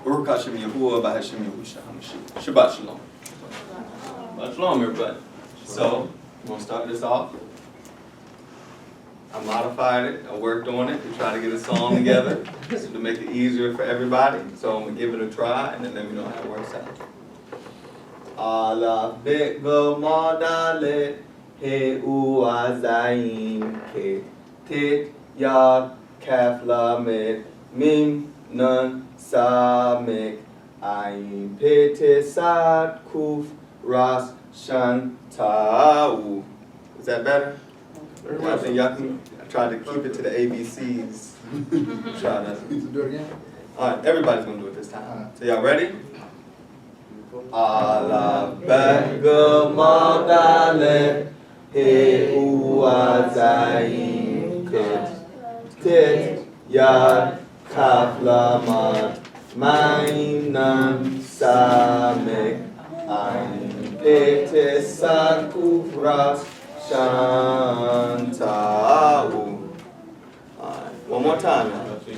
Baruch Hashem Yahuwah B'Hashem Yahusha HaMashiach. Shabbat Shalom. Shabbat Shalom, everybody. So, we're going to start this off. I modified it. I worked on it to try to get a song together to make it easier for everybody. So I'm going to give it a try and then let me know how it works out. Aleph Bet Gimel Dalet He U Azayin Ke Tet Yad Kaf Lamed Mim Nun Samek Ayin Pe Te Sad Kuf Ras Shan Ta'u. Is that better? I think y'all can try to keep it to the ABCs. Try to do it again. All right, everybody's gonna do it this time. So y'all ready? Aleph Bet Gimel Dalet He U Azayin Tet Yad Kaf Lamed Mim Nun Samek Ayin Pe Te Sad Kuf Ras Shanta'u. Alright, one more time.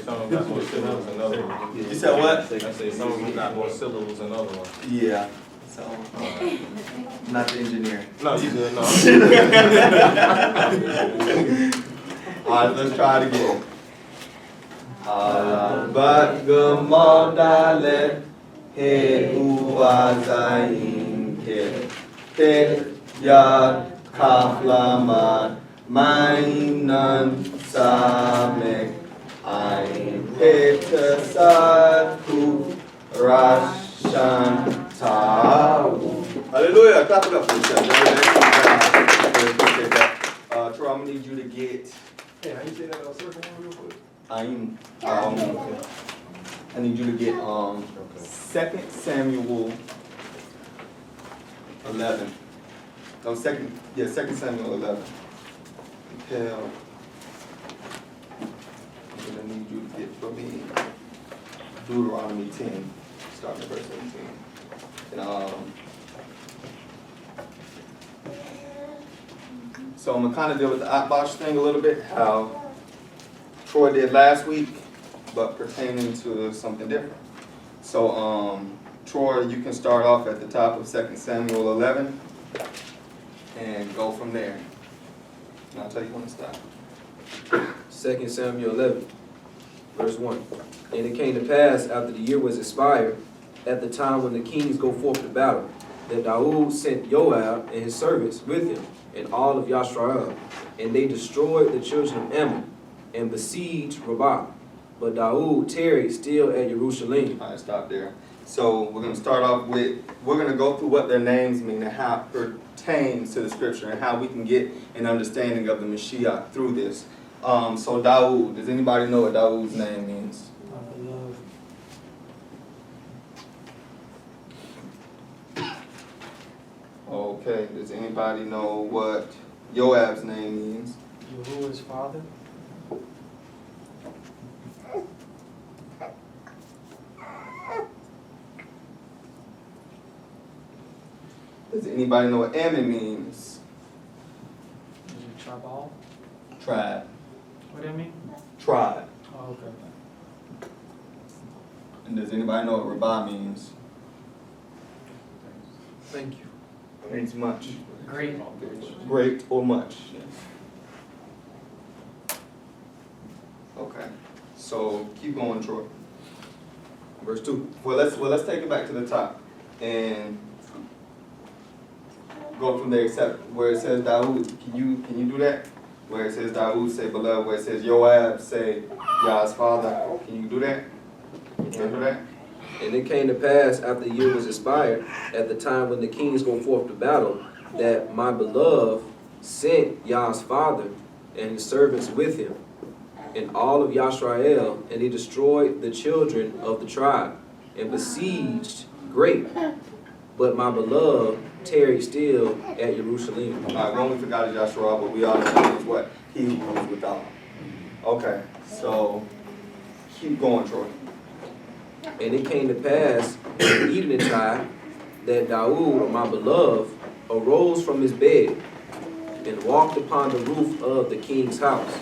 Some of them got more syllables than other ones. You said what? I say some of them got more syllables than other ones. Yeah. So, I'm not the engineer. No, you good, no. Alright, let's try it again. Aleph Bet Gimel Dalet He U Azayin Tet Yad Kaf Lamed Mim Nun Samek Ayin Pe Te Sad Kuf Ras Shan Ta'u. Hallelujah. Clap it up for yourself. Appreciate that. Troy, I'm going to need you to get Hey, how you say that second one real quick? I need you to get 2 Samuel 11. No, 2 Samuel 11. Tell. I'm gonna need you to get for me Deuteronomy 10, starting at verse 17. And so I'm gonna kind of deal with the Atbash thing a little bit, how Troy did last week, but pertaining to something different. So, Troy, you can start off at the top of 2 Samuel 11 and go from there. And I'll tell you when to stop. 2 Samuel 11, verse 1. And it came to pass, after the year was expired, at the time when the kings go forth to battle, that Daud sent Joab and his servants with him, and all of Yashrael, and they destroyed the children of Ammon, and besieged Rabbah. But Daud tarried still at Jerusalem. All right, stop there. So we're going to start off with, we're going to go through what their names mean and how it pertains to the scripture and how we can get an understanding of the Mashiach through this. So Daud, does anybody know what Daud's name means? Okay, does anybody know what Joab's name means? Yahuwah's father. Does anybody know what Ammon means? Is it tribal? Tribe. What do you mean? Tribe. Oh, okay. And does anybody know what Rabbah means? Thank you. Means much. Great. Great or much. Okay. So keep going, Troy. Verse 2. Well, let's take it back to the top and go from there. Except where it says Daud, can you do that? Where it says Daud, say beloved. Where it says Joab, say Yah's father. Can you do that? Can you do that? And it came to pass, after the year was expired, at the time when the kings go forth to battle, that my beloved sent Yah's father and his servants with him, and all of Yashrael, and they destroyed the children of the tribe, and besieged great. But my beloved tarried still at Jerusalem. All right, one we forgot is Joshua, but we all know is what? He who rules without. Okay, so keep going, Troy. And it came to pass in the evening time that Daud, my beloved, arose from his bed and walked upon the roof of the king's house.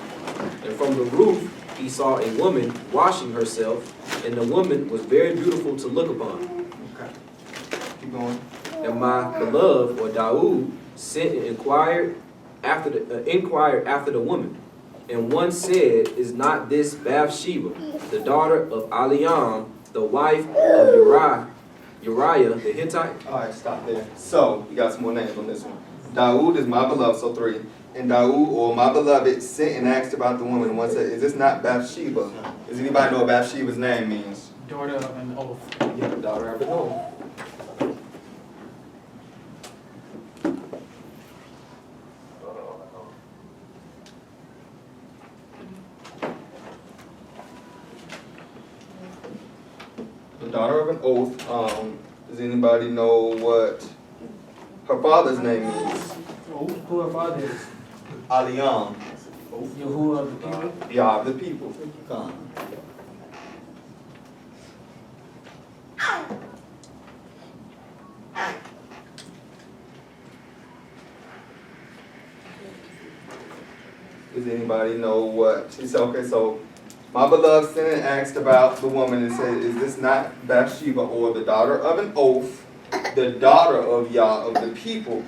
And from the roof he saw a woman washing herself and the woman was very beautiful to look upon. Okay. Keep going. And my beloved, or Daud, sent and inquired after the woman. And one said, Is not this Bathsheba, the daughter of Eliam, the wife of Uriah the Hittite? All right, stop there. So, you got some more names on this one. Daud is my beloved, so 3. And Daud, or my beloved, sent and asked about the woman. And one said, Is this not Bathsheba? Does anybody know what Bathsheba's name means? Daughter of an oath. Yeah, the daughter of an oath. The daughter of an oath. Does anybody know what her father's name is? Who her father is? Eliam. Yahuwah of the people. Yeah, of the people. Does anybody know what? She said, okay, so my beloved sent and asked about the woman and said, Is this not Bathsheba, or the daughter of an oath, the daughter of Yah of the people,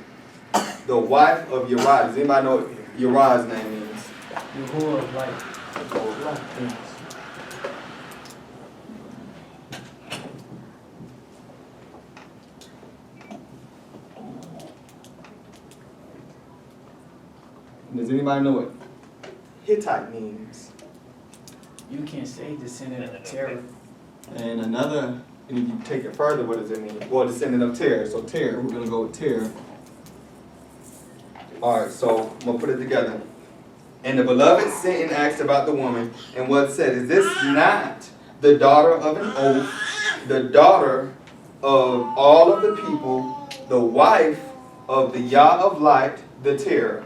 the wife of Uriah? Does anybody know what Uriah's name means? Yahuwah of light. Does anybody know what Hittite means? You can't say descendant of terror. And another, and if you take it further, what does it mean? Well, descendant of Terah. So Terah, we're going to go with Terah. All right, so I'm going to put it together. And the beloved sent and asked about the woman, and what said, Is this not the daughter of an oath, the daughter of all of the people, the wife of the Yah of light, the terror,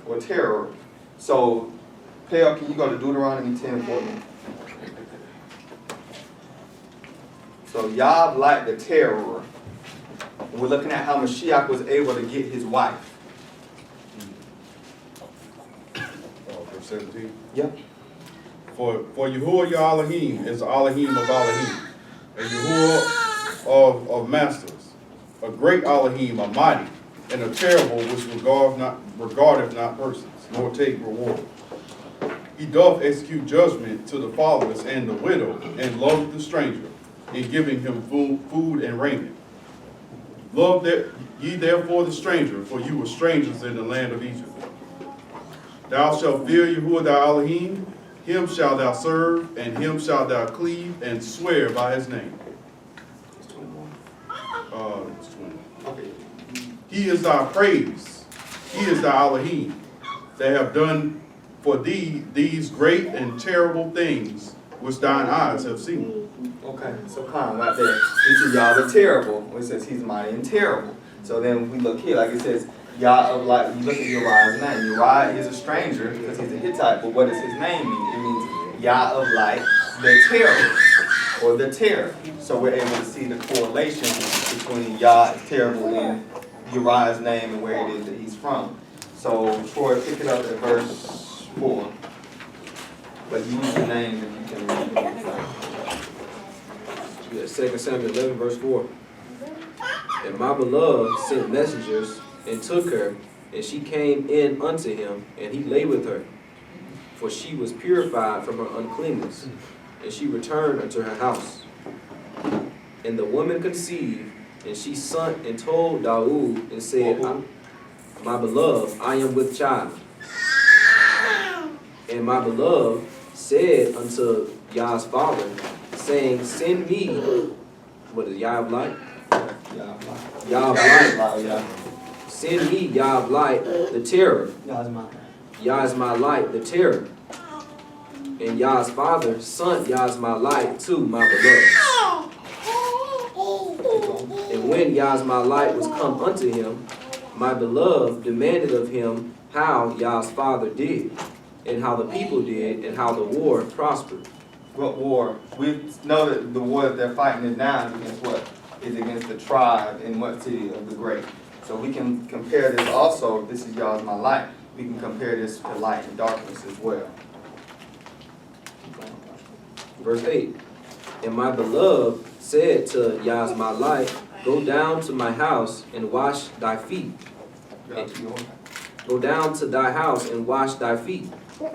or terror? So, Pale, can you go to Deuteronomy 10 for me? So, Yah of light, the terror. We're looking at how Mashiach was able to get his wife. Verse 17. Yep. For Yahuwah Yah Elohim is the Elohim of Elohim, a Yahuwah of masters, a great Elohim, a mighty, and a terrible, which regardeth not persons, nor take reward. He doth execute judgment to the fatherless and the widow, and loveth the stranger, in giving him food and raiment. Love ye therefore the stranger, for you were strangers in the land of Egypt. Thou shalt fear Yahuwah thy Elohim, him shalt thou serve, and him shalt thou cleave, and swear by his name. It's 21. It's 20. Okay. He is thy praise. He is thy Elohim, that have done for thee these great and terrible things which thine eyes have seen. Okay, so calm right there. This is Yah the terrible. It says he's mighty and terrible. So then we look here, like it says, Yah of light. You look at Uriah's name. Uriah is a stranger because he's a Hittite, but what does his name mean? It means Yah of light, the terror, or the terror. So we're able to see the correlation between Yah terrible and Uriah's name and where it is that he's from. So Troy, pick it up at verse 4. But use the name if you can read. Yeah, 2 Samuel 11, verse 4. And my beloved sent messengers and took her, and she came in unto him, and he lay with her. For she was purified from her uncleanness, and she returned unto her house. And the woman conceived, and she sent and told Daud, and said, My beloved, I am with child. And my beloved said unto Yah's father, saying, Send me, what is Yah of light? Yah of light. Send me, Yah of light, the terror. Yah is my light, the terror. And Yah's father sent Yah is my light to my beloved. And when Yah is my light was come unto him, my beloved demanded of him how Yah's father did, and how the people did, and how the war prospered. What war? We know that the war that they're fighting is now is against what? Is against the tribe in what city of the great. So we can compare this also, this is Yah's my light. We can compare this to light and darkness as well. Verse 8. And my beloved said to Yah's my light, go down to my house and wash thy feet. Go down to thy house and wash thy feet.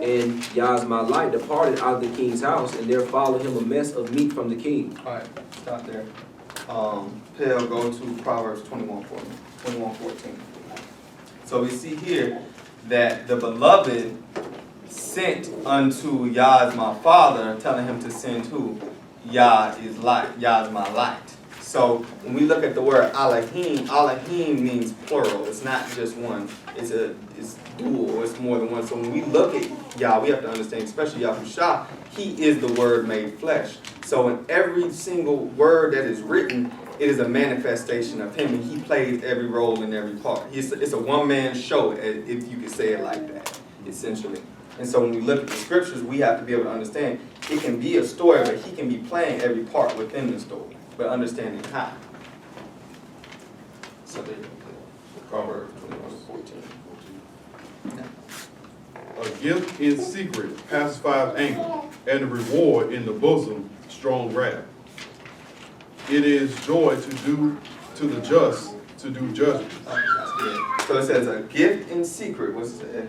And Yah's my light departed out of the king's house, and there followed him a mess of meat from the king. All right, stop there. Pale, go to Proverbs 21:14. So we see here that the beloved sent unto Yah my father, telling him to send who? Yah is light. Yah is my light. So when we look at the word Elohim, Elohim means plural. It's not just one. It's dual. It's more than one. So when we look at Yah, we have to understand, especially YAHUSHA, He is the Word made flesh. So in every single word that is written, it is a manifestation of Him, and He plays every role in every part. It's a one-man show, if you could say it like that, essentially. And so when we look at the scriptures, we have to be able to understand it can be a story, but He can be playing every part within the story, but understanding how. So there you go. Proverbs 21:14. A gift in secret pacifies anger, and a reward in the bosom strong wrath. It is joy to do to the just, to do judgment. So it says a gift in secret. What's it?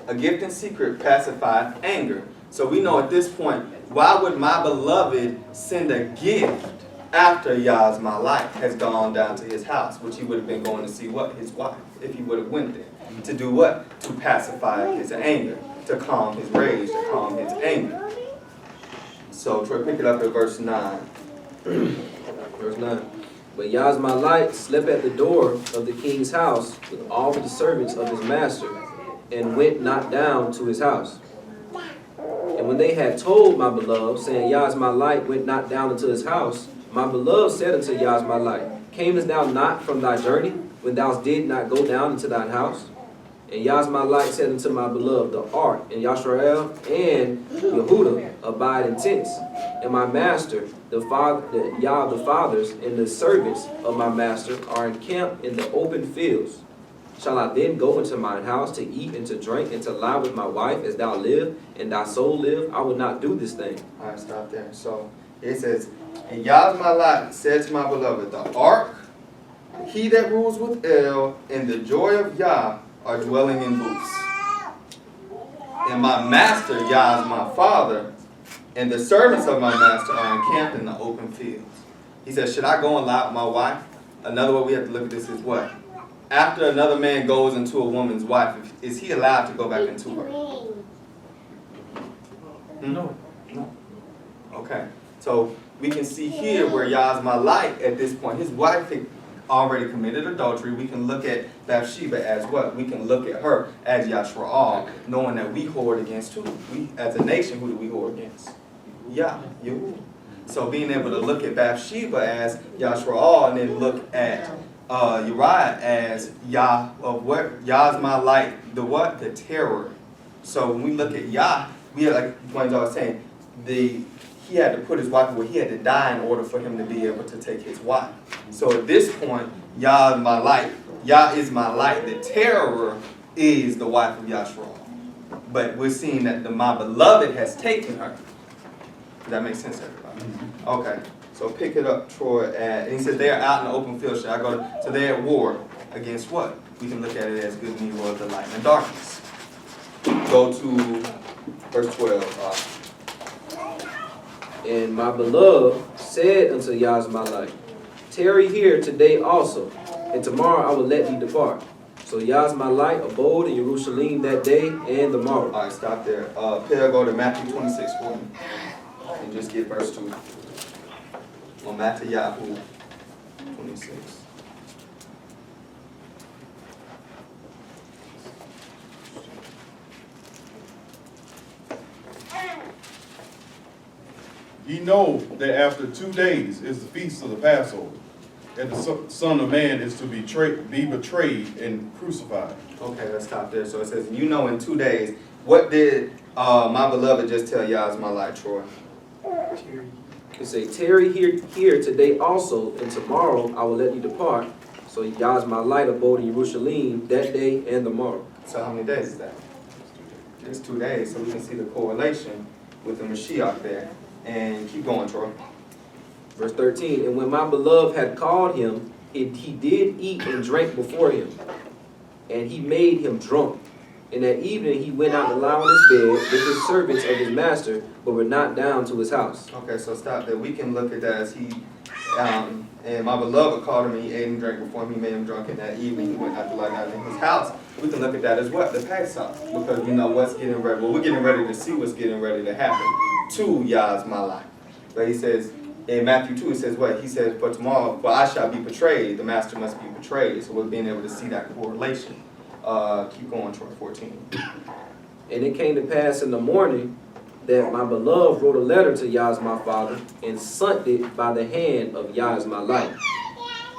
A gift in secret pacifies anger. So we know at this point, why would my beloved send a gift after Yah's my light has gone down to his house, which he would have been going to see what? His wife, if he would have went there. To do what? To pacify his anger, to calm his rage, to calm his anger. So Troy, pick it up at verse 9. Verse 9. But Yah's my light slept at the door of the king's house with all the servants of his master, and went not down to his house. And when they had told my beloved, saying, Yah's my light went not down into his house, my beloved said unto Yah's my light, camest thou not from thy journey, when thou didst not go down into thine house? And Yah's my light said unto my beloved, the ark, and Yashrael, and Yehuda abide in tents. And my master, the Yah of the fathers, and the servants of my master are encamped in the open fields. Shall I then go into mine house to eat and to drink and to lie with my wife as thou live and thy soul live? I would not do this thing. All right, stop there. So it says, and Yah's my light said to my beloved, the ark, he that rules with El, and the joy of Yah are dwelling in booths. And my master, Yah is my father, and the servants of my master are encamped in the open fields. He says, should I go and lie with my wife? Another way we have to look at this is what? After another man goes into a woman's wife, is he allowed to go back into her? No. No. Okay. So we can see here where Yah is my light at this point. His wife had already committed adultery. We can look at Bathsheba as what? We can look at her as Yashrael, knowing that we whored against who? We, as a nation, who do we whore against? Yah, you. So being able to look at Bathsheba as Yashrael, and then look at Uriah as Yah of what? Yah's my light. The what? The terror. So when we look at Yah, we are like Dwayne's always saying, he had to put his wife away. He had to die in order for him to be able to take his wife. So at this point, Yah is my light. Yah is my light. The terror is the wife of Yashrael. But we're seeing that my beloved has taken her. Does that make sense, everybody? Okay. So pick it up, Troy. And he says they are out in the open field. Should I go to? So they're at war against what? We can look at it as good and evil, the light and darkness. Go to verse 12. And my beloved said unto Yah's my light, tarry here today also, and tomorrow I will let thee depart. So Yah's my light abode in Jerusalem that day and the morrow. All right, stop there. Peter, go to Matthew 26 for me. And just get verse 2. On Matthew Yahu 26. Ye know that after 2 days is the feast of the Passover, and the Son of Man is to be betrayed and crucified. Okay, let's stop there. So it says, you know in 2 days. What did my beloved just tell Yah is my light, Troy? It say, tarry here today also, and tomorrow I will let you depart. So Yah's my light abode in Jerusalem that day and the morrow. So how many days is that? It's 2 days. So we can see the correlation with the Mashiach there. And keep going, Troy. Verse 13, and when my beloved had called him, he did eat and drink before him, and he made him drunk. And that evening he went out to lie on his bed with his servants of his master, but were not down to his house. Okay, so stop there. We can look at that as he, and my beloved called him and he ate and drank before him. He made him drunk in that evening. He went out to lie down in his house. We can look at that as what? The past house. Because we know what's getting ready. Well, we're getting ready to see what's getting ready to happen to Yah's my life. But he says, in Matthew 2, it says what? He says, for tomorrow, for I shall be betrayed. The master must be betrayed. So we're being able to see that correlation. Keep going, Troy, 14. And it came to pass in the morning that my beloved wrote a letter to Yah's my father, and sent it by the hand of Yah's my light.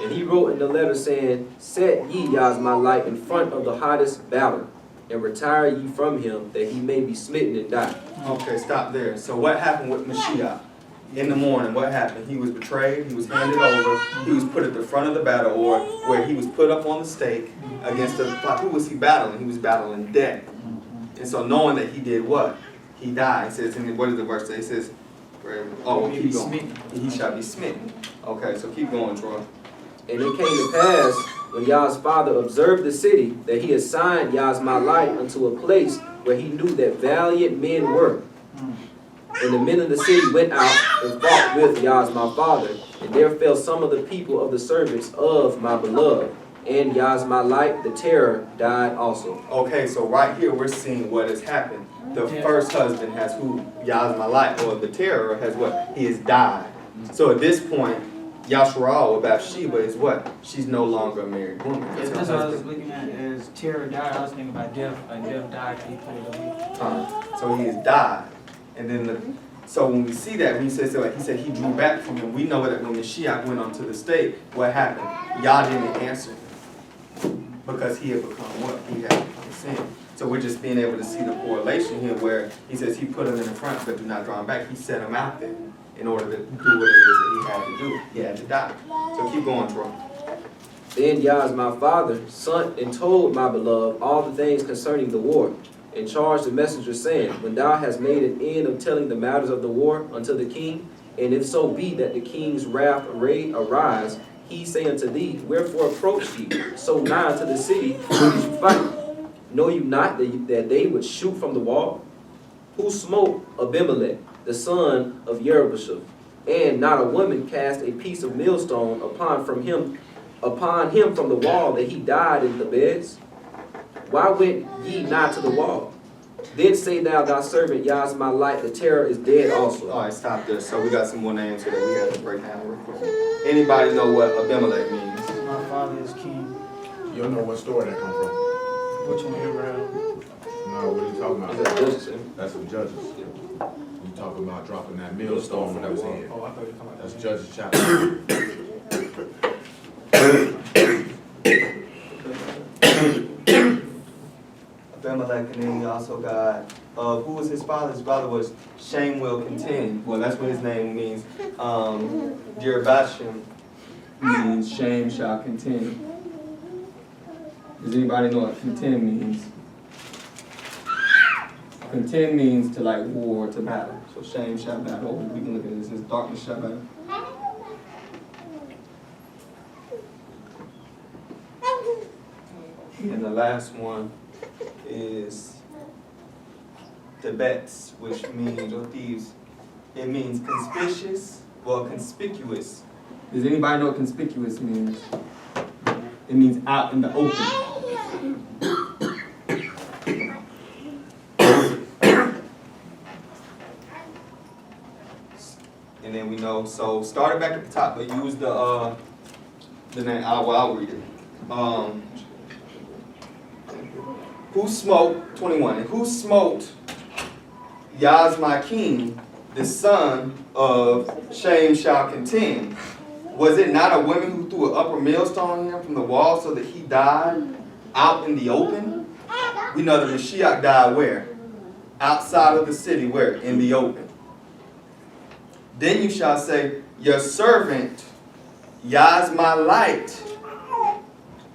And he wrote in the letter saying, set ye Yah's my light in front of the hottest battle, and retire ye from him, that he may be smitten and die. Okay, stop there. So what happened with Mashiach? In the morning, what happened? He was betrayed, he was handed over, he was put at the front of the battle, or where he was put up on the stake against the, who was he battling? He was battling death. And so knowing that he did what? He died. It says, what does the verse say? It says, keep going. He shall be smitten. Okay, so keep going, Troy. And it came to pass, when Yah's father observed the city, that he assigned Yah's my light unto a place where he knew that valiant men were. And the men of the city went out and fought with Yah's my father, and there fell some of the people of the servants of my beloved. And Yah's my light, the terror, died also. Okay, so right here we're seeing what has happened. The first husband has who? Yah's my light, or the terror has what? He has died. So at this point, Yashua or Bathsheba is what? She's no longer a married woman. Yeah, that's what I was looking at as terror died. I was thinking about death. Like death died, he put it away. So he has died. And then, so when we see that, when he says, like he said, he drew back from him, we know that when Mashiach went onto the stage, what happened? Yah didn't answer because he had become what? He had become sin. So we're just being able to see the correlation here where he says he put him in the front, but do not draw him back. He set him out there in order to do what it is that he had to do. He had to die. So keep going, Troy. Then Yah's my father sent and told my beloved all the things concerning the war, and charged the messenger, saying, when thou hast made an end of telling the matters of the war unto the king, and if so be that the king's wrath arise, he say unto thee, wherefore approach ye so nigh unto the city, where you fight? Know you not that they would shoot from the wall? Who smote Abimelech, the son of Yerubbasheth, and not a woman cast a piece of millstone upon him from the wall, that he died in the beds? Why went ye not to the wall? Then say thou, thy servant Yah's my light, the terror is dead also. All right, stop there. So we got some more names here that we have to break down real quick. Anybody know what Abimelech means? My father is king. You don't know what story that come from. Which one? Abraham. No, what are you talking Is about? that Judges? That's from Judges. You talking about dropping that millstone from his head. Oh, I thought you were talking about That's Judges chapter. Abimelech, and then you also got, who was his father? His father was Shame will contend. Well, that's what his name means. Jerubbashim means shame shall contend. Does anybody know what contend means? Contend means to like war, to battle. So shame shall battle. We can look at this as darkness shall battle. And the last one is Tebets, which means, or thieves. It means conspicuous, well, conspicuous. Does anybody know what conspicuous means? It means out in the open. And then we know, so started back at the top, but use the name, I'll read it. Who smote, 21, and who smote Yah's my king, the son of Shame shall contend? Was it not a woman who threw an upper millstone on him from the wall so that he died out in the open? We know that Mashiach died where? Outside of the city, where? In the open. Then you shall say, your servant, Yah's my light,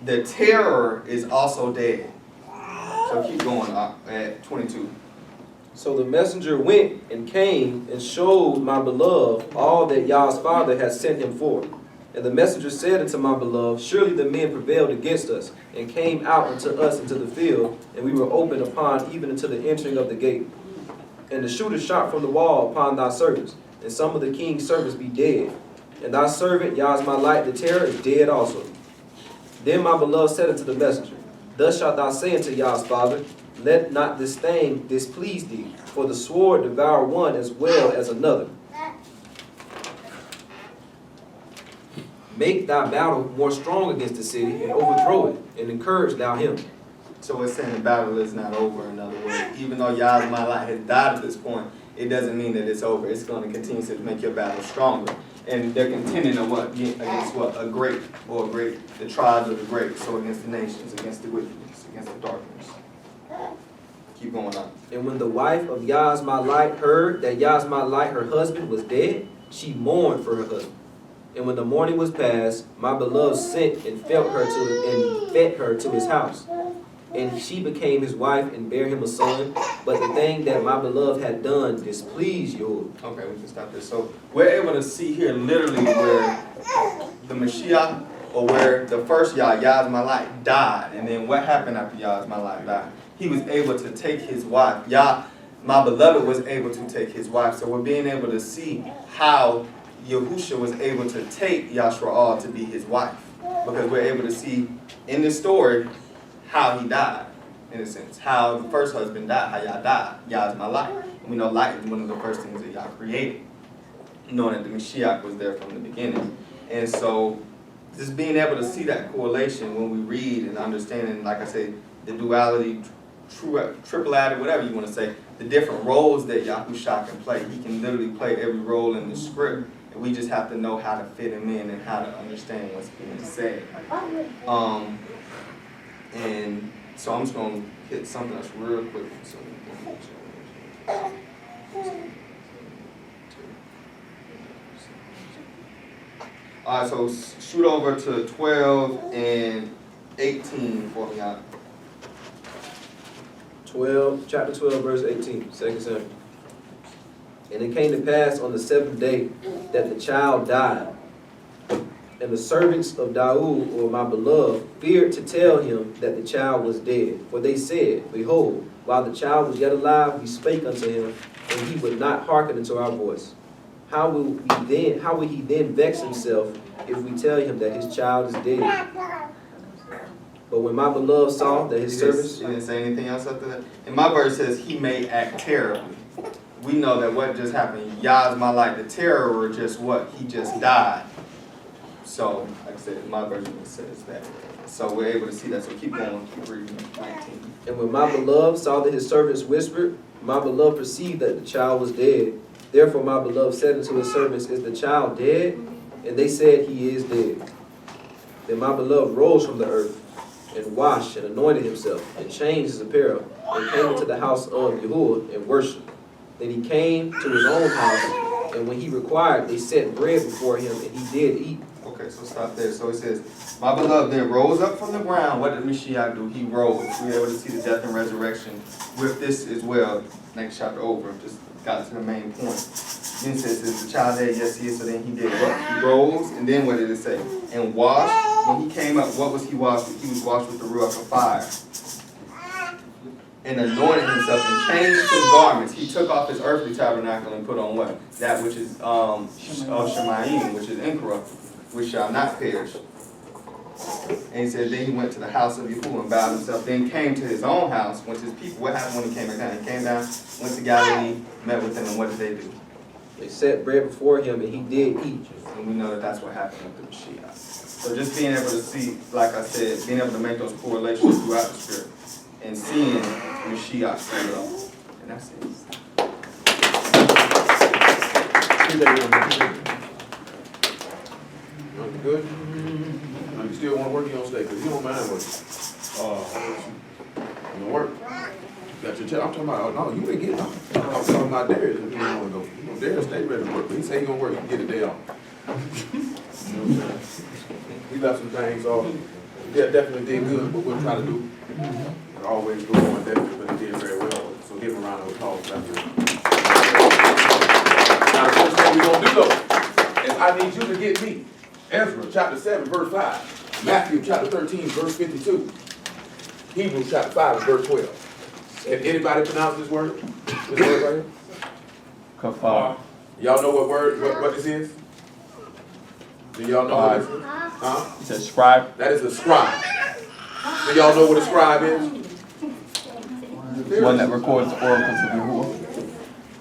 the terror is also dead. So keep going at 22. So the messenger went and came and showed my beloved all that Yah's father had sent him for. And the messenger said unto my beloved, surely the men prevailed against us, and came out unto us into the field, and we were open upon even unto the entering of the gate. And the shooter shot from the wall upon thy servants, and some of the king's servants be dead. And thy servant Yah's the terror is dead also. Then my beloved said unto the messenger, thus shalt thou say unto Yah's father, let not this thing displease thee, for the sword devour one as well as another. Make thy battle more strong against the city, and overthrow it, and encourage thou him. So it's saying the battle is not over, in other words. Even though Yah's has died at this point, it doesn't mean that it's over. It's going to continue to make your battle stronger. And they're contending against what? The tribes of the great. So against the nations, against the wickedness, against the darkness. Keep going on. And when the wife of Yah's heard that Yah's her husband, was dead, she mourned for her husband. And when the morning was past, my beloved sent and fed her to his house. And she became his wife and bare him a son. But the thing that my beloved had done displeased Yahuwah. Okay, we can stop this. So we're able to see here literally where the Mashiach, or where the first Yah's died. And then what happened after Yah's died? He was able to take his wife. My beloved was able to take his wife. So we're being able to see how YAHUSHA was able to take Yashraal to be his wife. Because we're able to see in this story how he died, in a sense. How the first husband died, how Yah died. Yah is my light. And we know light is one of the first things that Yah created. Knowing that the Mashiach was there from the beginning. And so just being able to see that correlation when we read and understanding, like I said, the duality, triple-added, whatever you want to say, the different roles that YAHUSHA can play. He can literally play every role in the script. And we just have to know how to fit him in and how to understand what's being said. And so I'm just going to hit something else real quick. All right, so shoot over to 12 and 18 for me out. Chapter 12, verse 18, 2 Samuel. And it came to pass on the 7th day that the child died. And the servants of Daud, or my beloved, feared to tell him that the child was dead. For they said, behold, while the child was yet alive, we spake unto him, and he would not hearken unto our voice. How will he then vex himself if we tell him that his child is dead? But when my beloved saw that his servants... He didn't say anything else after that? And my verse says, he may act terribly. We know that what just happened, Yah is my light, the terror, or just what? He just died. So, like I said, my version says that. So we're able to see that. So keep going, keep reading 19. And when my beloved saw that his servants whispered, my beloved perceived that the child was dead. Therefore my beloved said unto his servants, is the child dead? And they said, he is dead. Then my beloved rose from the earth, and washed, and anointed himself, and changed his apparel, and came into the house of Yahuwah, and worshipped. Then he came to his own house, and when he required, they set bread before him, and he did eat. Okay, so stop there. So it says, my beloved then rose up from the ground. What did Mashiach do? He rose. We're able to see the death and resurrection with this as well. Next chapter over. Just got to the main point. Then it says, is the child dead? Yes, he is. So then he did what? He rose. And then what did it say? And washed. When he came up, what was he washed with? He was washed with the ruach of fire. And anointed himself and changed his garments. He took off his earthly tabernacle and put on what? That which is Shemayim, which is incorruptible, which shall not perish. And he said, then he went to the house of Yahuwah and bowed himself, then came to his own house, went to his people. What happened when he came back down? He came down, went to Galilee, met with them, and what did they do? They set bread before him, and he did eat. And we know that that's what happened with the Mashiach. So just being able to see, like I said, being able to make those correlations throughout the script, and seeing Mashiach straight up. And that's it. Good? No, you still want to work, you don't stay, because you don't mind working. You don't work. You got your check. I'm talking about, oh, no, you ain't getting off. I'm talking about Darius if you don't want to go. You know, Darius stay ready to work, but he say he going to work, you can get a day off. You know what I'm saying? We left some things off. Yeah, definitely did good, but we'll try to do. And always go on definitely, but he did very well. So give him a round of applause. Now, the first thing we're going to do, though, is I need you to get me Ezra chapter 7, verse 5. Matthew chapter 13, verse 52. Hebrews chapter 5, verse 12. Can anybody pronounce this word? This word right here? Kafar. Y'all know what this is? Do y'all know what this is? Huh? It's a scribe. That is a scribe. Do y'all know what a scribe is? One that records the oracles of Yahuwah.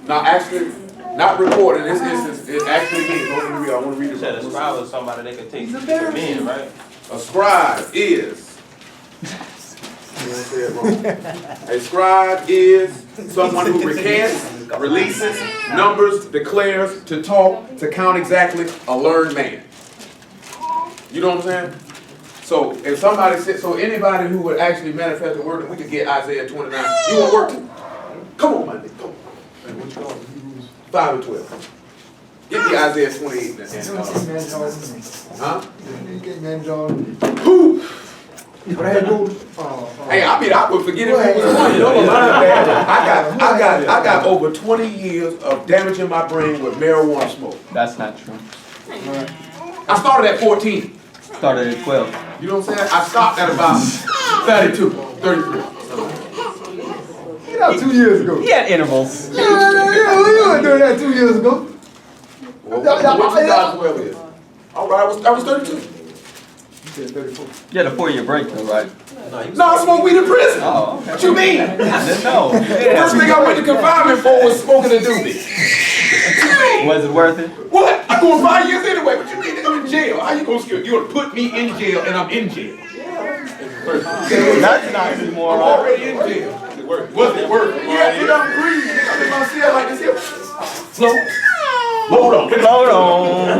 Now, actually, not recording. This is actually me. I want to read it. You said a scribe was somebody they could take for men, right? A scribe is. You won't say it wrong. A scribe is someone who recants, releases, numbers, declares, to talk, to count exactly, a learned man. You know what I'm saying? So if somebody said, so anybody who would actually manifest the word, and we could get Isaiah 29. You want to work too? Come on, my nigga. Come on. 5 and 12. Get me Isaiah 28 huh? Who? Hey, I would forget it if it was one. You know what I got over 20 years of damaging my brain with marijuana smoke. That's not true. I started at 14. Started at 12. You know what I'm saying? I stopped at about 32, 33. Get out 2 years ago. He had intervals. You weren't doing that 2 years ago. Well, what 2012 is? All right, I was 32. You said 34. You had a 4-year break though, right? No, I smoked weed in prison. Oh, okay. What you mean? I didn't know. The first thing I went to confinement for was smoking a doobie. Was it worth it? What? I'm going 5 years anyway. What you mean? I'm in jail. How you gonna skip? You gonna put me in jail and I'm in jail? That's not anymore. I'm already in jail. Was it worth it? Yeah, you don't breathe. I'm in my cell like this here. Float. Hold on. Hold on.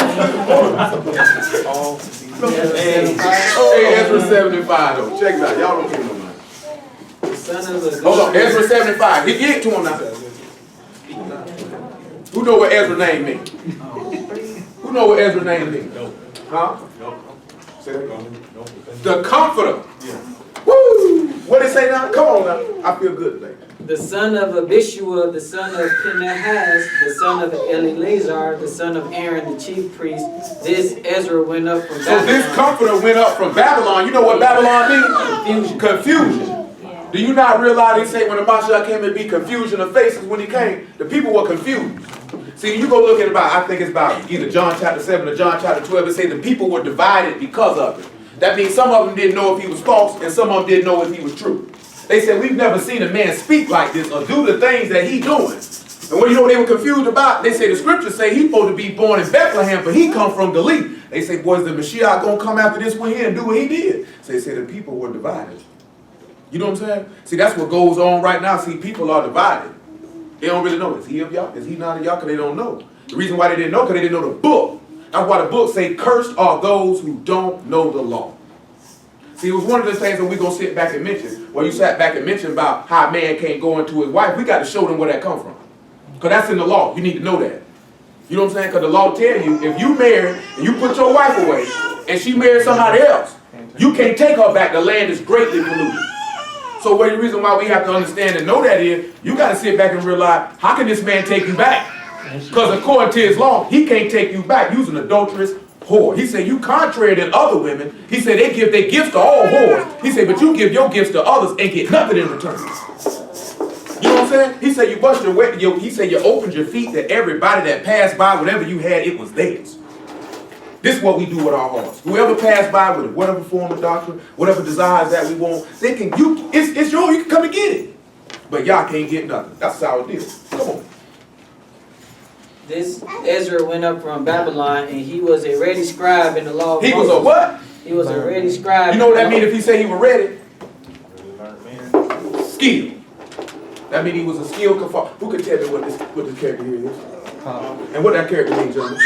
Hey, Ezra 75 though. Check it out. Y'all don't give no money. Hold on. Ezra 75. He get to him now. Who know what Ezra's name means? Who know what Ezra's name means? Huh? The Comforter. Woo! What did it say now? Come on now. I feel good today. The son of Abishua, the son of Phinehas, the son of Eleazar, the son of Aaron, the chief priest. This Ezra went up from Babylon. So this Comforter went up from Babylon. You know what Babylon means? Confusion. Confusion. Do you not realize they say when the Mashiach came and be confusion of faces when he came, the people were confused. See, you go look at about, I think it's about either John chapter 7 or John chapter 12, it say the people were divided because of it. That means some of them didn't know if he was false and some of them didn't know if he was true. They said, we've never seen a man speak like this or do the things that he doing. And what you know what they were confused about? They say the scriptures say he's supposed to be born in Bethlehem, but he come from Galilee. They say, boy, is the Mashiach going to come after this one here and do what he did? So they say the people were divided. You know what I'm saying? See, that's what goes on right now. See, people are divided. They don't really know. Is he of y'all? Is he not of y'all? Because they don't know. The reason why they didn't know, because they didn't know the book. That's why the book say, cursed are those who don't know the law. See, it was one of the things that we're going to sit back and mention. Well, you sat back and mentioned about how a man can't go into his wife. We got to show them where that come from. Because that's in the law. You need to know that. You know what I'm saying? Because the law tell you, if you marry and you put your wife away and she married somebody else, you can't take her back. The land is greatly polluted. So what the reason why we have to understand and know that is, you got to sit back and realize, how can this man take you back? Because according to his law, he can't take you back. You're an adulterous whore. He said, you contrary than other women. He said, they give their gifts to all whores. He said, but you give your gifts to others and get nothing in return. You know what I'm saying? He said, you bust he said, you opened your feet to everybody that passed by. Whatever you had, it was theirs. This is what we do with our hearts. Whoever passed by with whatever form of doctrine, whatever desires that we want, they can, it's yours, you can come and get it. But y'all can't get nothing. That's how it is. Come on. This Ezra went up from Babylon, and he was a ready scribe in the law of He was Moses. a what? He was a ready scribe. You know what that means if he said he was ready? Skill. That means he was a skilled kafar. Who can tell me what this character here is? And what that character means, gentlemen?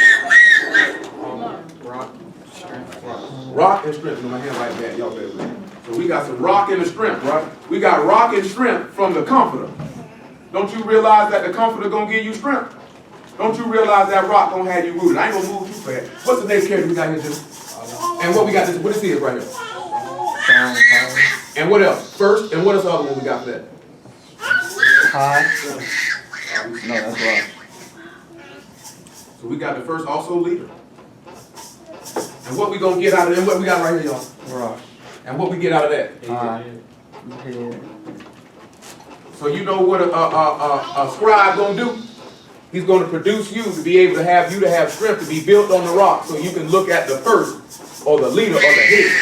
Rock and strength. My hand like that, y'all better. So we got some rock and the strength, right? We got rock and strength from the Comforter. Don't you realize that the Comforter gonna give you strength? Don't you realize that rock gonna have you rooted? I ain't gonna move too fast. What's the next character we got here, Jim? And what we got this? What this is right here? And what else? First, and what else other one we got for that? Hi. No, that's wrong. So we got the first also leader. And what we gonna get out of them? What we got right here, y'all? Rosh. And what we get out of that? Hi. So you know what a scribe gonna do? He's gonna produce you to be able to have you to have strength to be built on the rock, so you can look at the first or the leader or the head.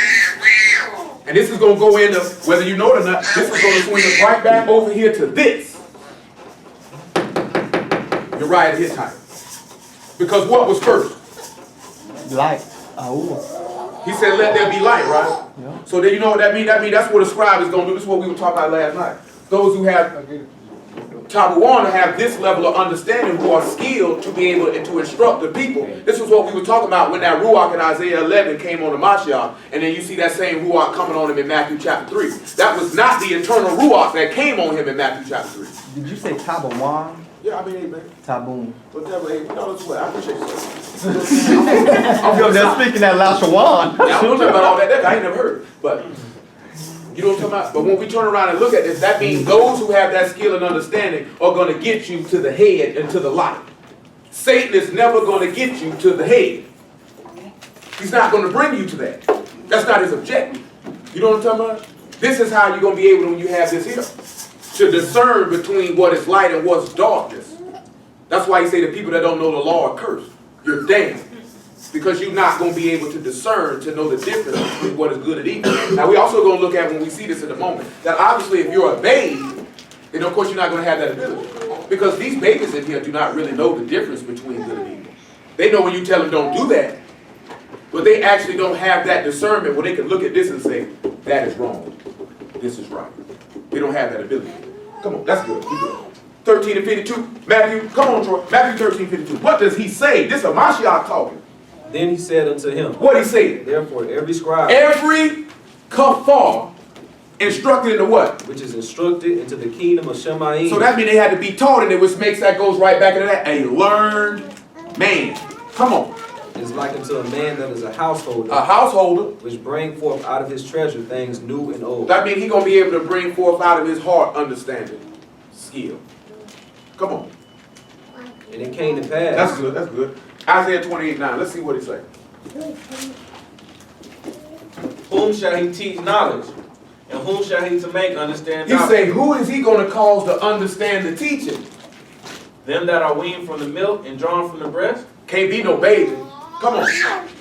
And this is gonna go into, whether you know it or not, this is gonna swing us right back over here to this. Uriah the Hittite. Because what was first? Light. Yahuwah. He said, let there be light, right? Yeah. So then you know what that means? That means that's what a scribe is going to do. This is what we were talking about last night. Those who have Tabuan have this level of understanding, who are skilled to be able to instruct the people. This is what we were talking about when that Ruach in Isaiah 11 came on the Mashiach, and then you see that same Ruach coming on him in Matthew chapter 3. That was not the eternal Ruach that came on him in Matthew chapter 3. Did you say Tabawan? Yeah, I mean, hey, man. Taboon. Whatever, hey, no, that's what I appreciate you. I'm just speaking that Lashawan. Yeah, I'm talking about all that. I ain't never heard. But you know what I'm talking about? But when we turn around and look at this, that means those who have that skill and understanding are going to get you to the head and to the light. Satan is never going to get you to the head. He's not going to bring you to that. That's not his objective. You know what I'm talking about? This is how you're going to be able to, when you have this here, to discern between what is light and what's darkness. That's why you say the people that don't know the law are cursed. You're damned. Because you're not going to be able to discern, to know the difference between what is good and evil. Now, we're also going to look at, when we see this in a moment, that obviously if you're a babe, then of course you're not going to have that ability. Because these babies in here do not really know the difference between good and evil. They know when you tell them don't do that, but they actually don't have that discernment where they can look at this and say, that is wrong. This is right. They don't have that ability. Come on, that's good. We good. 13 and 52. Matthew, come on, Troy. Matthew 13:52. What does he say? This is a Mashiach talking. Then he said unto him, What he said? therefore every scribe Every kafar instructed into what? which is instructed into the kingdom of Shemaim. So that means they had to be taught in it, which makes that goes right back into that. A learned man. Come on. is like unto a man that is a householder, A householder. which bring forth out of his treasure things new and old. That means he's going to be able to bring forth out of his heart understanding, skill. Come on. And it came to pass. That's good. That's good. Isaiah 28:9. Let's see what he say. Whom shall he teach knowledge? And whom shall he to make understand He knowledge? say, who is he going to cause to understand the teaching? Them that are weaned from the milk and drawn from the breast? Can't be no baby. Come on.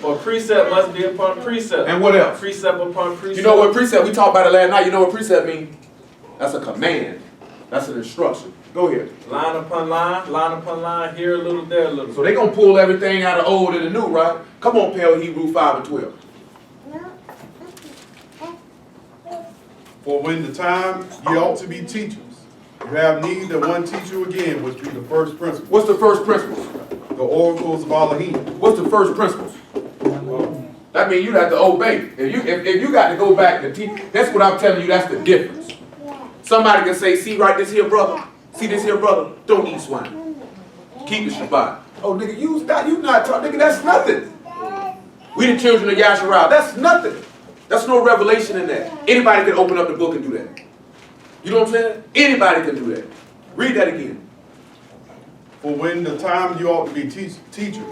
For precept must be upon precept. And what else? Precept upon precept. You know what precept? We talked about it last night. You know what precept means? That's a command. That's an instruction. Go ahead. Line upon line, here a little, there a little. So they're going to pull everything out of old and the new, right? Come on, Pale Hebrew 5:12. For when the time ye ought to be teachers, you have need that one teach you again, which be the first principle. What's the first principles? The oracles of Elohim. What's the first principles? That means you have to obey. If you got to go back to teach, that's what I'm telling you, that's the difference. Somebody can say, see right this here, brother. See this here, brother. Don't eat swine. Keep the Shabbat. Oh, nigga, you not talking, nigga, that's nothing. We the children of Yasharah. That's nothing. That's no revelation in that. Anybody can open up the book and do that. You know what I'm saying? Anybody can do that. Read that again. For when the time you ought to be teachers,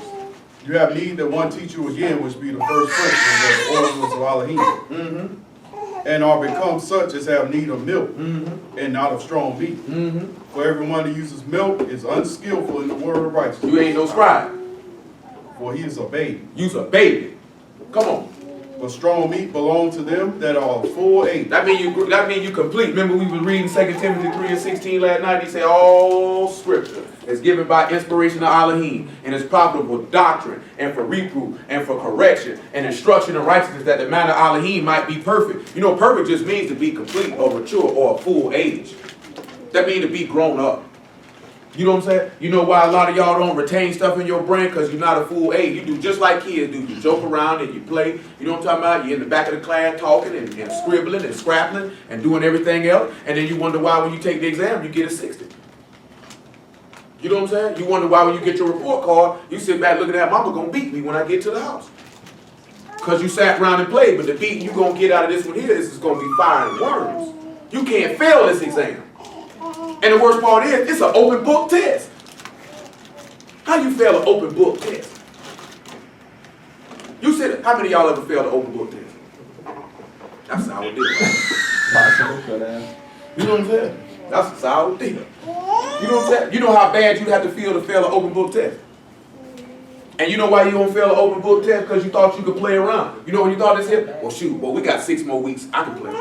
you have need that one teach you again, which be the first principles of the oracles of Elohim. Mm-hmm. And are become such as have need of milk, Mm-hmm. and not of strong meat. Mm-hmm. For everyone who uses milk is unskillful in the word of righteousness. You ain't no scribe. For he is a babe. You's a baby. Come on. But strong meat belong to them that are full age. That mean you complete. Remember we were reading 2 Timothy 3:16 last night. He said all scripture is given by inspiration of Elohim and is profitable for doctrine and for reproof and for correction and instruction in righteousness, that the man of Elohim might be perfect. You know, perfect just means to be complete or mature or a full age. That means to be grown up. You know what I'm saying? You know why a lot of y'all don't retain stuff in your brain? Because you're not a full age. You do just like kids do. You joke around and you play. You know what I'm talking about? You're in the back of the class talking and scribbling and scrapping and doing everything else. And then you wonder why when you take the exam, you get a 60. You know what I'm saying? You wonder why when you get your report card, you sit back looking at mama gonna beat me when I get to the house. Because you sat around and played, but the beating you gonna get out of this one here is gonna be fire and worms. You can't fail this exam. And the worst part is, it's an open book test. How you fail an open book test? You said, how many of y'all ever failed an open book test? That's how it is. You know what I'm saying? That's a sour deal. You know what I'm saying? You know how bad you have to feel to fail an open book test? And you know why you don't fail an open book test? Because you thought you could play around. You know when you thought this here? Well, shoot, well, we got 6 more weeks. I can play.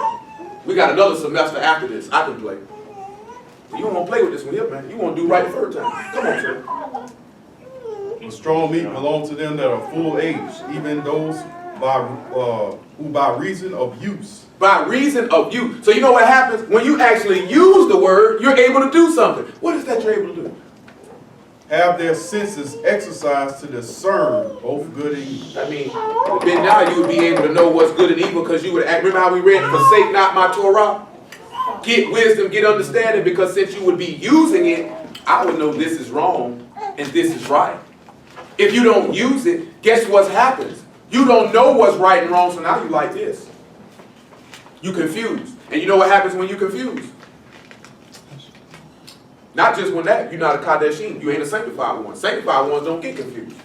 We got another semester after this. I can play. You don't want to play with this one here, man. You want to do right the first time. Come on, sir. The strong meat belongs to them that are full age, even those who by reason of use. By reason of use. So you know what happens? When you actually use the word, you're able to do something. What is that you're able to do? Have their senses exercised to discern both good and evil. I mean, then now you would be able to know what's good and evil because you would, remember how we read, forsake not my Torah? Get wisdom, get understanding, because since you would be using it, I would know this is wrong and this is right. If you don't use it, guess what happens? You don't know what's right and wrong, so now you like this. You confused. And you know what happens when you confuse? Not just when that, you're not a Kadeshim, you ain't a sanctified one. Sanctified ones don't get confused.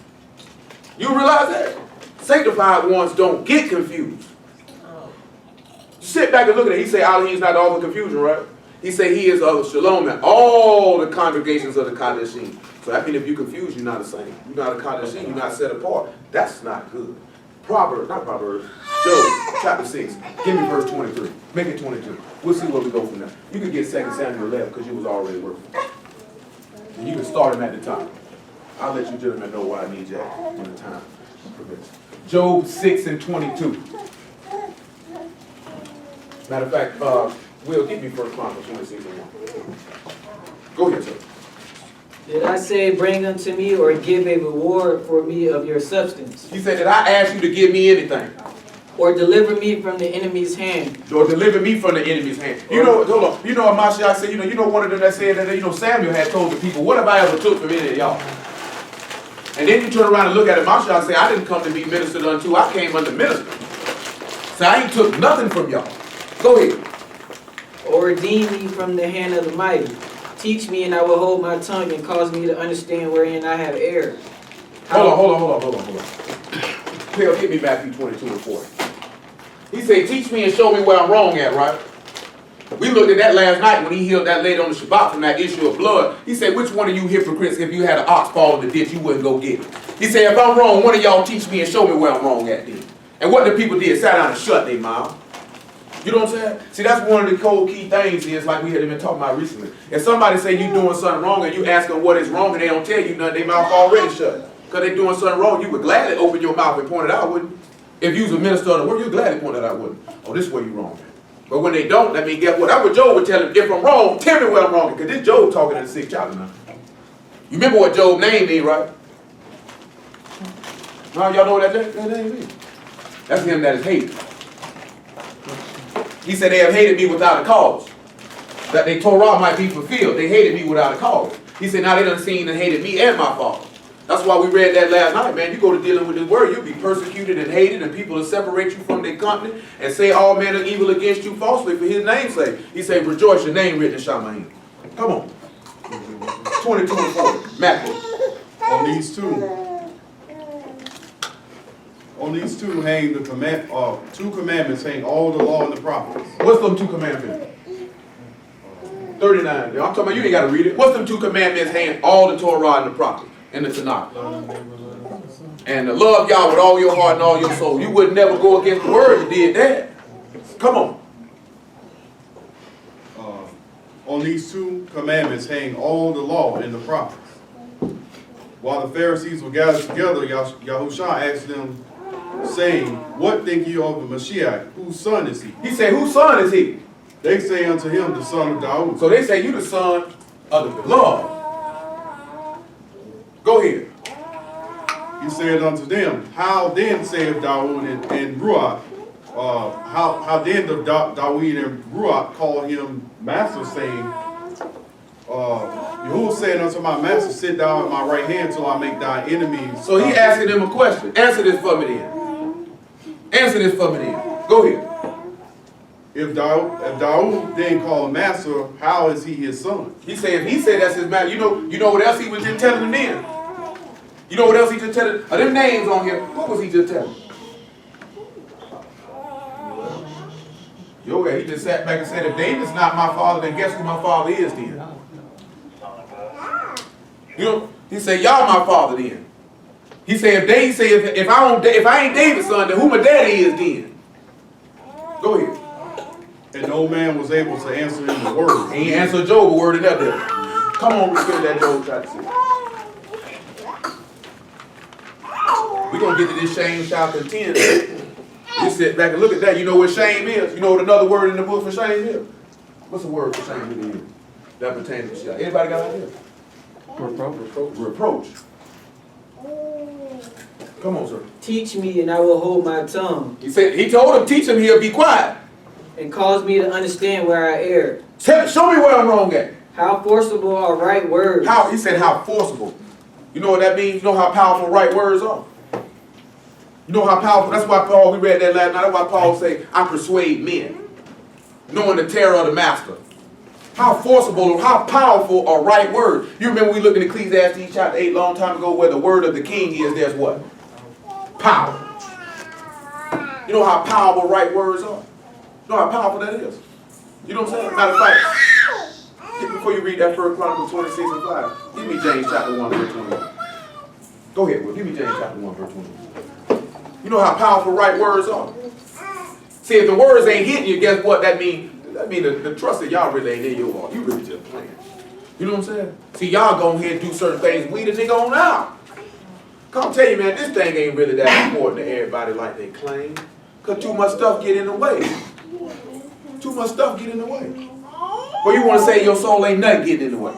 You realize that? Sanctified ones don't get confused. Sit back and look at it. He say Ali is not all the confusion, right? He say he is of Shalom and all the congregations of the Kadeshim. So that means if you confused, you're not a saint. You're not a Kadeshim, you're not set apart. That's not good. Job chapter 6. Give me verse 23. Make it 22. We'll see where we go from there. You can get 2 Samuel 11 because you was already working. And you can start him at the top. I'll let you gentlemen know why I need you when the time permits. Job 6 and 22. Matter of fact, Will, give me 1 Chronicles 26 and 1. Go ahead, sir. Did I say, bring unto me, or give a reward for me of your substance? He said, did I ask you to give me anything? Or deliver me from the enemy's hand? Or deliver me from the enemy's hand. You know, hold on. You know what Mashiach said? You know one of them that said that, Samuel had told the people, what have I ever took from any of y'all? And then you turn around and look at it, Mashiach said, I didn't come to be ministered unto, I came unto minister. So I ain't took nothing from y'all. Go ahead. Or redeem me from the hand of the mighty. Teach me, and I will hold my tongue, and cause me to understand wherein I have erred. Hold on. Phil, give me Matthew 22 and 40. He said, teach me and show me where I'm wrong at, right? We looked at that last night when he healed that lady on the Shabbat from that issue of blood. He said, which one of you hypocrites, if you had an ox fall in the ditch, you wouldn't go get it? He said, if I'm wrong, one of y'all teach me and show me where I'm wrong at then. And what the people did, sat down and shut their mouth. You know what I'm saying? See, that's one of the cold key things is like we had been talking about recently. If somebody say you doing something wrong and you ask them what is wrong and they don't tell you nothing, their mouth already shut. Because they doing something wrong, you would gladly open your mouth and point it out, wouldn't you? If you was a minister of the word, you'd gladly point it out, wouldn't you? Oh, this is where you wrong. But when they don't, I mean, guess what? That's what Job would tell him. If I'm wrong, tell me where I'm wrong. Because this Job talking in the 6th chapter now. You remember what Job's name means, right? Now y'all know what that name means? That's him that is hated. He said they have hated me without a cause. That their Torah might be fulfilled. They hated me without a cause. He said now they done seen and hated me and my father. That's why we read that last night, man. You go to dealing with this word, you'll be persecuted and hated, and people will separate you from their company and say all men are evil against you falsely for his name's sake. He said, rejoice, your name written in Shamayim. Come on. 22 and 40. Matthew. On these two hang the two commandments, hang all the law and the prophets. What's them 2 commandments? 39. I'm talking about you ain't got to read it. What's them 2 commandments hang all the Torah and the prophets? In the Tanakh. And to love y'all with all your heart and all your soul. You would never go against the word. You did that. Come on. On these 2 commandments hang all the law and the prophets. While the Pharisees were gathered together, YAHUSHA asked them, saying, what think you of the Mashiach? Whose son is he? He said, whose son is he? They say unto him, the son of Dawood. So they say you the son of the beloved. Go ahead. He said unto them, how then saith Dawood and Ruach, how then the Dawood and Ruach call him master, saying, Yahuwah said unto my master, sit down at my right hand till I make thy enemies. So he asking them a question. Answer this for me then. Answer this for me then. Go ahead. If Daoud didn't call him master, how is he his son? He said, if he said that's his master, you know what else he was just telling them then? You know what else he just telling? Them names on here, what was he just telling? Yo, he just sat back and said, if David's not my father, then guess who my father is then? You know, he said, y'all my father then. He said, if I ain't David's son, then who my daddy is then? Go ahead. And no man was able to answer him a word. He ain't answered Job a word in that there. Come on, let's get that Job tried to say. We're going to get to this shame shall contend. You sit back and look at that. You know what shame is? You know what another word in the book for shame is? What's the word for shame in here? That pertains to shame. Anybody got an idea? Reproach. Come on, sir. Teach me and I will hold my tongue. He told him, teach him he'll be quiet. And cause me to understand where I erred. Show me where I'm wrong at. How forcible are right words. He said how forcible. You know what that means? You know how powerful right words are? You know how powerful, that's why we read that last night, that's why Paul say, I persuade men, knowing the terror of the master. How forcible or how powerful are right words. You remember we looked at Ecclesiastes chapter 8 long time ago where the word of the king is, there's what? Power. You know how powerful right words are? You know how powerful that is? You know what I'm saying? Matter of fact, before you read that 1 Chronicles 26 and 5, give me James chapter 1 verse 21. Go ahead, Will. Give me James chapter 1 verse 21. You know how powerful right words are? See, if the words ain't hitting you, guess what that means? That means the trust that y'all really ain't in your heart. You really just playing. You know what I'm saying? See, y'all go ahead and do certain things, weed a nigga on out. Come tell you, man, this thing ain't really that important to everybody like they claim. Because too much stuff get in the way. Too much stuff get in the way. Well, you want to say your soul ain't nothing getting in the way.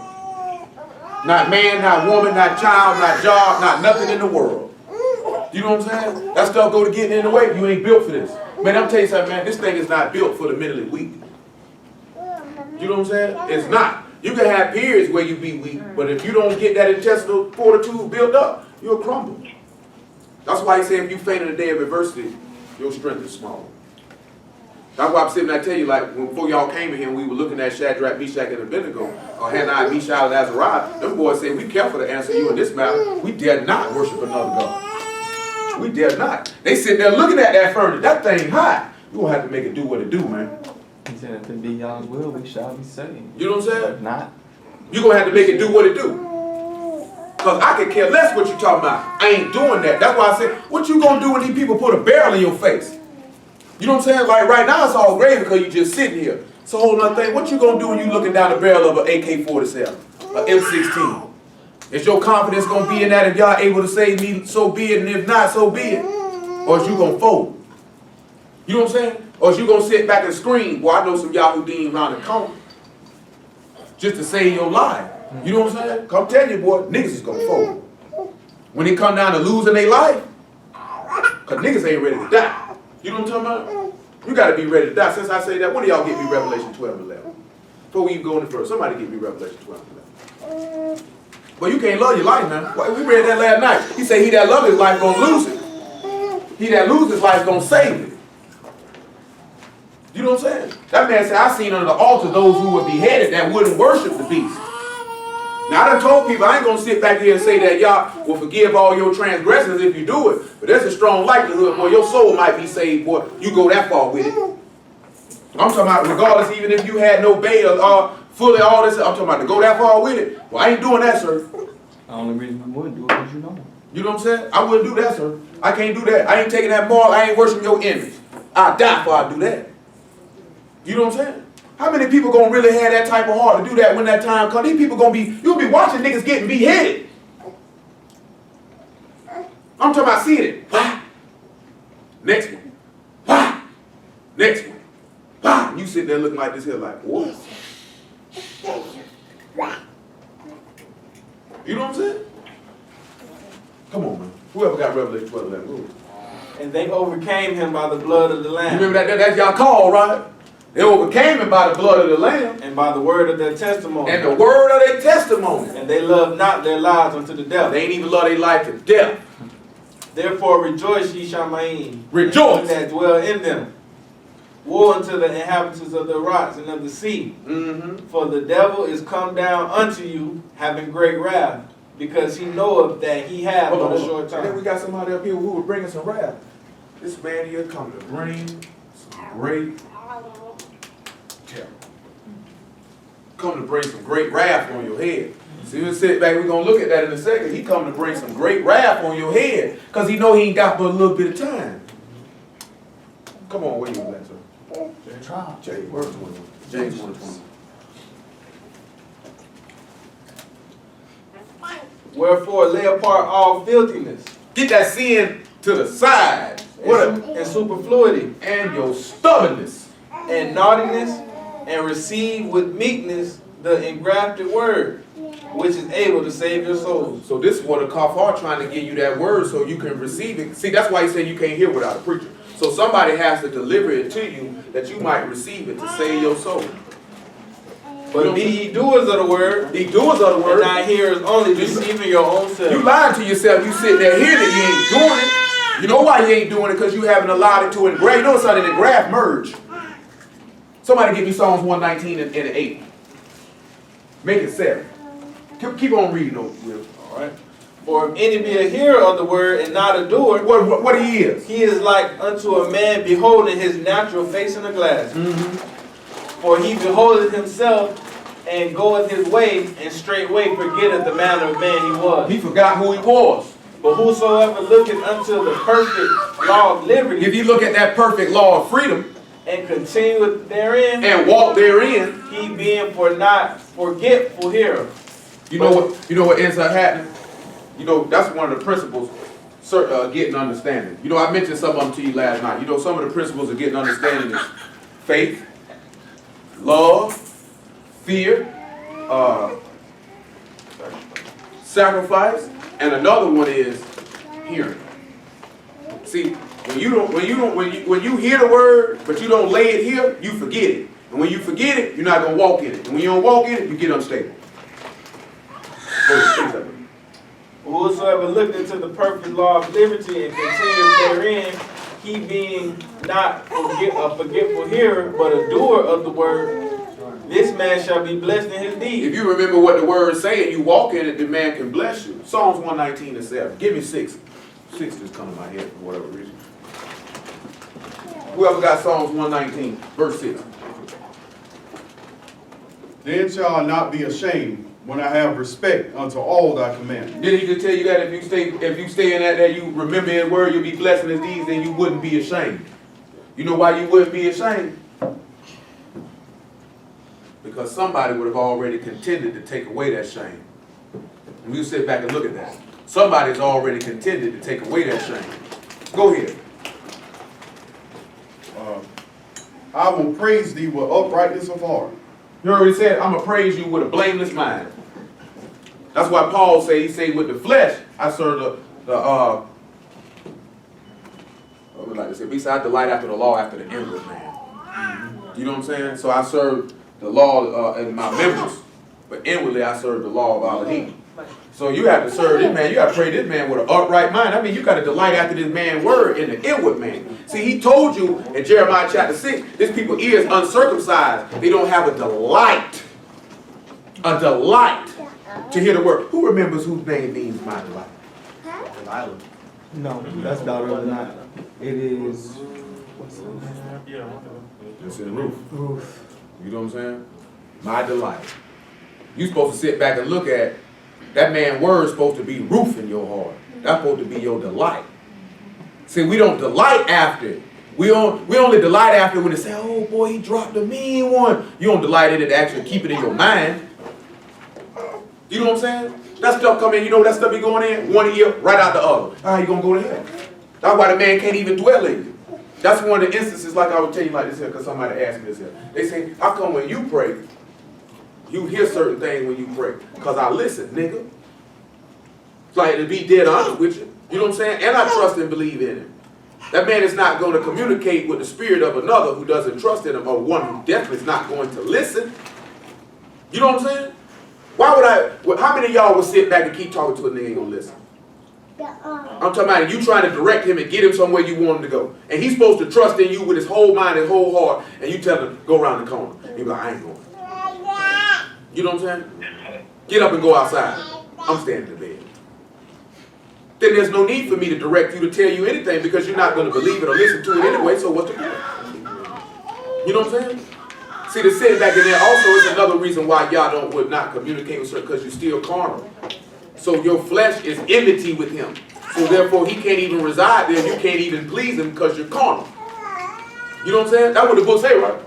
Not man, not woman, not child, not job, not nothing in the world. You know what I'm saying? That stuff go to getting in the way. You ain't built for this. Man, I'm telling you something, man. This thing is not built for the mentally weak. You know what I'm saying? It's not. You can have periods where you be weak, but if you don't get that intestinal fortitude built up, you'll crumble. That's why he said if you faint in the day of adversity, your strength is small. That's why I'm sitting there, I tell you, like, before y'all came in here, we were looking at Shadrach, Meshach, and Abednego, or Hannah, Mishael, and Azariah. Them boys said, we careful to answer you in this matter. We dare not worship another God. We dare not. They sit there looking at that furnace. That thing hot. You gonna have to make it do what it do, man. He said, if it be God's will, we shall be saved. You know what I'm saying? If not, you gonna have to make it do what it do. Because I could care less what you talking about. I ain't doing that. That's why I said, what you gonna do when these people put a barrel in your face? You know what I'm saying? Like right now it's all gravy because you just sitting here. It's a whole other thing. What you gonna do when you looking down the barrel of an AK-47, an M16? Is your confidence gonna be in that if y'all able to save me, so be it, and if not, so be it? Or is you gonna fold? You know what I'm saying? Or is you gonna sit back and scream? Well, I know some Yahudim around the corner just to save your life. You know what I'm saying? Come tell you, boy, niggas is gonna fold. When it come down to losing their life, because niggas ain't ready to die. You know what I'm talking about? You got to be ready to die. Since I say that, one of y'all get me Revelation 12:11. Before we even go any further, somebody get me Revelation 12:11. Well, you can't love your life, man. We read that last night. He said, he that love his life gonna lose it. He that loses his life gonna save it. You know what I'm saying? That man said, I seen under the altar those who were beheaded that wouldn't worship the beast. Now, I done told people, I ain't going to sit back here and say that y'all will forgive all your transgressions if you do it. But there's a strong likelihood, boy, your soul might be saved, boy. You go that far with it. I'm talking about regardless, even if you had no bail or fully all this, I'm talking about to go that far with it. Well, I ain't doing that, sir. the only reason we wouldn't do it is you know. You know what I'm saying? I wouldn't do that, sir. I can't do that. I ain't taking that moral. I ain't worshiping your image. I'll die before I do that. You know what I'm saying? How many people gonna really have that type of heart to do that when that time comes? These people gonna be, you'll be watching niggas getting beheaded. I'm talking about seeing it. Next one. Next one. You sit there looking like this here like, what? You know what I'm saying? Come on, man. Whoever got Revelation 12:11. And they overcame him by the blood of the You Lamb. remember that's y'all call, right? They overcame him by the blood of the Lamb. And by the word of their testimony. And the word of their testimony. And they loved not their lives unto the death. They ain't even love their life to death. Therefore rejoice, ye Shamayim. Rejoice. Ye that dwell in them. Woe unto the inhabitants of the rocks and of the sea. Mm-hmm. For the devil is come down unto you, having great wrath, because he knoweth that he hath but a short And then we time. got somebody up here who will bring us some wrath. This man here come to bring some great terror. Come to bring some great wrath on your head. See, we'll sit back, we're going to look at that in a second. He come to bring some great wrath on your head because he know he ain't got but a little bit of time. Come on, where you at, sir? James 1:21. James 1:21. Wherefore lay apart all filthiness Get that sin to the side. and superfluity, And your stubbornness. and naughtiness, and receive with meekness the engrafted word, which is able to save your souls. So this is what the kafar trying to give you that word so you can receive it. See, that's why he said you can't hear without a preacher. So somebody has to deliver it to you that you might receive it to save your soul. But be ye doers of the word, The doers of the and word, not hearers only, deceiving your own self. you lying to yourself. You sit there hearing it, you ain't doing it. You know why you ain't doing it? Because you haven't allowed it to engrave. You know something, the graph merge. Somebody give me Psalms 119 and 8. Make it 7. Keep on reading those, Will. All right. For if any be a hearer of the word and not a doer, What he is. he is like unto a man beholding his natural face in a glass. For he beholdeth himself and goeth his way, and straightway forgetteth the manner of man he was. He forgot who he was. But whosoever looketh unto the perfect law of liberty, If you look at that perfect law of freedom and continueth therein, and walk therein, he being for not forgetful hearer. you know what ends up happening? You know, that's one of the principles getting understanding. You know, I mentioned some of them to you last night. You know, some of the principles of getting understanding is faith, love, fear, sacrifice, and another one is hearing. See, when you hear the word, but you don't lay it here, you forget it. And when you forget it, you're not gonna walk in it. And when you don't walk in it, you get unstable. Whosoever looked into the perfect law of liberty and continued therein, he being not a forgetful hearer, but a doer of the word, this man shall be blessed in his deed. If you remember what the word is saying, you walk in it, the man can bless you. Psalms 119 and 7. Give me 6. 6 just come to my head for whatever reason. Whoever got Psalms 119, verse 6. Then shall I not be ashamed when I have respect unto all thy commandments. Did he just tell you that if you stay in that you remember his word, you'll be blessed in his deeds, then you wouldn't be ashamed. You know why you wouldn't be ashamed? Because somebody would have already contended to take away that shame. And we'll sit back and look at that. Somebody's already contended to take away that shame. Go ahead. I will praise thee with uprightness of heart. You already said, I'm going to praise you with a blameless mind. That's why Paul say, he say, with the flesh, I serve I would like to say, besides delight after the law, after the inward man. You know what I'm saying? So I serve the law in my members, but inwardly I serve the law of Elohim. So you have to serve this man, you got to pray this man with an upright mind. I mean, you got to delight after this man's word in the inward man. See, he told you in Jeremiah chapter 6, this people ears uncircumcised. They don't have a delight to hear the word. Who remembers whose name means my delight? Delilah. No, that's daughter of the night. It is. It's in Ruth. You know what I'm saying? My delight. You supposed to sit back and look at that man's word supposed to be roof in your heart. That's supposed to be your delight. See, we don't delight after it. We only delight after when they say, oh boy, he dropped a mean one. You don't delight in it to actually keep it in your mind. You know what I'm saying? That stuff come in, you know that stuff be going in, one ear, right out the other. How you gonna go to hell? That's why the man can't even dwell in you. That's one of the instances, like I would tell you like this here, because somebody asked me this here. They say, how come when you pray, you hear certain things when you pray? Because I listen, nigga. It's like to be dead honest with you. You know what I'm saying? And I trust and believe in him. That man is not going to communicate with the spirit of another who doesn't trust in him, or one who definitely is not going to listen. You know what I'm saying? Why would how many of y'all would sit back and keep talking to a nigga and ain't gonna listen? I'm talking about you trying to direct him and get him somewhere you want him to go. And he's supposed to trust in you with his whole mind, his whole heart, and you tell him, go around the corner. He'll be like, I ain't going. You know what I'm saying? Get up and go outside. I'm standing in the bed. Then there's no need for me to direct you to tell you anything because you're not going to believe it or listen to it anyway, so what's the point? You know what I'm saying? See, the sin back in there also is another reason why y'all would not communicate with her, because you're still carnal. So your flesh is enmity with him. So therefore he can't even reside there. You can't even please him because you're carnal. You know what I'm saying? That's what the book say, right?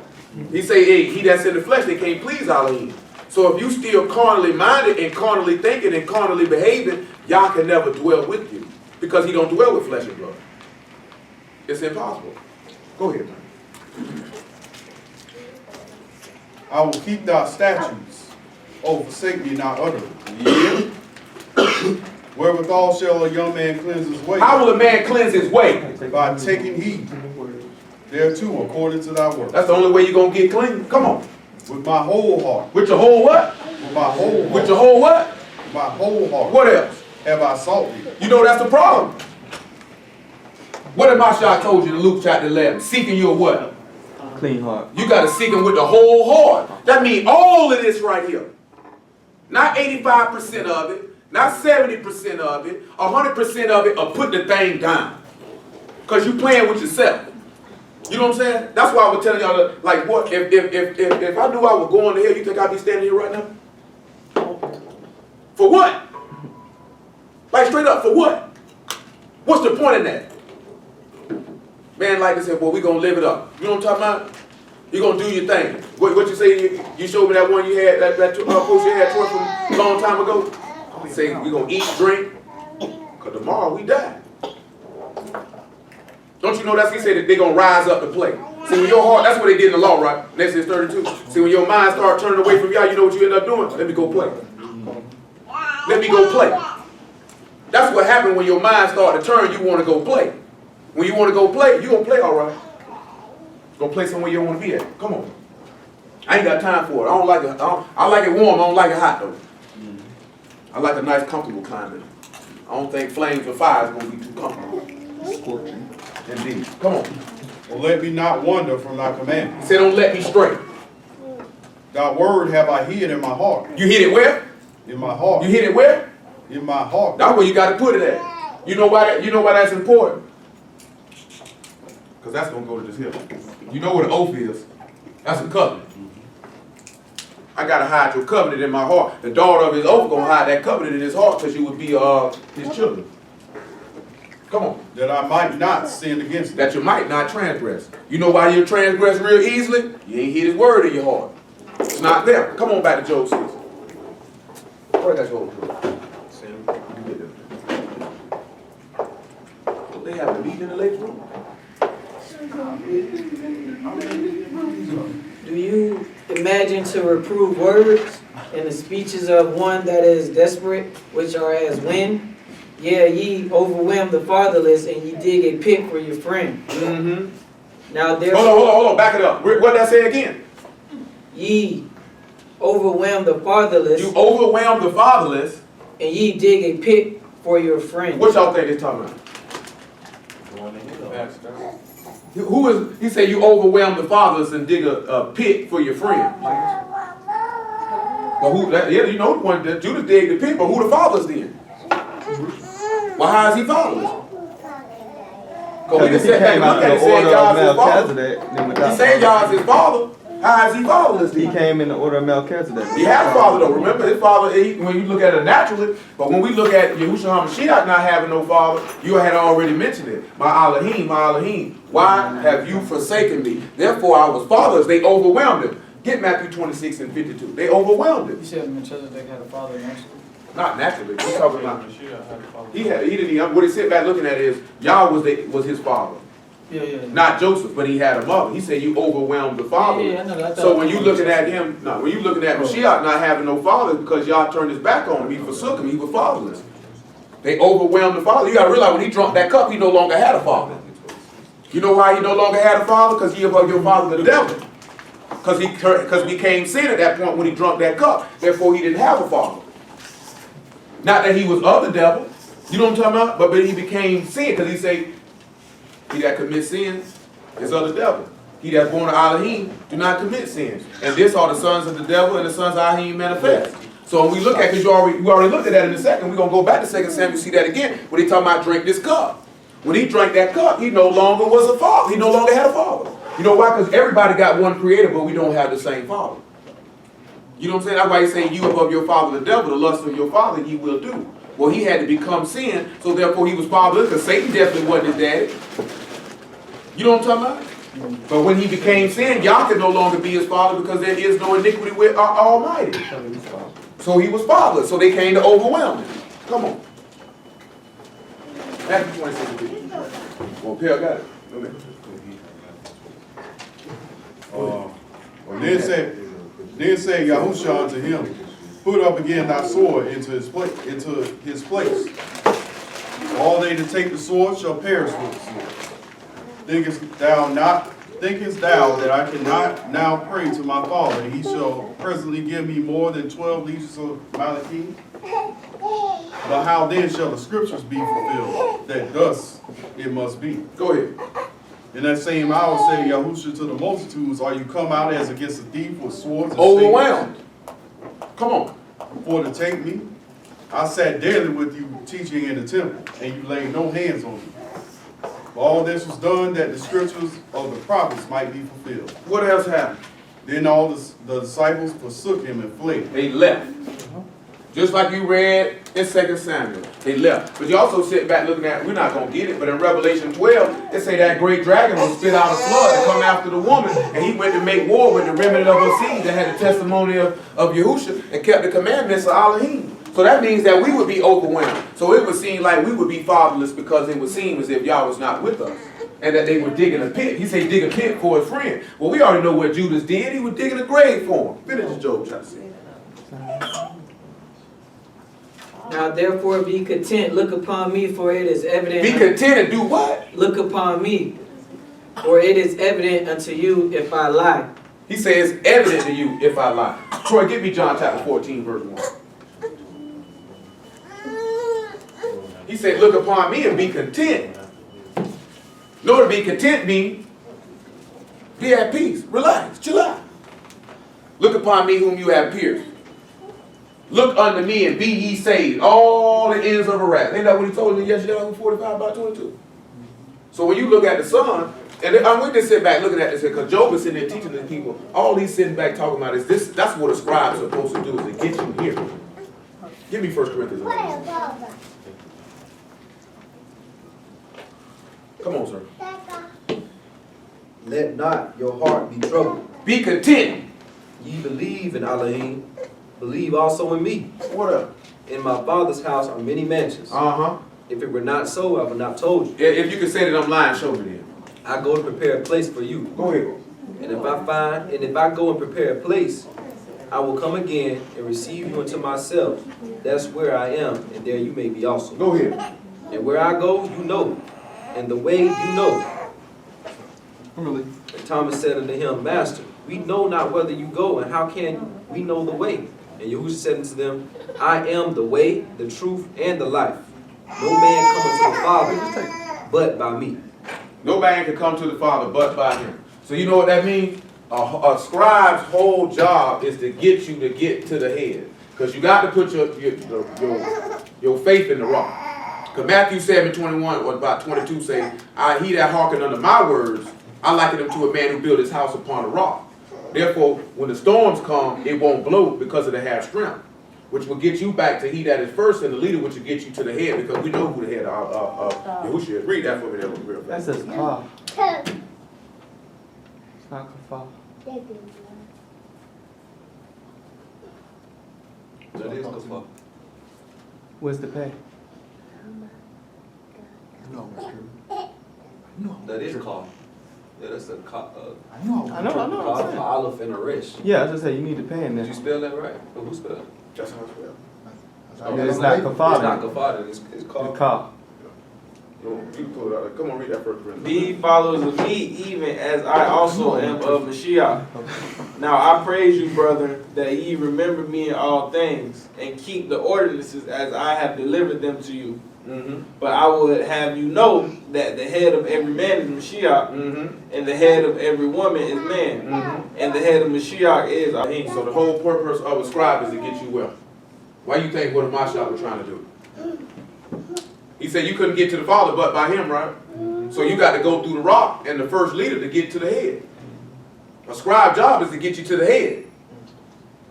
He say, hey, he that's in the flesh, they can't please Elohim. So if you still carnally minded and carnally thinking and carnally behaving, Yah can never dwell with you because he don't dwell with flesh and blood. It's impossible. Go ahead, man. I will keep thy statutes. Oh, forsake me not utterly. Yeah. Wherewithal shall a young man cleanse his way? How will a man cleanse his way? By taking heed thereto according to thy word. That's the only way you're going to get clean. Come on. With my whole heart. With your whole what? With my whole heart. With your whole what? My whole heart. What else? Have I sought thee? You know that's the problem. What did Masha told you in Luke chapter 11? Seeking your what? Clean heart. You got to seek him with the whole heart. That means all of this right here. Not 85% of it. Not 70% of it. 100% of it, or put the thing down. Because you playing with yourself. You know what I'm saying? That's why I was telling y'all, like, what if I knew I was going to hell, you think I'd be standing here right now? For what? Like, straight up, for what? What's the point in that? Man, like I said, boy, we gonna live it up. You know what I'm talking about? You gonna do your thing. What you say? You showed me that one you had, that post you had to us from a long time ago. Say we gonna eat, drink, cause tomorrow we die. Don't you know that's he said that they gonna rise up to play. See, when your heart, that's what they did in the law, right? Exodus 32. See, when your mind start turning away from y'all, you know what you end up doing? Let me go play. Let me go play. That's what happened when your mind start to turn. You want to go play. When you want to go play, you gonna play all right. Go play somewhere you don't want to be at. Come on. I ain't got time for it. I don't like it. I like it warm. I don't like it hot though. I like a nice, comfortable climate. I don't think flames or fire is gonna be too comfortable. Scorching. Indeed. Come on. Well, let me not wander from thy commandments. Say, don't let me stray. Thy word have I hid in my heart. You hit it where? In my heart. You hit it where? In my heart. That's where you got to put it at. You know why? You know why that's important? Because that's gonna go to this hill. You know what an oath is? That's a covenant. I gotta hide your covenant in my heart. The daughter of his oath gonna hide that covenant in his heart because you would be his children. Come on. That I might not sin against thee. That you might not transgress. You know why you transgress real easily? You ain't hid his word in your heart. It's not there. Come on back to Job 6. Where that Job? They have a meeting in the ladies' room. Do you imagine to reprove words in the speeches of one that is desperate, which are as wind? Yeah, ye overwhelm the fatherless, and ye dig a pit for your friend. Mm-hmm. Now therefore, Hold on, back it up. What did I say again? ye overwhelm the fatherless, You overwhelm the fatherless. and ye dig a pit for your friend. What y'all think it's talking about? Who is, he said you overwhelm the fatherless and dig a pit for your friend. But who, yeah, you know the one that Judas dig the pit, but who the fatherless then? Well, how is he fatherless? Because he came out in the order of Melchizedek. He said y'all is his father. How is he fatherless then? He came in the order of Melchizedek. He had a father though. Remember his father, when you look at it naturally, but when we look at YAHUSHA HaMashiach not having no father, you had already mentioned it. My Elohim, why have you forsaken me? Therefore I was fatherless. They overwhelmed him. Get Matthew 26 and 52. They overwhelmed him. You said Melchizedek had a father naturally. Not naturally. We're talking about he didn't. What he said back looking at is Yah was his father. Yeah. Not Joseph, but he had a mother. He said you overwhelmed the father. Yeah, I know that. So when you looking at him, when you looking at Mashiach not having no father because Yah turned his back on him, he forsook him, he was fatherless. They overwhelmed the father. You gotta realize when he drunk that cup, he no longer had a father. You know why he no longer had a father? Because he above your father the devil. Because he became sin at that point when he drunk that cup. Therefore he didn't have a father. Not that he was of the devil, You know what I'm talking about? But he became sin, because he say, he that commits sins is of the devil. He that born of Elohim do not commit sins. And this are the sons of the devil and the sons of Elohim manifest. So when we look at, because we already looked at that in a second, we're going to go back to 2 Samuel, see that again, when he talking about drink this cup. When he drank that cup, he no longer was a father. He no longer had a father. You know why? Because everybody got one creator, but we don't have the same father. You know what I'm saying? That's why he's saying, you above your father the devil, the lust of your father ye will do. Well, he had to become sin, so therefore he was fatherless, because Satan definitely wasn't his daddy. You know what I'm talking about? But when he became sin, Yah could no longer be his father, because there is no iniquity with our Almighty. So he was fatherless, so they came to overwhelm him. Come on. Matthew 26. Well, Pierre got it. Then said Yahusha unto him, put up again thy sword into his place. All they that take the sword shall perish with the sword. Thinkest thou that I cannot now pray to my Father, and he shall presently give me more than 12 legions of Malachim? But how then shall the scriptures be fulfilled, that thus it must be? Go ahead. In that same hour said Yahusha to the multitudes, are you come out as against a thief with swords and Overwhelmed. Come on. for to take me? I sat daily with you teaching in the temple, and you laid no hands on me. All this was done that the scriptures of the prophets might be fulfilled. What else happened? Then all the disciples forsook him and fled. They left. Just like you read in 2 Samuel. They left. But you also sit back looking at, we're not going to get it, but in Revelation 12, they say that great dragon will spit out a flood and come after the woman, and he went to make war with the remnant of her seed that had the testimony of YAHUSHA and kept the commandments of Elohim. So that means that we would be overwhelmed. So it would seem like we would be fatherless, because it would seem as if Yah was not with us. And that they were digging a pit. He said dig a pit for his friend. Well, we already know what Judas did. He was digging a grave for him. Finish Job chapter 6. Now therefore be content, look upon me, for it is evident. Be content and do what? Look upon me, for it is evident unto you if I lie. He says it's evident to you if I lie. Troy, give me John chapter 14, verse 1. He said, look upon me and be content. No, to be content means be at peace, relax, chill out. Look upon me whom you have pierced. Look unto me and be ye saved, all the ends of the wrath. Ain't that what he told you yesterday on 45 by 22? So when you look at the Son, and we just sit back looking at this here, because Job is sitting there teaching the people, all he's sitting back talking about is this. That's what a scribe is supposed to do, is to get you here. Give me 1 Corinthians 11. Come on, sir. Let not your heart be troubled. Be content. Ye believe in Elohim, believe also in me. What up? In my Father's house are many mansions. Uh-huh. If it were not so, I would not told you. If you can say that I'm lying, show me then. I go to prepare a place for you. Go ahead. And if I go and prepare a place, I will come again and receive you unto myself. That's where I am, and there you may be also. Go ahead. And where I go, you know, and the way you know. Really? And Thomas said unto him, Master, we know not whither you go, and how can we know the way? And Yahushua said unto them, I am the way, the truth, and the life. No man cometh to the Father but by me. No man can come to the Father but by him. So you know what that means? A scribe's whole job is to get you to get to the head. Because you got to put your faith in the rock. Because Matthew 7:21 or about 22 say, he that hearken unto my words, I liken him to a man who built his house upon a rock. Therefore, when the storms come, it won't blow because of the half strength, which will get you back to he that is first, and the leader, which will get you to the head, because we know who the head of YAHUSHA is. Read that for me there real fast. That says car. It's not kafah. That is kafah. Where's the pay? No, That is kaf. Yeah, that's a kaf. I know. I know. Kaf, aleph, and a resh. Yeah, I just say you need to pay in Did there. you spell that right? Or who spelled it? That's how it's spelled. It's not It's kafah. not kafah, it's It's kaf. car. No, you can pull it out. Come on, read that first. Be followers of me, even as I also am of Mashiach. Now I praise you, brother, that ye remember me in all things, and keep the ordinances as I have delivered them to you. Mm-hmm. But I would have you know that the head of every man is Mashiach, Mm-hmm. and the head of every woman is man, Mm-hmm. and the head of Mashiach is Ahim. So the whole purpose of a scribe is to get you wealth. Why you think what a Mashiach was trying to do? He said you couldn't get to the Father but by him, right? So you got to go through the rock and the first leader to get to the head. A scribe job is to get you to the head.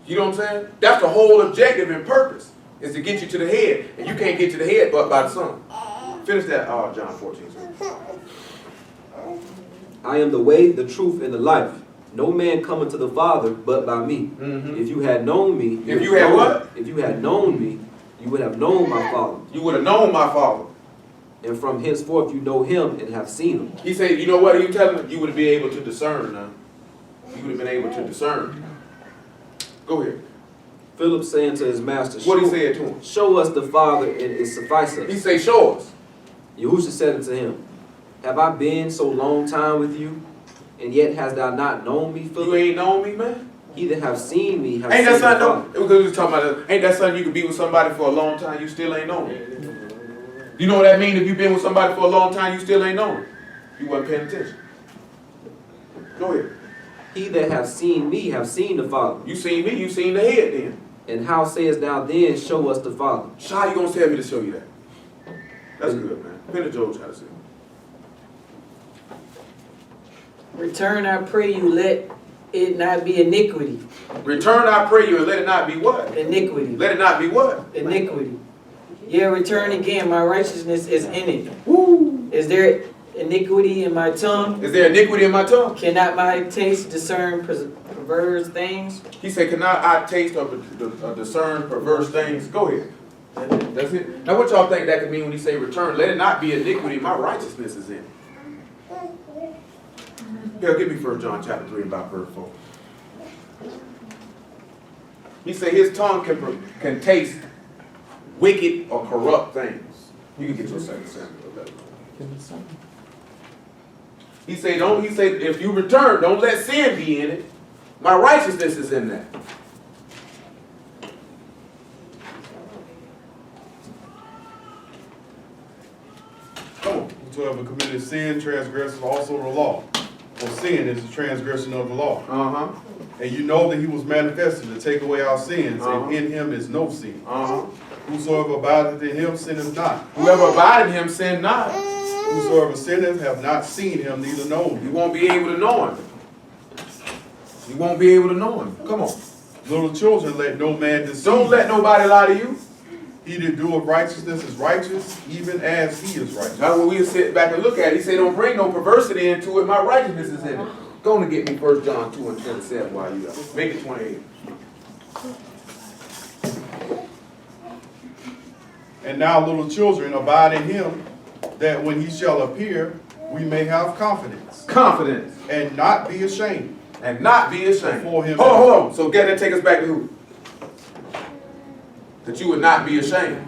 You know what I'm saying? That's the whole objective and purpose, is to get you to the head. And you can't get to the head but by the Son. Finish that, John 14. Sir. I am the way, the truth, and the life. No man cometh to the Father but by me. Mm-hmm. If you had known me, If you had what? If you had known me, you would have known my Father. You would have known my Father. And from henceforth you know him and have seen him. He said, you know what are you telling him? You would be able to discern now. You would have been able to discern. Go ahead. Philip saying to his master, What he said to him? show us the Father and it suffices He us. say, show us. Yahusha said unto him, have I been so long time with you, and yet hast thou not known me, You Philip? ain't known me, man. He that have seen me have Ain't seen that something the though? Father. Because we was talking about that. Ain't that something you could be with somebody for a long time, you still ain't known it. You know what that means? If you've been with somebody for a long time, you still ain't known it. You wasn't paying attention. Go ahead. He that have seen me have seen the Father. You seen me, you seen the head then. And how sayest thou then, show us the Father? How you gonna tell me to show you that? That's good, man. Finish Job try to say. Return, I pray you, let it not be iniquity. Return, I pray you, and let it not be what? Iniquity. Let it not be what? Iniquity. Yeah, return again, my righteousness is in it. Woo! Is there iniquity in my tongue? Is there iniquity in my tongue? Cannot my taste discern perverse things? He said, cannot I taste or discern perverse things? Go ahead. That's it. Now what y'all think that could mean when he say return? Let it not be iniquity, my righteousness is in it. Here, give me 1 John chapter 3 about verse 4. He said his tongue can taste wicked or corrupt things. You can get your 2 Samuel 11. He said, if you return, don't let sin be in it. My righteousness is in that. Come on. Whosoever committed sin transgresses also the law. For sin is the transgression of the law. Uh-huh. And you know that he was manifested to take away our sins, Uh-huh. and in him is no sin. Uh-huh. Whosoever abideth in him sinneth not. Whoever abideth in him sin not. Whosoever sinneth have not seen him, neither known You him. won't be able to know him. You won't be able to know him. Come on. Little children, let no man deceive. Don't let nobody lie to you. He that doeth righteousness is righteous, even as he is righteous. That's what we sit back and look at. He said, don't bring no perversity into it. My righteousness is in it. Go on and get me 1 John 2 and 27 while you up. Make it 28. And now, little children, abide in him, that when he shall appear, we may have confidence, Confidence. and not be ashamed. And not be ashamed. Before him. Hold on. So get that, take us back to who? That you would not be ashamed.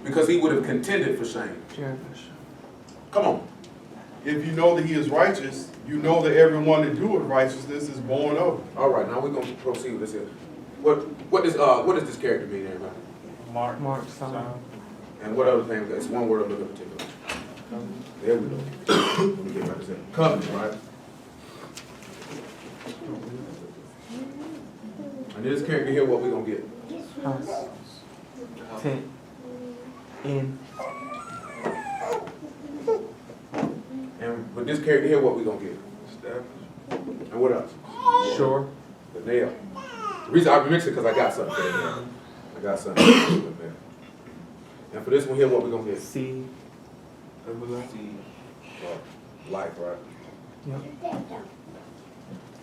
Because he would have contended for shame. Come on. If you know that he is righteous, you know that everyone that doeth righteousness is born of him. All right, now we're going to proceed with this here. What does this character mean, everybody? Mark. And what other thing? It's one word I'm looking at particular. There we go. Let me get back to that. Covenant, right? And this character here, what we're going to get? House. Tent. In. And with this character here, what we going to get? And what else? Sure. The nail. The reason I mix it because I got something for the nail. I got something for the nail. And for this one here, what we going to get? Seed. Everlasting. Life, right? Yep.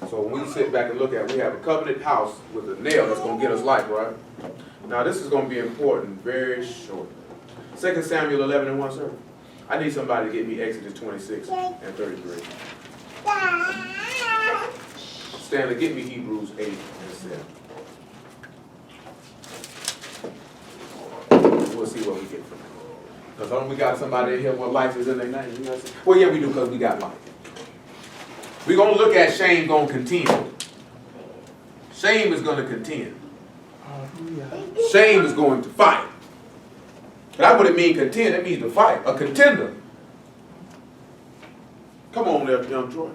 So when we sit back and look at it, we have a covenant house with a nail that's going to get us life, right? Now this is going to be important very short. 2 Samuel 11 and 1, sir. I need somebody to get me Exodus 26 and 33. Stanley, get me Hebrews 8 and 7. We'll see what we get from it. Because we got somebody in here what life is in their name. You know what I'm saying? Well, yeah, we do because we got life. We're going to look at shame going to contend. Shame is going to contend. Shame is going to fight. That's what it means, contend. It means to fight. A contender. Come on there, young Troy.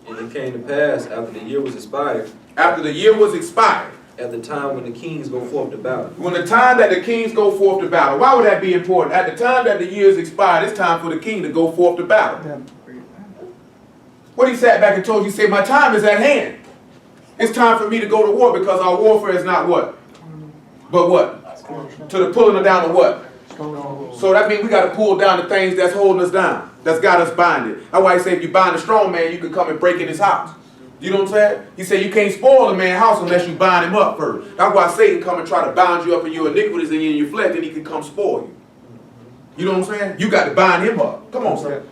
And it came to pass after the year was expired, After the year was expired, at the time when the kings go forth to battle. when the time that the kings go forth to battle, why would that be important? At the time that the year is expired, it's time for the king to go forth to battle. What he sat back and told you, he said, my time is at hand. It's time for me to go to war because our warfare is not what? But what? To the pulling down of what? So that means we got to pull down the things that's holding us down, that's got us binded. That's why he said if you bind a strong man, you can come and break in his house. You know what I'm saying? He said you can't spoil a man's house unless you bind him up first. That's why Satan come and try to bind you up in your iniquities and in your flesh, and he can come spoil you. You know what I'm saying? You got to bind him up. Come on, sir.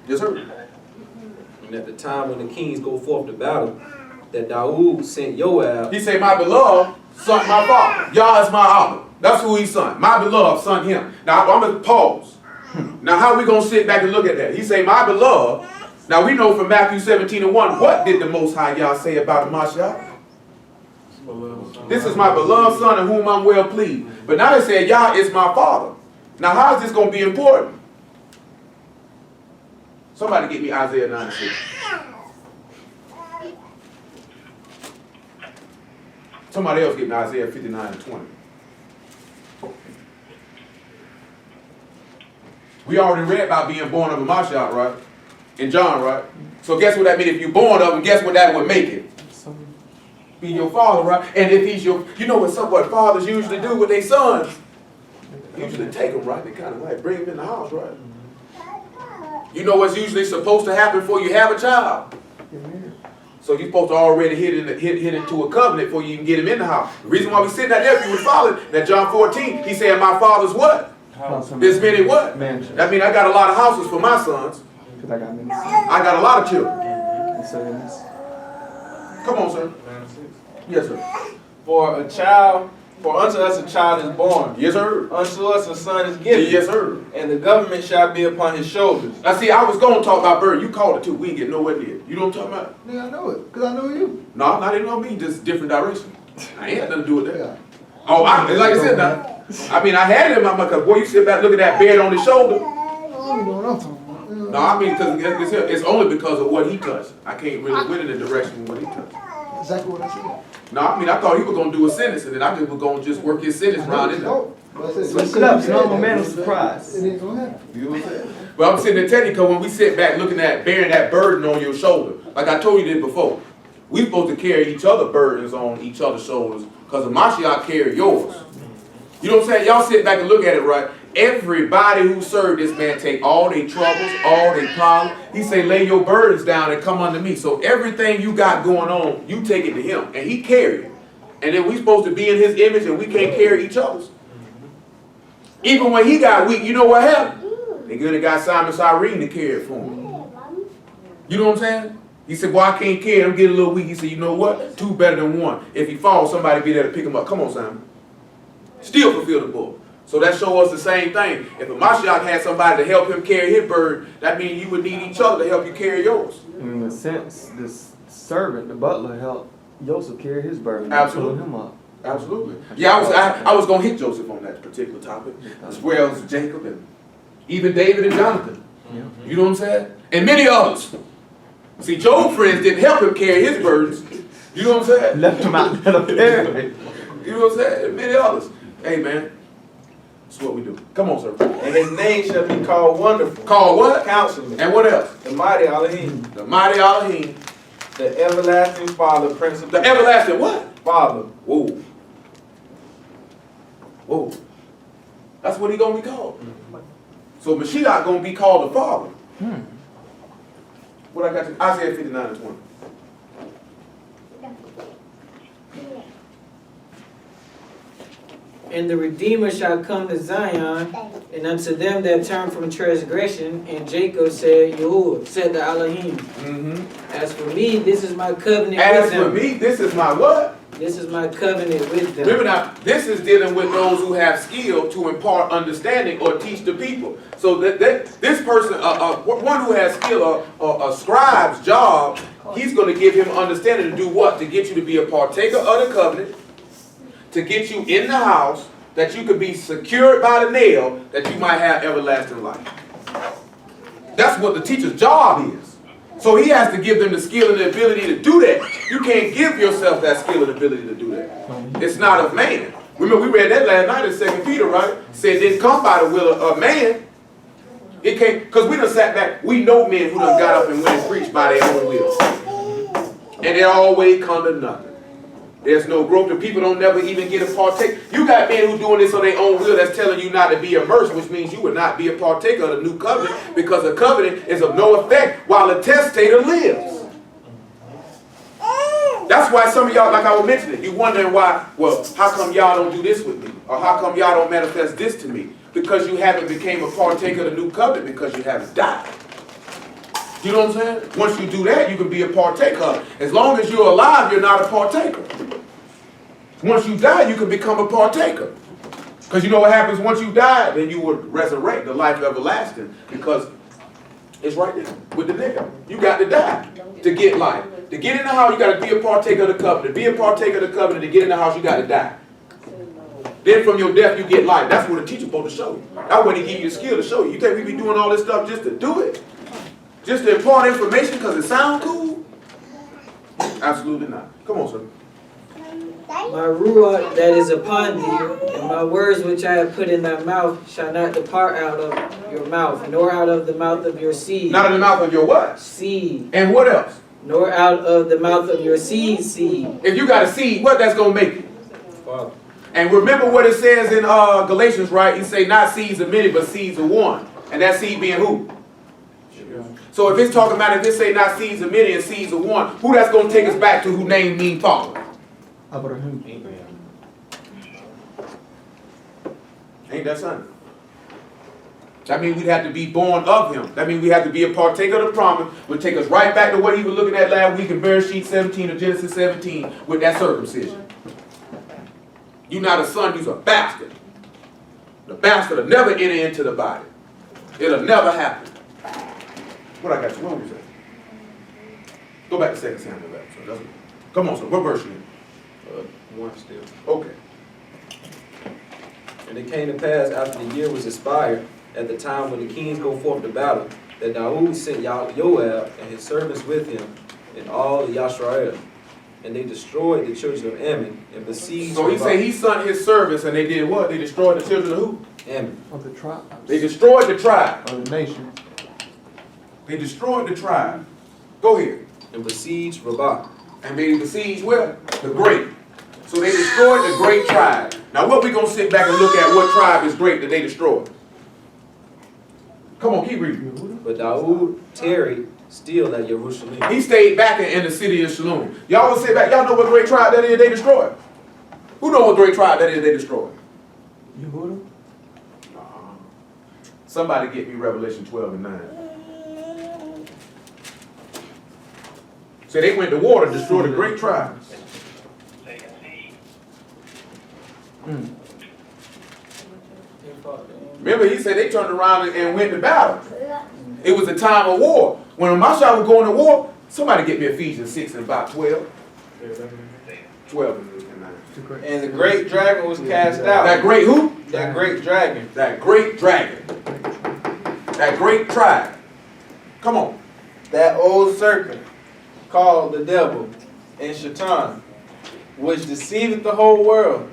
Yes, sir. And at the time when the kings go forth to battle, that Daoud sent Joab. He said, my beloved son, my father. Yah is my Abba. That's who he's son. My beloved son, him. Now, I'm going to pause. Now, how are we going to sit back and look at that? He said, my beloved. Now, we know from Matthew 17:1, what did the Most High Yah say about the Mashiach? This is my beloved son in whom I'm well pleased. But now they said, Yah is my father. Now, how is this going to be important? Somebody get me Isaiah 9:6. Somebody else get me Isaiah 59:20. We already read about being born of a Mashiach, right? In John, right? So guess what that means? If you're born of him, guess what that would make it? Be your father, right? And if he's your, you know what fathers usually do with their sons? Usually take them, right? They kind of like bring them in the house, right? You know what's usually supposed to happen before you have a child? So you're supposed to already hit into a covenant before you can get him in the house. The reason why we sit that there, if you would follow that John 14, he said, my father's what? There's many what? Mansions. That means I got a lot of houses for my sons. Because I got many. I got a lot of children. And so it's Come on, sir. Yes, sir. For unto us a child is born. Yes, sir. Unto us a son is given. Yes, sir. And the government shall be upon his shoulders. Now, see, I was going to talk about bird. You called it too. We ain't get nowhere near it. You know what I'm talking about? Nigga, I know it, because I know you. No, not even on me. Just different direction. I ain't had nothing to do with that. Oh, like I said, now. I mean, I had it in my mind, because boy, you sit back, look at that beard on his shoulder. I don't know what I'm talking about. You know. No, I mean, because it's only because of what he touched. I can't really win in the direction of what he touched. Exactly what I said. No, I mean, I thought he was going to do a sentence, and then I just was going to just work his sentence round in there. No, but I said, Switch it up, you know, I'm a man of surprise. It ain't gonna happen. You know what I'm saying? But I'm sitting there telling you, because when we sit back looking at bearing that burden on your shoulder, like I told you this before, we supposed to carry each other burdens on each other's shoulders, because the Mashiach carried yours. You know what I'm saying? Y'all sit back and look at it, right? Everybody who served this man take all their troubles, all their problems. He say, lay your burdens down and come unto me. So everything you got going on, you take it to him. And he carried it. And then we supposed to be in his image and we can't carry each other's. Even when he got weak, you know what happened? They could have got Simon Cyrene to carry it for him. You know what I'm saying? He said, well, I can't carry it. I'm getting a little weak. He said, you know what? Two better than one. If he falls, somebody be there to pick him up. Come on, Simon. Still fulfill the book. So that shows us the same thing. If a Mashiach had somebody to help him carry his burden, that means you would need each other to help you carry yours. In a sense, this servant, the butler, helped Joseph carry his burden. Absolutely. Pulling him up. Absolutely. Yeah, I was going to hit Joseph on that particular topic, as well as Jacob and even David and Jonathan. Yeah. You know what I'm saying? And many others. See, Job's friends didn't help him carry his burdens. You know what I'm saying? Left him out there to carry. You know what I'm saying? And many others. Hey, man. That's what we do. Come on, sir. And his name shall be called Wonderful. Called what? Counselor. And what else? The Mighty Elohim. The mighty Elohim. The Everlasting Father, Prince of The everlasting what? Father. Whoa. Whoa. That's what he going to be called. So Mashiach going to be called the Father. What I got you? Isaiah 59:20. And the Redeemer shall come to Zion, and unto them that turn from transgression. And Jacob said, Yahuwah, said the Elohim. As for me, this is my covenant As with for them. me, this is my what? This is my covenant with them. Remember now, this is dealing with those who have skill to impart understanding or teach the people. So that this person, one who has skill, a scribe's job, he's going to give him understanding to do what? To get you to be a partaker of the covenant, to get you in the house, that you could be secured by the nail, that you might have everlasting life. That's what the teacher's job is. So he has to give them the skill and the ability to do that. You can't give yourself that skill and ability to do that. It's not of man. Remember, we read that last night in 2 Peter, right? It said it didn't come by the will of man. It came, because we done sat back, we know men who done got up and went and preached by their own will. And it always come to nothing. There's no growth. The people don't never even get a partake. You got men who doing this on their own will that's telling you not to be immersed, which means you would not be a partaker of the new covenant, because the covenant is of no effect while the testator lives. That's why some of y'all, like I was mentioning, you wondering why, well, how come y'all don't do this with me? Or how come y'all don't manifest this to me? Because you haven't became a partaker of the new covenant, because you haven't died. You know what I'm saying? Once you do that, you can be a partaker. As long as you're alive, you're not a partaker. Once you die, you can become a partaker. Because you know what happens once you die? Then you would resurrect the life everlasting. Because it's right there with the nigga. You got to die to get life. To get in the house, you got to be a partaker of the covenant. To be a partaker of the covenant, to get in the house, you got to die. Then from your death, you get life. That's what the teacher's supposed to show you. That's when he give you the skill to show you. You think we be doing all this stuff just to do it? Just to impart information because it sounds cool? Absolutely not. Come on, sir. My ruach that is upon thee, and my words which I have put in thy mouth shall not depart out of your mouth, nor out of the mouth of your seed. Not in the mouth of your what? Seed. And what else? Nor out of the mouth of your seed. If you got a seed, what that's going to make you? Father. And remember what it says in Galatians, right? He say not seeds of many, but seeds of one. And that seed being who? So if it's talking about, if it say not seeds of many and seeds of one, who that's going to take us back to who name mean Father? Abraham. Ain't that something? That means we'd have to be born of him. That means we have to be a partaker of the promise, would take us right back to what he was looking at last week in Bereshit 17 or Genesis 17 with that circumcision. You're not a son, you're a bastard. The bastard will never enter into the body. It'll never happen. What I got you? What was that? Go back to 2 Samuel. Come on, sir. What verse you in? 1 still. Okay. And it came to pass after the year was expired, at the time when the kings go forth to battle, that Daud sent Joab and his servants with him, and all the Yashrael. And they destroyed the children of Ammon and besieged. So he said he sent his servants and they did what? They destroyed the children of who? Ammon. Of the tribe. They destroyed the tribe. Of the nation. They destroyed the tribe. Go ahead. And besieged Rabbah. And they besieged where? The great. So they destroyed the great tribe. Now what we going to sit back and look at what tribe is great that they destroyed? Come on, keep reading. But Daud tarried still at Jerusalem. He stayed back in the city of Shalom. Y'all will sit back. Y'all know what great tribe that is they destroyed? Who know what great tribe that is they destroyed? Yehuda? Somebody get me Revelation 12 and 9. So they went to war to destroy the great tribes. Remember, he said they turned around and went to battle. It was a time of war. When Masha was going to war, somebody get me Ephesians 6 and about 12. 12 and 9. And the great dragon was cast out. That great who? That great dragon. That great dragon. That great tribe. Come on. That old serpent called the devil and Shaitan, which deceiveth the whole world.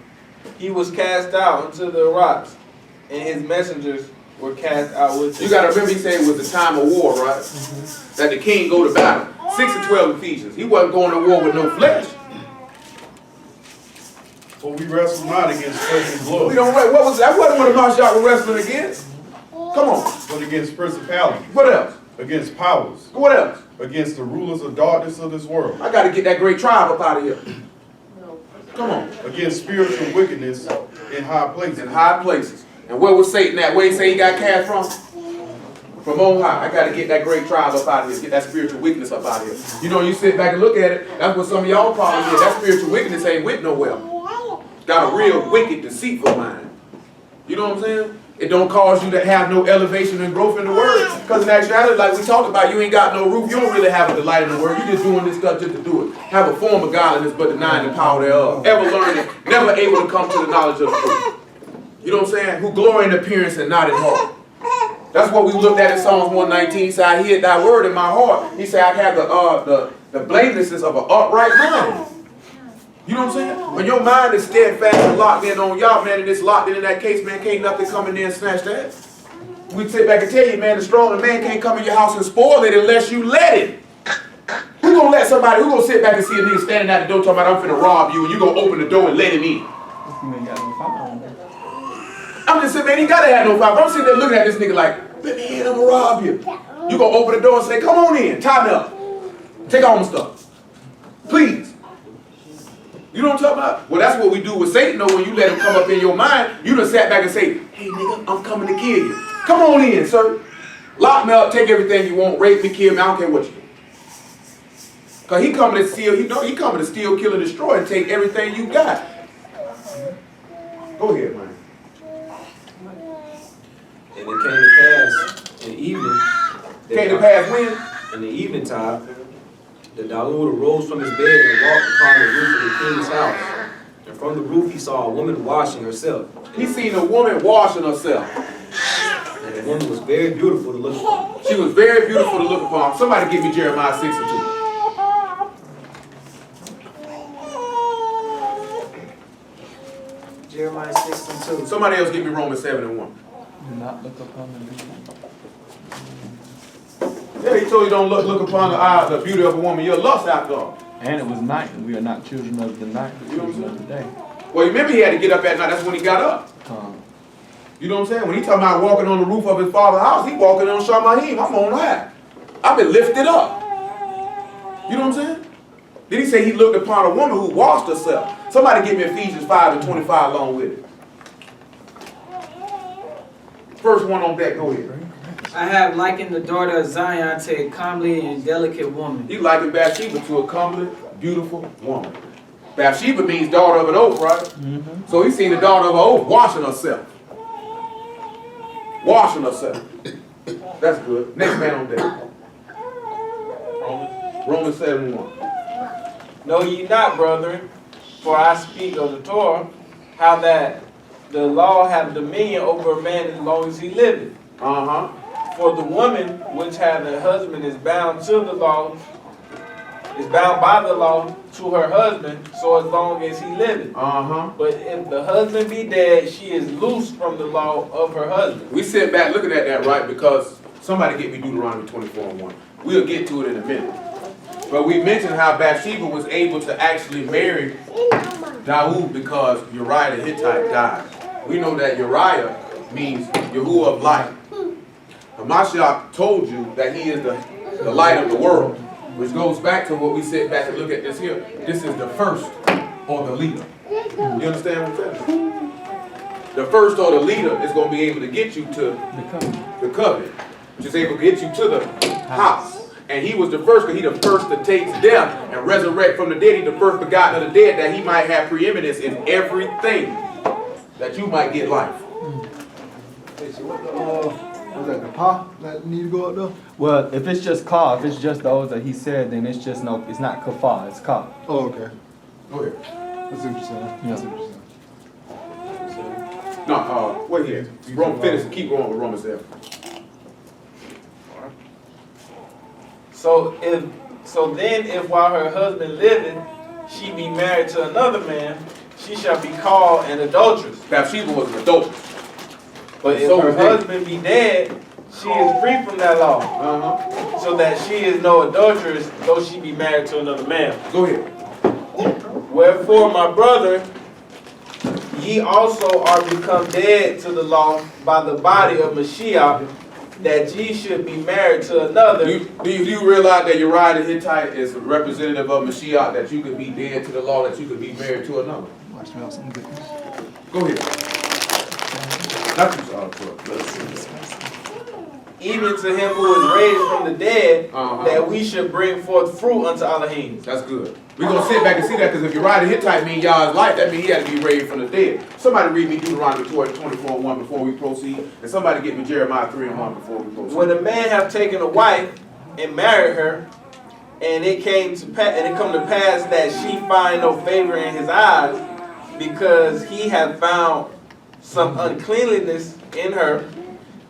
He was cast out into the rocks, and his messengers were cast out with him. You got to remember, he said it was the time of war, right? That the king go to battle. 6 and 12 Ephesians. He wasn't going to war with no flesh. For we wrestle not against flesh and blood, We don't. What was that? What the Masha was wrestling against? Come on. but against principalities, What else? against powers, What else? against the rulers of darkness of this world, I got to get that great tribe up out of here. Come on. against spiritual wickedness in high places. In high places. And where was Satan at? Where he say he got cast from? From on high. I got to get that great tribe up out of here. Get that spiritual weakness up out of here. You know, you sit back and look at it. That's what some of y'all problems is. That spiritual wickedness ain't with nowhere. Got a real wicked, deceitful mind. You know what I'm saying? It don't cause you to have no elevation and growth in the word. Because in actuality, like we talked about, you ain't got no roof. You don't really have a delight in the word. You're just doing this stuff just to do it. Have a form of godliness, but denying the power thereof. Ever learning, never able to come to the knowledge of the truth. You know what I'm saying? Who glory in appearance and not in heart. That's what we looked at in Psalms 119. He said, I hid thy word in my heart. He said, I have the blamelessness of an upright mind. You know what I'm saying? When your mind is steadfast and locked in on y'all, man, and it's locked in that case, man, can't nothing come in there and snatch that. We sit back and tell you, man, the stronger man can't come in your house and spoil it unless you let him. Who gonna let somebody, who gonna sit back and see a nigga standing at the door talking about I'm finna rob you and you gonna open the door and let him in? You ain't got no phone. I'm just saying, man, he gotta have no problem. I'm sitting there looking at this nigga like, let me in, I'm gonna rob you. You gonna open the door and say, come on in, tie me up. Take all my stuff. Please. You know what I'm talking about? Well, that's what we do with Satan, though. When you let him come up in your mind, you done sat back and say, hey, nigga, I'm coming to kill you. Come on in, sir. Lock me up, take everything you want, rape me, kill me, I don't care what you do. Because he coming to steal, he coming to steal, kill, and destroy, and take everything you got. Go ahead, man. And it came to pass in the evening. Came to pass when? In the evening time, that Dawood arose from his bed and walked upon the roof of the king's house. And from the roof he saw a woman washing herself. He seen a woman washing herself. And the woman was very beautiful to look upon. She was very beautiful to look upon. Somebody give me Jeremiah 6 and 2. Jeremiah 6 and 2. Somebody else give me Romans 7 and 1. Do not look upon the beauty. Yeah, he told you don't look upon the beauty of a woman. You're lust after her. And it was night, and we are not children of the night, but children of the day. Well, remember he had to get up at night. That's when he got up. You know what I'm saying? When he talking about walking on the roof of his father's house, he walking on Shamahim. I'm on high. I've been lifted up. You know what I'm saying? Then he say he looked upon a woman who washed herself. Somebody give me Ephesians 5 and 25 along with it. First one on deck, go ahead. I have likened the daughter of Zion to a comely and delicate woman. He likened Bathsheba to a comely, beautiful woman. Bathsheba means daughter of an oath, right? Mm-hmm. So he's seen the daughter of an oath washing herself. Washing herself. That's good. Next man on deck. Romans 7:1. Know ye not, brethren, for I speak of the Torah, how that the law hath dominion over a man as long as he liveth. Uh-huh. For the woman which hath a husband is bound to the law, is bound by the law to her husband, so as long as he liveth. Uh-huh. But if the husband be dead, she is loosed from the law of her husband. We sit back looking at that, right? Because somebody get me Deuteronomy 24 and 1. We'll get to it in a minute. But we mentioned how Bathsheba was able to actually marry Dawood because Uriah the Hittite died. We know that Uriah means Yahuwah of light. Hamashiach told you that he is the light of the world, which goes back to what we sit back and look at this here. This is the first or the leader. You understand what I'm saying? The first or the leader is going to be able to get you to the covenant, which is able to get you to the house. And he was the first, because he the first that takes death and resurrect from the dead. He the first begotten of the dead, that he might have preeminence in everything, that you might get life. Was that the pa that need to go up there? Well, if it's just ka, if it's just those that he said, then it's just no, it's not kafa, it's ka. Oh, okay. Go ahead. That's what you're saying. Yeah. That's what you're saying. No, wait here. Finish, keep going with Romans 7. So then if while her husband liveth, she be married to another man, she shall be called an adulteress. Bathsheba was an adulteress. But if her husband be dead, she is free from that law. Uh-huh. So that she is no adulteress, though she be married to another man. Go ahead. Wherefore, my brother, ye also are become dead to the law by the body of Mashiach, that ye should be married to another. Do you realize that Uriah the Hittite is a representative of Mashiach, that you could be dead to the law, that you could be married to another? Watch me out some goodness. Go ahead. Not you saw Even to him who is raised from the dead, that we should bring forth fruit unto Elohim. That's good. We're going to sit back and see that, because if Uriah the Hittite means Yah's life, that means he had to be raised from the dead. Somebody read me Deuteronomy 24 and 1 before we proceed. And somebody get me Jeremiah 3 and 1 before we proceed. When a man have taken a wife and married her, and it come to pass that she find no favor in his eyes, because he hath found some uncleanliness in her,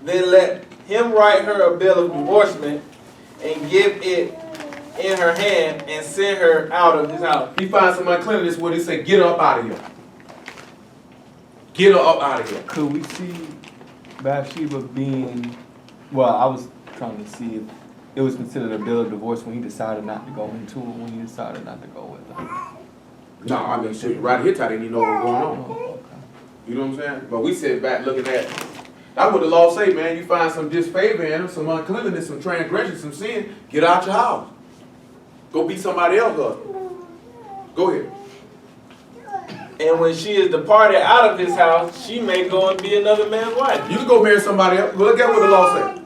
then let him write her a bill of divorcement and give it in her hand and send her out of his house. He finds some uncleanness where he say, get her up out of here. Get her up out of here. Could we see Bathsheba being, well, I was trying to see if it was considered a bill of divorce when he decided not to go into it, when he decided not to go with her? No, I mean, shoot, right here, I didn't even know what was going on. Oh, okay. You know what I'm saying? But we sit back looking at, that's what the law say, man. You find some disfavor in them, some uncleanliness, some transgression, some sin, get out your house. Go be somebody else's husband. Go ahead. And when she is departed out of his house, she may go and be another man's wife. You can go marry somebody else. But look at what the law says.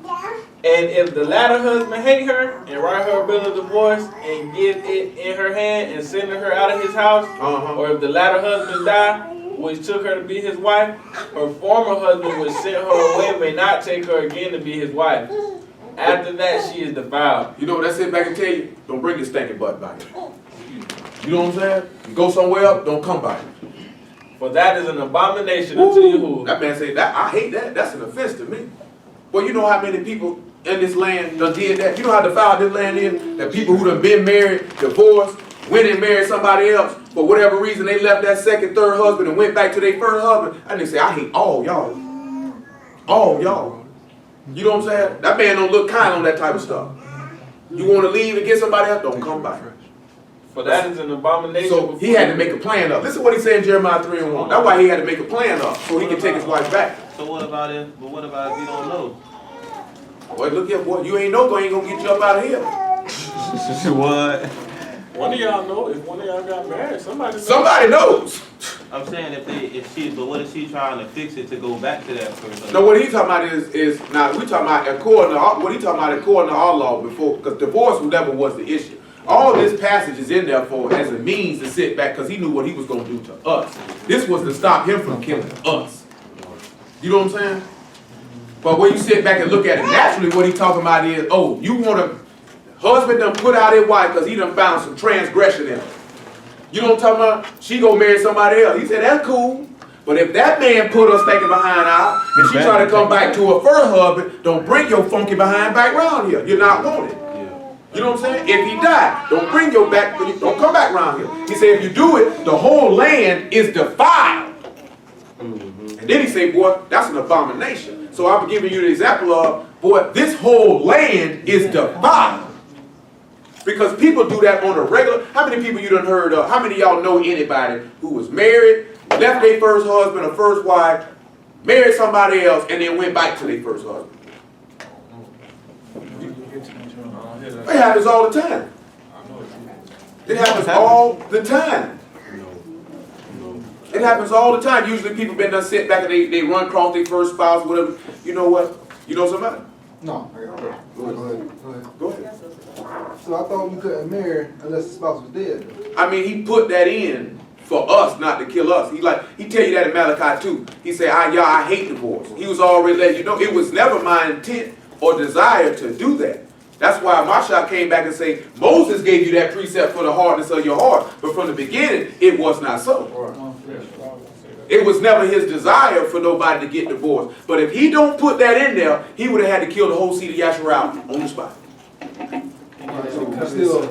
And if the latter husband hate her and write her a bill of divorce and give it in her hand and send her out of his house, or if the latter husband die, which took her to be his wife, her former husband which sent her away may not take her again to be his wife. After that, she is defiled. You know what I sit back and tell you? Don't bring your stinking butt back. You know what I'm saying? You go somewhere else, don't come back. For that is an abomination unto Yahuwah. That man say that. I hate that. That's an offense to me. Well, you know how many people in this land done did that? You know how defiled this land is? That people who done been married, divorced, went and married somebody else, for whatever reason they left that second, third husband and went back to their first husband. And they say, I hate all y'all. All y'all. You know what I'm saying? That man don't look kind on that type of stuff. You want to leave and get somebody else, don't come back. For that is an abomination. So he had to make a plan up. Listen to what he said in Jeremiah 3:1. That's why he had to make a plan up, so he can take his wife back. So what about if you don't know? Boy, look here, boy. You ain't know, ain't gonna get you up out of here. What? One of y'all know, if one of y'all got married, Somebody knows. I'm saying but what if she trying to fix it to go back to that person? No, what he's talking about is now we talking about according to what he talking about according to our law before, because divorce never was the issue. All this passage is in there for as a means to sit back because he knew what he was going to do to us. This was to stop him from killing us. You know what I'm saying? But when you sit back and look at it naturally, what he's talking about is, oh, you want a husband done put out his wife because he done found some transgression in her. You know what I'm talking about? She go marry somebody else. He said, that's cool. But if that man put her stinking behind out and she try to come back to her first husband, don't bring your funky behind back around here. You're not wanted. You know what I'm saying? If he died, don't bring your back, don't come back around here. He said, if you do it, the whole land is defiled. And then he said, boy, that's an abomination. So I'm giving you the example of, boy, this whole land is defiled. Because people do that on a regular. How many people you done heard of? How many of y'all know anybody who was married, left their first husband or first wife, married somebody else, and then went back to their first husband? It happens all the time. It happens all the time. It happens all the time. Usually people been done sit back and they run across their first spouse, whatever. You know what? You know somebody? No. Go ahead. Go ahead. So I thought we couldn't marry unless the spouse was dead. I mean, he put that in for us, not to kill us. He tell you that in Malachi 2. He said, I hate divorce. He was already letting you know it was never my intent or desire to do that. That's why Masha came back and say, Moses gave you that precept for the hardness of your heart, but from the beginning, it was not so. It was never his desire for nobody to get divorced. But if he don't put that in there, he would have had to kill the whole seed of Yahshua out on the spot. So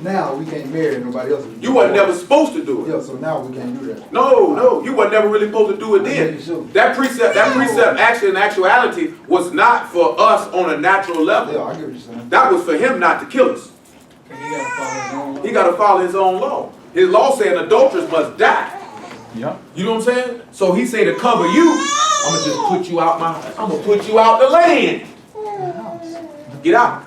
now we can't marry nobody else. You wasn't never supposed to do it. Yeah, so now we can't do that. No, you wasn't never really supposed to do it then. That precept actually in actuality was not for us on a natural level. Yeah, I get what you're saying. That was for him not to kill us. He got to follow his own law. His law saying adulterers must die. Yeah. You know what I'm saying? So he say to cover you, I'm gonna just put you out I'm gonna put you out the land. Get out.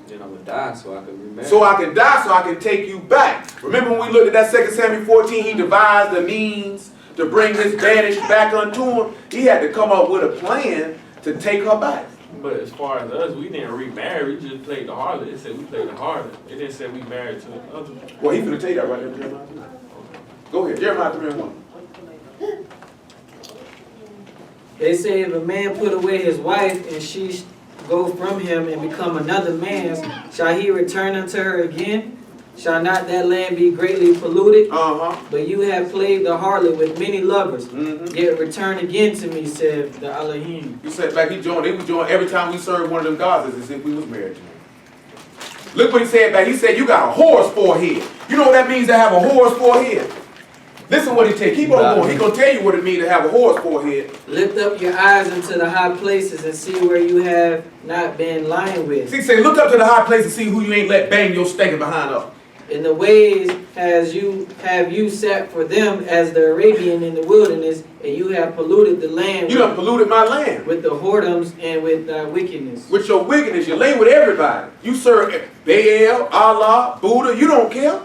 Then I would die so I could remarry. So I can die, so I can take you back. Remember when we looked at that 2 Samuel 14, he devised the means to bring his banished back unto him. He had to come up with a plan to take her back. But as far as us, we didn't remarry. We just played the harlot. It said we played the harlot. It didn't say we married to the other. Well, he's going to tell you that right there, Jeremiah 3. Go ahead, Jeremiah 3:1. They say if a man put away his wife and she go from him and become another man's, shall he return unto her again? Shall not that land be greatly polluted? Uh-huh. But you have played the harlot with many lovers. Mm-hmm. Yet return again to me, said the Elohim. He said, like they would join every time we served one of them gods as if we was married to him. Look what he said back. He said, you got a whore's forehead. You know what that means to have a whore's forehead? Listen what he tell. Keep on going. He gonna tell you what it means to have a whore's forehead. Lift up your eyes into the high places and see where you have not been lying with. See, say, look up to the high place and see who you ain't let bang your stinking behind up. In the ways have you sat for them as the Arabian in the wilderness, and you have polluted the land. You done polluted my land. With the whoredoms and with wickedness. With your wickedness, you lay with everybody. You serve Baal, Allah, Buddha. You don't care.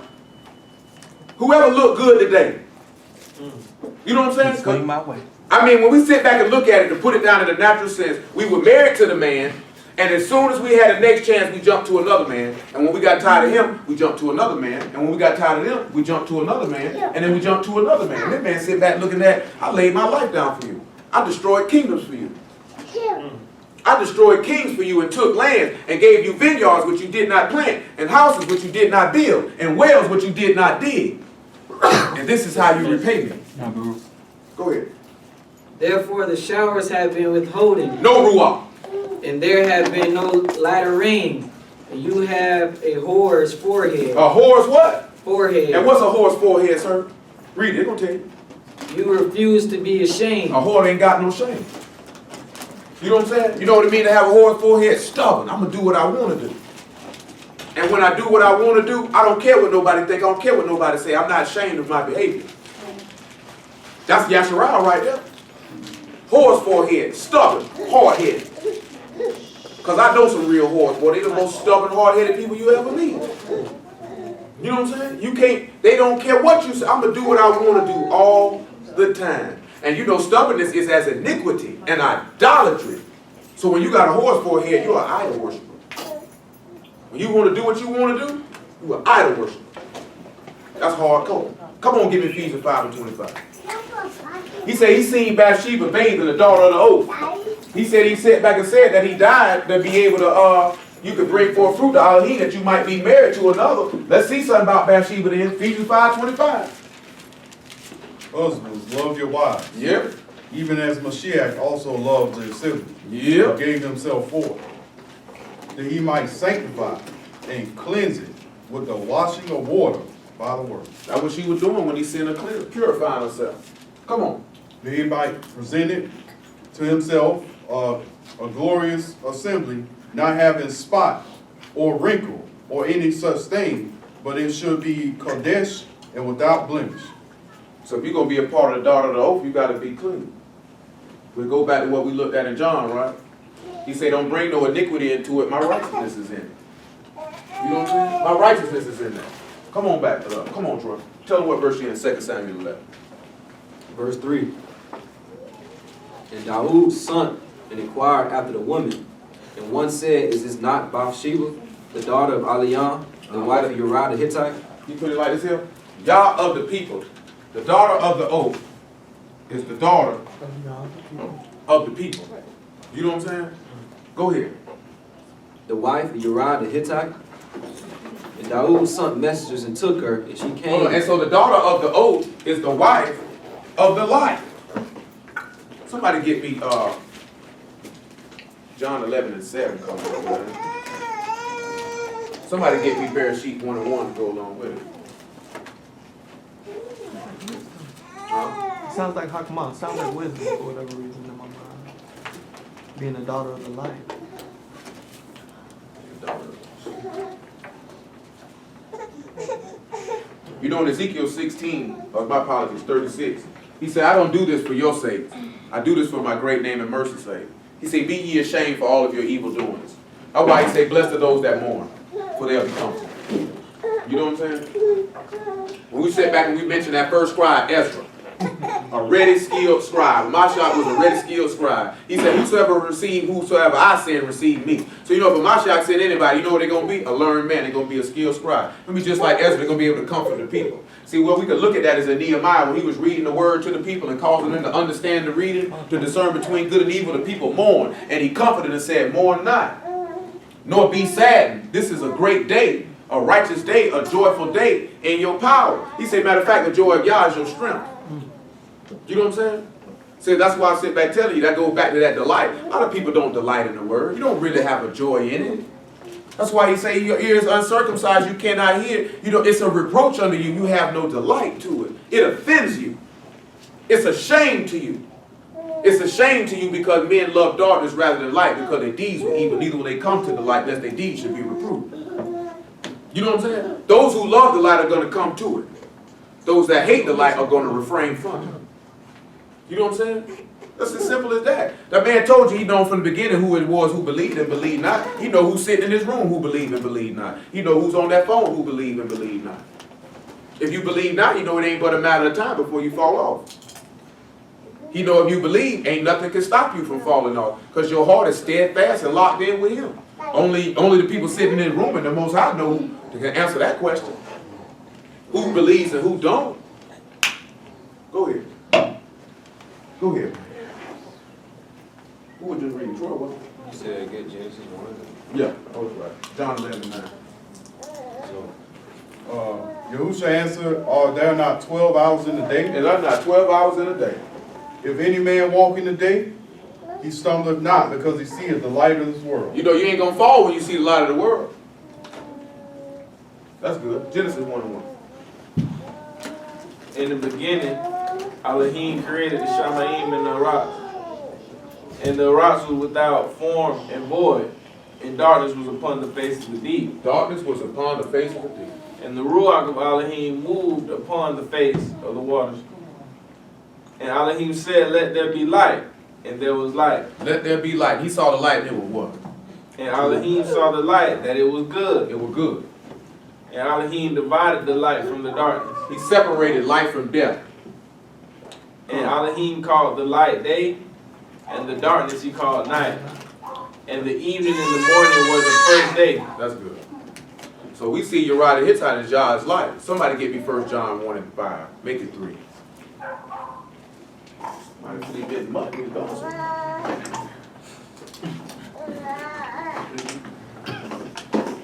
Whoever look good today. You know what I'm saying? Swing my way. I mean, when we sit back and look at it and put it down in the natural sense, we were married to the man, and as soon as we had the next chance, we jumped to another man. And when we got tired of him, we jumped to another man. And when we got tired of him, we jumped to another man. And then we jumped to another man. And that man sit back looking at, I laid my life down for you. I destroyed kingdoms for you. I destroyed kings for you and took lands and gave you vineyards which you did not plant, and houses which you did not build, and wells which you did not dig. And this is how you repay me. Go ahead. Therefore the showers have been withholding. No ruach. And there have been no latter rain. And you have a whore's forehead. A whore's what? Forehead. And what's a whore's forehead, sir? Read it, it's gonna tell you. You refuse to be ashamed. A whore ain't got no shame. You know what I'm saying? You know what it means to have a whore's forehead? Stubborn. I'm gonna do what I wanna do. And when I do what I wanna do, I don't care what nobody think, I don't care what nobody say. I'm not ashamed of my behavior. That's Yasharal right there. Whore's forehead, stubborn, hard-headed. Because I know some real whores, boy. They're the most stubborn, hard-headed people you ever meet. You know what I'm saying? You can't, they don't care what you say. I'm going to do what I want to do all the time. And you know stubbornness is as iniquity and idolatry. So when you got a whore's forehead, you're an idol worshiper. When you want to do what you want to do, you're an idol worshiper. That's hardcore. Come on, give me Ephesians 5:25. He said he seen Bathsheba bathing the daughter of the oath. He said he sat back and said that he died to be able to, you could bring forth fruit to Elohim that you might be married to another. Let's see something about Bathsheba then. Ephesians 5:25. Husbands, love your wives. Yep. Even as Mashiach also loved the assembly. Yep. Gave himself for it, that he might sanctify and cleanse it with the washing of water by the word. That's what she was doing when he sent her clear, purifying herself. Come on. That he might present it to himself a glorious assembly, not having spot or wrinkle or any such thing, but it should be Kodesh and without blemish. So if you're going to be a part of the daughter of the oath, you got to be clean. We go back to what we looked at in John, right? He said, don't bring no iniquity into it. My righteousness is in it. You know what I'm saying? My righteousness is in there. Come on back. Come on, Troy. Tell them what verse she in 2 Samuel 11. Verse 3. And Daoud sent and inquired after the woman. And one said, is this not Bathsheba, the daughter of Eliam, the wife of Uriah the Hittite? You put it like this here. Yah of the people. The daughter of the oath is the daughter of the people. You know what I'm saying? Go ahead. The wife of Uriah the Hittite. And Daoud sent messengers and took her, and she came. Hold on. And so the daughter of the oath is the wife of the life. Somebody get me John 11:7. Somebody get me Bereshit 1:1 to go along with it. Sounds like Hakmah. Sounds like wisdom for whatever reason in my mind. Being a daughter of the light. You know in Ezekiel 16, or my apologies, 36, he said, I don't do this for your sake. I do this for my great name and mercy's sake. He said, be ye ashamed for all of your evil doings. That's why he said, blessed are those that mourn, for they'll be comforted. You know what I'm saying? When we sat back and we mentioned that first scribe, Ezra, a ready, skilled scribe. Mashiach was a ready, skilled scribe. He said, whosoever I send, receive me. So you know, if Mashiach send anybody, you know what they're going to be? A learned man. They're going to be a skilled scribe. It'll be just like Ezra. They're going to be able to comfort the people. See, well, we could look at that as a Nehemiah when he was reading the word to the people and causing them to understand the reading, to discern between good and evil. The people mourn. And he comforted and said, mourn not, nor be saddened. This is a great day a righteous day, a joyful day in your power. He said, matter of fact, the joy of Yah is your strength. You know what I'm saying? See, that's why I sit back telling you, that goes back to that delight. A lot of people don't delight in the word. You don't really have a joy in it. That's why he say your ears uncircumcised, you cannot hear. You know, it's a reproach unto you. You have no delight to it. It offends you. It's a shame to you. It's a shame to you because men love darkness rather than light because their deeds were evil. Neither when they come to the light, lest their deeds should be reproved. You know what I'm saying? Those who love the light are going to come to it. Those that hate the light are going to refrain from it. You know what I'm saying? That's as simple as that. That man told you he known from the beginning who it was who believed and believed not. He know who's sitting in this room who believed and believed not. He know who's on that phone who believed and believed not. If you believe not, you know it ain't but a matter of time before you fall off. He know if you believe, ain't nothing can stop you from falling off because your heart is steadfast and locked in with him. Only the people sitting in the room and the Most High know who can answer that question. Who believes and who don't? Go ahead. Go ahead. Who was just reading? Troy, what? You said get Genesis 1. Yeah, that was right. John 11:9. Yahusha answered, are there not 12 hours in the day? And I'm not 12 hours in a day. If any man walk in the day, he stumbleth not because he seeth the light of this world. You know you ain't going to fall when you see the light of the world. That's good. Genesis 1:1. In the beginning, Elohim created the Shamayim and the rocks. And the rocks was without form and void, and darkness was upon the face of the deep. Darkness was upon the face of the deep. And the Ruach of Elohim moved upon the face of the waters. And Elohim said, let there be light. And there was light. Let there be light. He saw the light and it was what? And Elohim saw the light, that it was good. It was good. And Elohim divided the light from the darkness. He separated life from death. And Elohim called the light day, and the darkness he called night. And the evening and the morning was the first day. That's good. So we see Uriah the Hittite as Yah's light. Somebody get me 1 John 1:5. Make it 3. Might have been much. He's gone.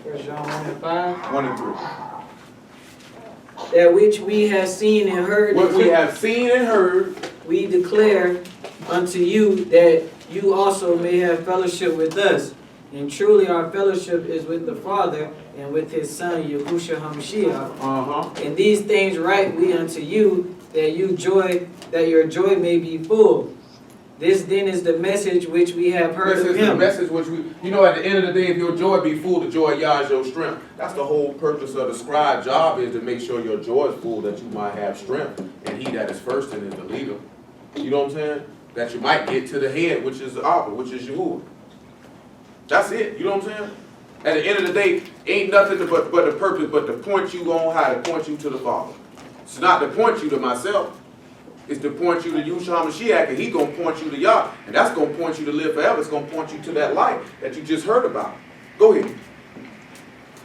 1 John 1:5. 1 and 3. That which we have seen and heard. What we have seen and heard, we declare unto you that you also may have fellowship with us. And truly our fellowship is with the Father and with his Son, YAHUSHA HaMashiach. And these things write we unto you, that your joy may be full. This then is the message which we have heard of him. This is the message which we, you know, at the end of the day, if your joy be full, the joy of Yah is your strength. That's the whole purpose of the scribe job, is to make sure your joy is full, that you might have strength. And he that is first in is the leader. You know what I'm saying? That you might get to the head, which is the Abba, which is Yahuwah. That's it. You know what I'm saying? At the end of the day, ain't nothing but the purpose, but to point you on how to point you to the Father. It's not to point you to myself. It's to point you to YAHUSHA HaMashiach, and he's going to point you to Yah. And that's going to point you to live forever. It's going to point you to that light that you just heard about. Go ahead.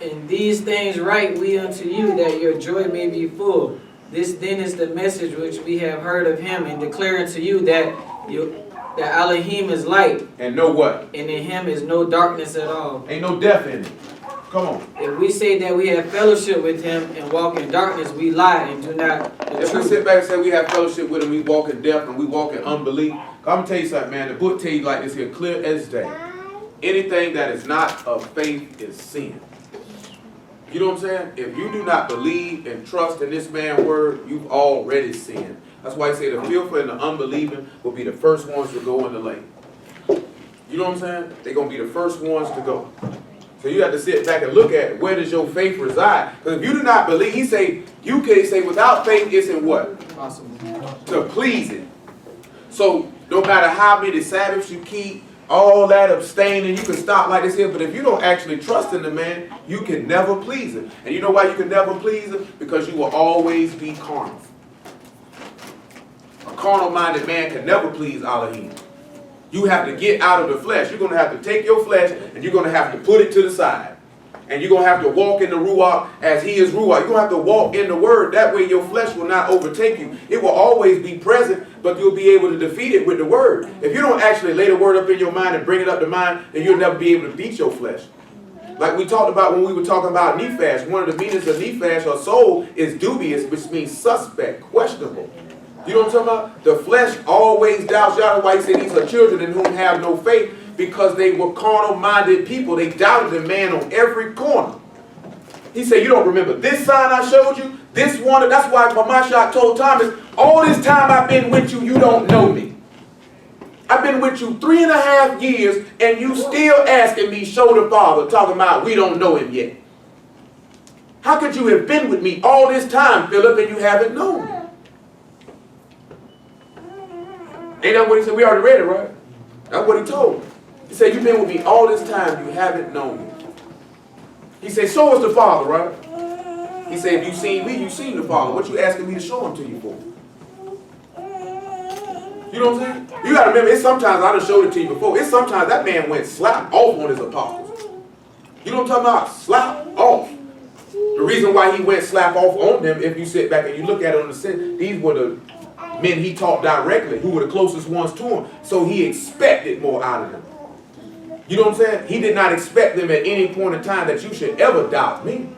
And these things write we unto you, that your joy may be full. This then is the message which we have heard of him, and declare unto you that Elohim is light. And know what? And in him is no darkness at all. Ain't no death in it. Come on. If we say that we have fellowship with him and walk in darkness, we lie and do not the If truth. we sit back and say we have fellowship with him, we walk in death and we walk in unbelief. I'm going to tell you something, man. The book tell you like this here, clear as day. Anything that is not of faith is sin. You know what I'm saying? If you do not believe and trust in this man's word, you've already sinned. That's why he say the fearful and the unbelieving will be the first ones to go in the lake. You know what I'm saying? They're going to be the first ones to go. So you have to sit back and look at where does your faith reside. Because if you do not believe, he say, you can't say without faith it's in what? Possible. To please it. So no matter how many Sabbaths you keep, all that abstaining, you can stop like this here. But if you don't actually trust in the man, you can never please him. And you know why you can never please him? Because you will always be carnal. A carnal-minded man can never please Elohim. You have to get out of the flesh. You're going to have to take your flesh and you're going to have to put it to the side. And you're going to have to walk in the Ruach as he is Ruach. You're going to have to walk in the word. That way your flesh will not overtake you. It will always be present, but you'll be able to defeat it with the word. If you don't actually lay the word up in your mind and bring it up to mind, then you'll never be able to beat your flesh. Like we talked about when we were talking about nephash. One of the meanings of nephash or soul is dubious, which means suspect, questionable. You know what I'm talking about? The flesh always doubts Yahweh. Why he said these are children in whom have no faith, because they were carnal-minded people. They doubted the man on every corner. He said, you don't remember this sign I showed you? This one? That's why Mashiach told Thomas, all this time I've been with you, you don't know me. I've been with you 3.5 years, and you still asking me, show the Father, talking about we don't know him yet. How could you have been with me all this time, Philip, and you haven't known me? Ain't that what he said? We already read it, right? That's what he told him. He said, you've been with me all this time, you haven't known me. He said, show us the Father, right? He said, if you've seen me, you've seen the Father. What you asking me to show him to you for? You know what I'm saying? You got to remember, it's sometimes, I done showed it to you before, it's sometimes that man went slap off on his apostles. You know what I'm talking about? Slap off. The reason why he went slap off on them, if you sit back and you look at it on the sense, these were the men he taught directly, who were the closest ones to him. So he expected more out of them. You know what I'm saying? He did not expect them at any point in time that you should ever doubt me.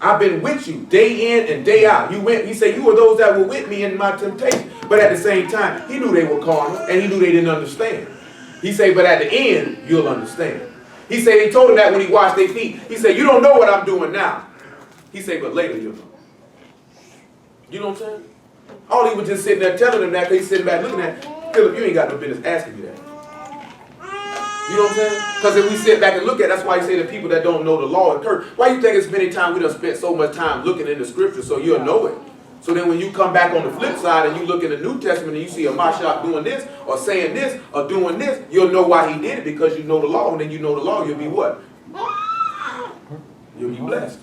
I've been with you day in and day out. He said, you were those that were with me in my temptation. But at the same time, he knew they were carnal, and he knew they didn't understand. He said, but at the end, you'll understand. He said, he told them that when he washed their feet. He said, you don't know what I'm doing now. He said, but later you'll know. You know what I'm saying? All he was just sitting there telling them that, because he's sitting back looking at, Philip, you ain't got no business asking me that. You know what I'm saying? Because if we sit back and look at it, that's why he say the people that don't know the law and curse. Why you think it's many times we done spent so much time looking in the scripture so you'll know it? So then when you come back on the flip side and you look in the New Testament and you see a Mashiach doing this or saying this or doing this, you'll know why he did it, because you know the law. And then you know the law, you'll be what? You'll be blessed.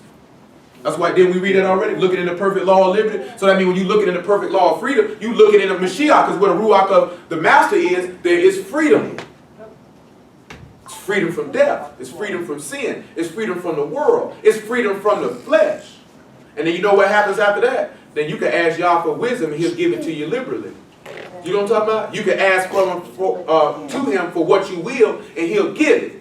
That's why, didn't we read it already? Looking in the perfect law of liberty. So that means when you looking in the perfect law of freedom, you looking in the Mashiach, because where the Ruach of the Master is, there is freedom. It's freedom from death. It's freedom from sin. It's freedom from the world. It's freedom from the flesh. And then you know what happens after that? Then you can ask Yah for wisdom and he'll give it to you liberally. You know what I'm talking about? You can ask to him for what you will and he'll give it.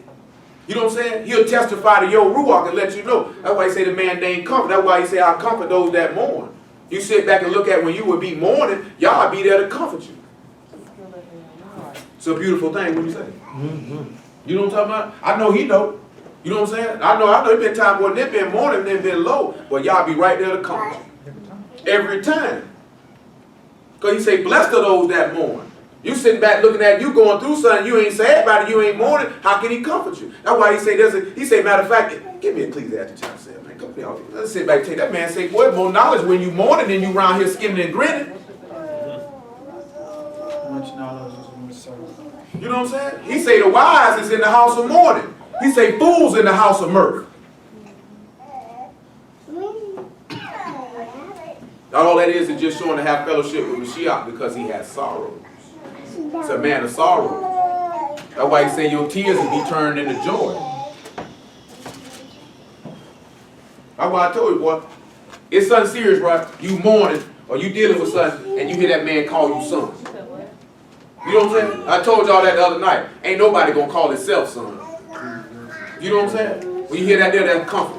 You know what I'm saying? He'll testify to your Ruach and let you know. That's why he say the man named comfort. That's why he say I comfort those that mourn. You sit back and look at when you would be mourning, Yah be there to comfort you. It's a beautiful thing, what you say? You know what I'm talking about? I know he know. You know what I'm saying? I know it's been time when they've been mourning, they've been low, but Yah be right there to comfort you. Every time. Because he say, blessed are those that mourn. You sitting back looking at you going through something, you ain't sad about it, you ain't mourning, how can he comfort you? That's why he say, matter of fact, give me Ecclesiastes chapter 7, man. Come here, let's sit back and take that man say, boy, more knowledge when you mourning than you around here skinning and grinning. Much knowledge is in the soul. You know what I'm saying? He say the wise is in the house of mourning. He say fools in the house of mirth. All that is just showing to have fellowship with Mashiach because he has sorrows. It's a man of sorrow. That's why he say your tears will be turned into joy. That's why I told you, boy, it's something serious, right? You mourning or you dealing with something and you hear that man call you son. You know what I'm saying? I told y'all that the other night. Ain't nobody gonna call itself son. You know what I'm saying? When you hear that there, that's comfort.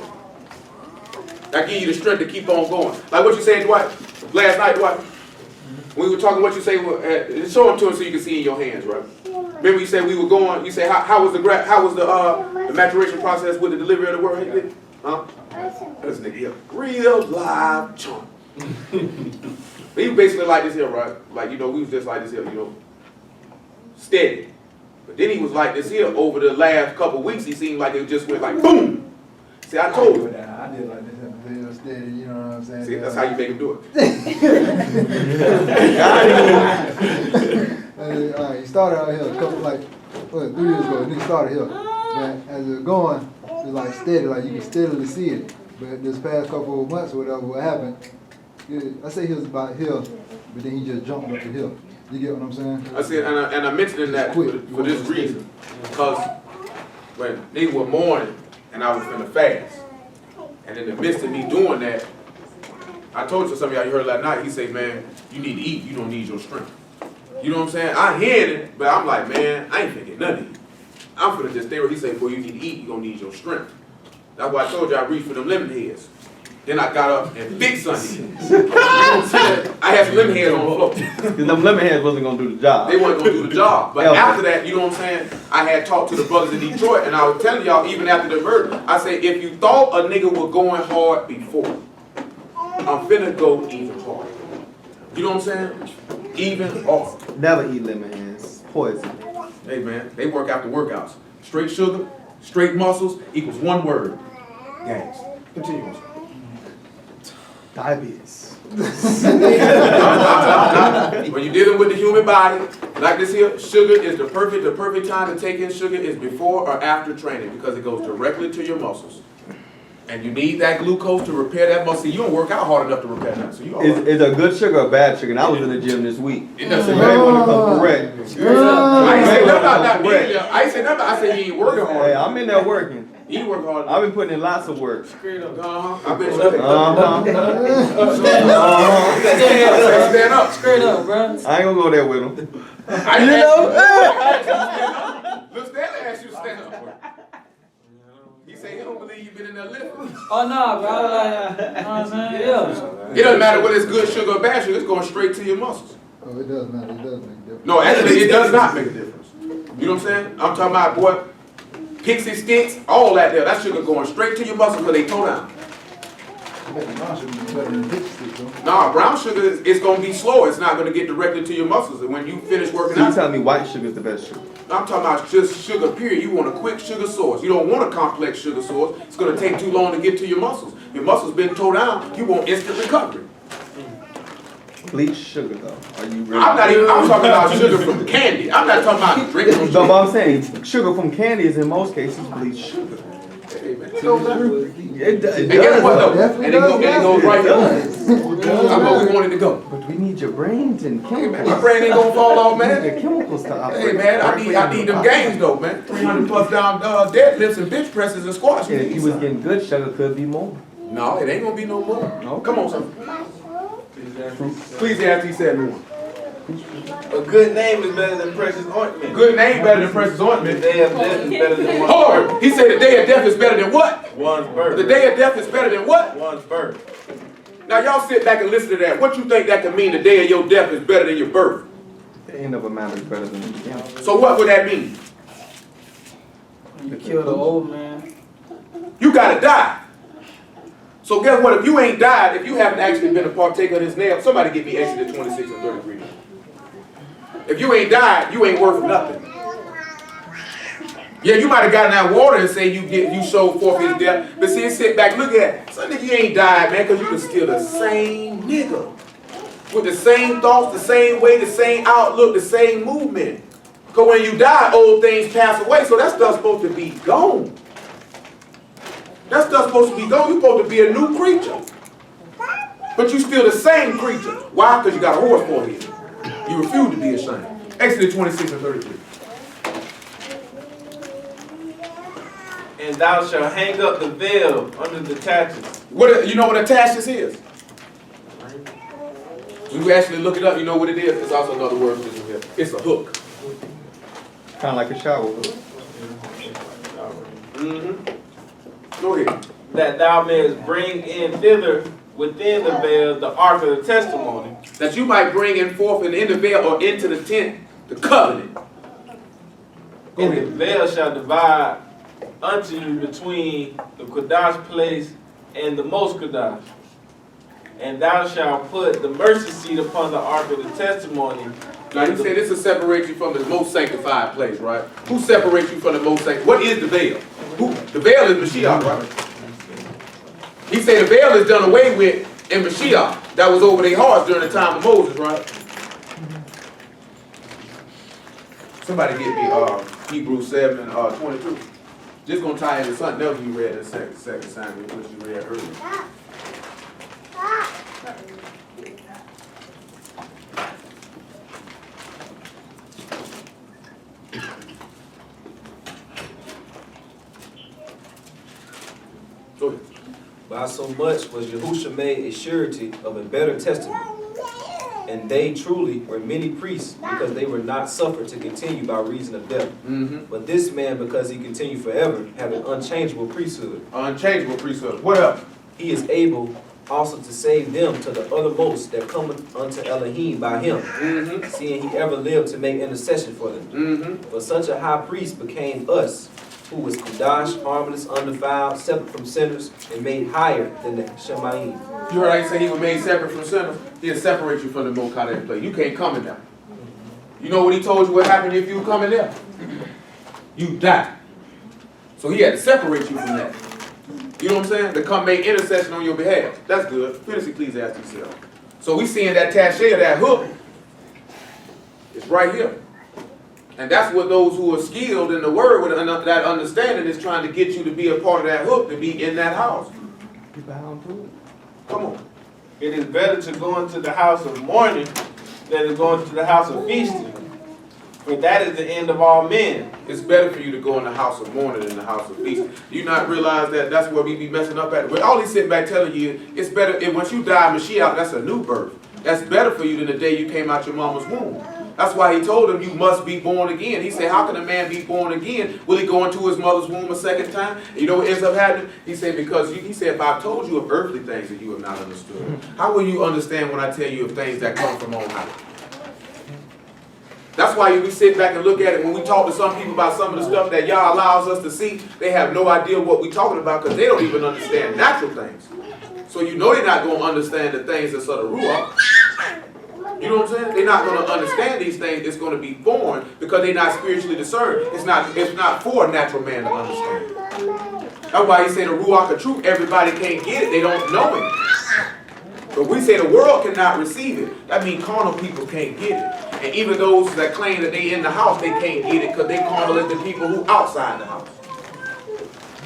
That give you the strength to keep on going. Like what you said, Dwight, last night, Dwight. When we were talking, what you say, show them to him so you can see in your hands, right? Remember you said we were going, you say, how was the maturation process with the delivery of the word? Huh? This nigga here, real live chunk. He was basically like this here, right? Like, you know, we was just like this here, you know, steady. But then he was like this here over the last couple weeks. He seemed like it just went like boom. See, I told you. I did like this, steady, you know what I'm saying? See, that's how you make him do it. All right, he started out here a couple, like, 3 years ago, and he started here. But as it was going, it's like steady, like you can steadily see it. But this past couple of months or whatever, what happened, I say he was about here, but then he just jumped up the hill. You get what I'm saying? I said, and I mentioned that for this reason. Because when they were mourning and I was finna fast, and in the midst of me doing that, I told you, some of y'all, you heard last night, he said, man, you need to eat, you don't need your strength. You know what I'm saying? I hear it, but I'm like, man, I ain't finna get none of it. I'm finna just stay where he said, boy, you need to eat, you gonna need your strength. That's why I told you I reached for them lemon heads. Then I got up and fixed Sunday. I had some lemon heads on the floor. Because them lemon heads wasn't gonna do the job. They weren't gonna do the job. But Yeah. after that, you know what I'm saying? I had talked to the brothers in Detroit, and I was telling y'all, even after the murder, I said, if you thought a nigga was going hard before, I'm finna go even harder. You know what I'm saying? Even harder. Never eat lemon heads. Poison. Hey man, they work out the workouts. Straight sugar, straight muscles equals one word. Gas. Continue on. Diabetes. When you're dealing with the human body, like this here, sugar is the perfect time to take in sugar is before or after training because it goes directly to your muscles. And you need that glucose to repair that muscle. You don't work out hard enough to repair that. So you all right. Is a good sugar or bad sugar? And I was in the gym this week. It doesn't You matter. may want to come correct. I ain't say nothing about that. I ain't say nothing. I said you ain't working hard. Hey, I'm in there working. You work hard. I've been putting in lots of work. I bet you. Stand up. Straight up, bro. I ain't gonna go there with him. I You know? Look, Stanley asked you to stand up. He said he don't believe you've been in there lifting. Oh, no, bro. Like, you know what I'm saying? Yeah. It doesn't matter whether it's good sugar or bad sugar. It's going straight to your muscles. Oh, it does matter. It does make a difference. No, actually, it does not make a difference. You know what I'm saying? I'm talking about, boy, pixie sticks, all that there. That sugar going straight to your muscles because they toe down. Nah, brown sugar is going to be slow. It's not going to get directly to your muscles. And when you finish working So you out, telling me white sugar is the best sugar? I'm talking about just sugar, period. You want a quick sugar source. You don't want a complex sugar source. It's going to take too long to get to your muscles. Your muscles been towed down, you want instant recovery. Bleach sugar though. Are you ready? I'm talking about sugar from candy. I'm not talking about drinking from No, sugar. but I'm saying sugar from candy is in most cases bleached sugar. Hey, man, it don't matter. It does. And guess what though? Definitely And it goes right there. does. I'm where we wanted to go. But we need your brains and Hey man, chemicals. my brain ain't gonna fall off, We need man. the chemicals to operate. Hey man, I need them gains though, man. 300 plus down deadlifts and bench presses and squats. And if you was getting good sugar, could be more. No, it ain't gonna be no more. No. Come on, son. Ecclesiastes 7:1. A good name is better than precious ointment. Good name better than precious The ointment. day of death is better than one's Hold birth. on. He said the day of death is better than what? One's birth. The day of death is better than what? One's birth. Now y'all sit back and listen to that. What you think that could mean? The day of your death is better than your birth. The end of a matter is better than the beginning. So what would that mean? You kill the old man. You gotta die. So guess what? If you ain't died, if you haven't actually been a partaker of this nail, somebody give me Exodus 26 and 33. If you ain't died, you ain't worth nothing. Yeah, you might have gotten that water and say you showed forth his death, but see, sit back, look at it. Son, nigga, you ain't died, man, because you can still the same nigga. With the same thoughts, the same way, the same outlook, the same movement. Because when you die, old things pass away, so that stuff's supposed to be gone. That stuff's supposed to be gone. You're supposed to be a new creature. But you still the same creature. Why? Because you got a horse for you. You refuse to be ashamed. Exodus 26 and 33. And thou shalt hang up the veil under the taches. You know what a taches is? When you actually look it up, you know what it is. It's also another word for this here. It's a hook. Kind of like a shower hook. Go ahead. That thou mayest bring in thither within the veil the ark of the testimony. That you might bring in forth in the veil or into the tent the covenant. Go And the ahead. veil shall divide unto you between the Kodash place and the most Kodash. And thou shalt put the mercy seat upon the ark of the testimony. Now you say this will separate you from the most sanctified place, right? Who separates you from the most sanctified? What is the veil? The veil is Mashiach, right? He said the veil is done away with in Mashiach. That was over their hearts during the time of Moses, right? Somebody get me Hebrews 7 and 22. Just gonna tie into something else you read in second Samuel, which you read earlier. Go ahead. By so much was YAHUSHA made a surety of a better testament, And they truly were many priests, because they were not suffered to continue by reason of death. But this man, because he continued forever, have an unchangeable priesthood. Unchangeable priesthood. What else? He is able also to save them to the uttermost that cometh unto Elohim by him, seeing he ever lived to make intercession for them. For such a high priest became us, who was Kodash, harmless, undefiled, separate from sinners, and made higher than the Shemayim. You heard I say he was made separate from sinners? He'll separate you from the most high place. You can't come in there. You know what he told you what happened if you come in there? You die. So he had to separate you from that. You know what I'm saying? To come make intercession on your behalf. That's good. Finish Ecclesiastes 7. So we seeing that tache, that hook, it's right here. And that's what those who are skilled in the word with that understanding is trying to get you to be a part of that hook, to be in that house. You bound to it. Come on. It is better to go into the house of mourning than to go into the house of feasting. For that is the end of all men. It's better for you to go in the house of mourning than the house of feast. Do you not realize that that's where we be messing up at? We're always sitting back telling you, it's better, and once you die, Mashiach, that's a new birth. That's better for you than the day you came out your mama's womb. That's why he told him you must be born again. He said, how can a man be born again? Will he go into his mother's womb a second time? And you know what ends up happening? He said, because he said, if I've told you of earthly things that you have not understood, how will you understand when I tell you of things that come from on high? That's why we sit back and look at it. When we talk to some people about some of the stuff that Yah allows us to see, they have no idea what we're talking about because they don't even understand natural things. So you know they're not going to understand the things that's of the Ruach. You know what I'm saying? They're not going to understand these things. It's going to be foreign because they're not spiritually discerned. It's not for a natural man to understand. That's why he said the Ruach of truth, everybody can't get it. They don't know it. But we say the world cannot receive it. That means carnal people can't get it. And even those that claim that they in the house, they can't get it because they carnal as the people who outside the house.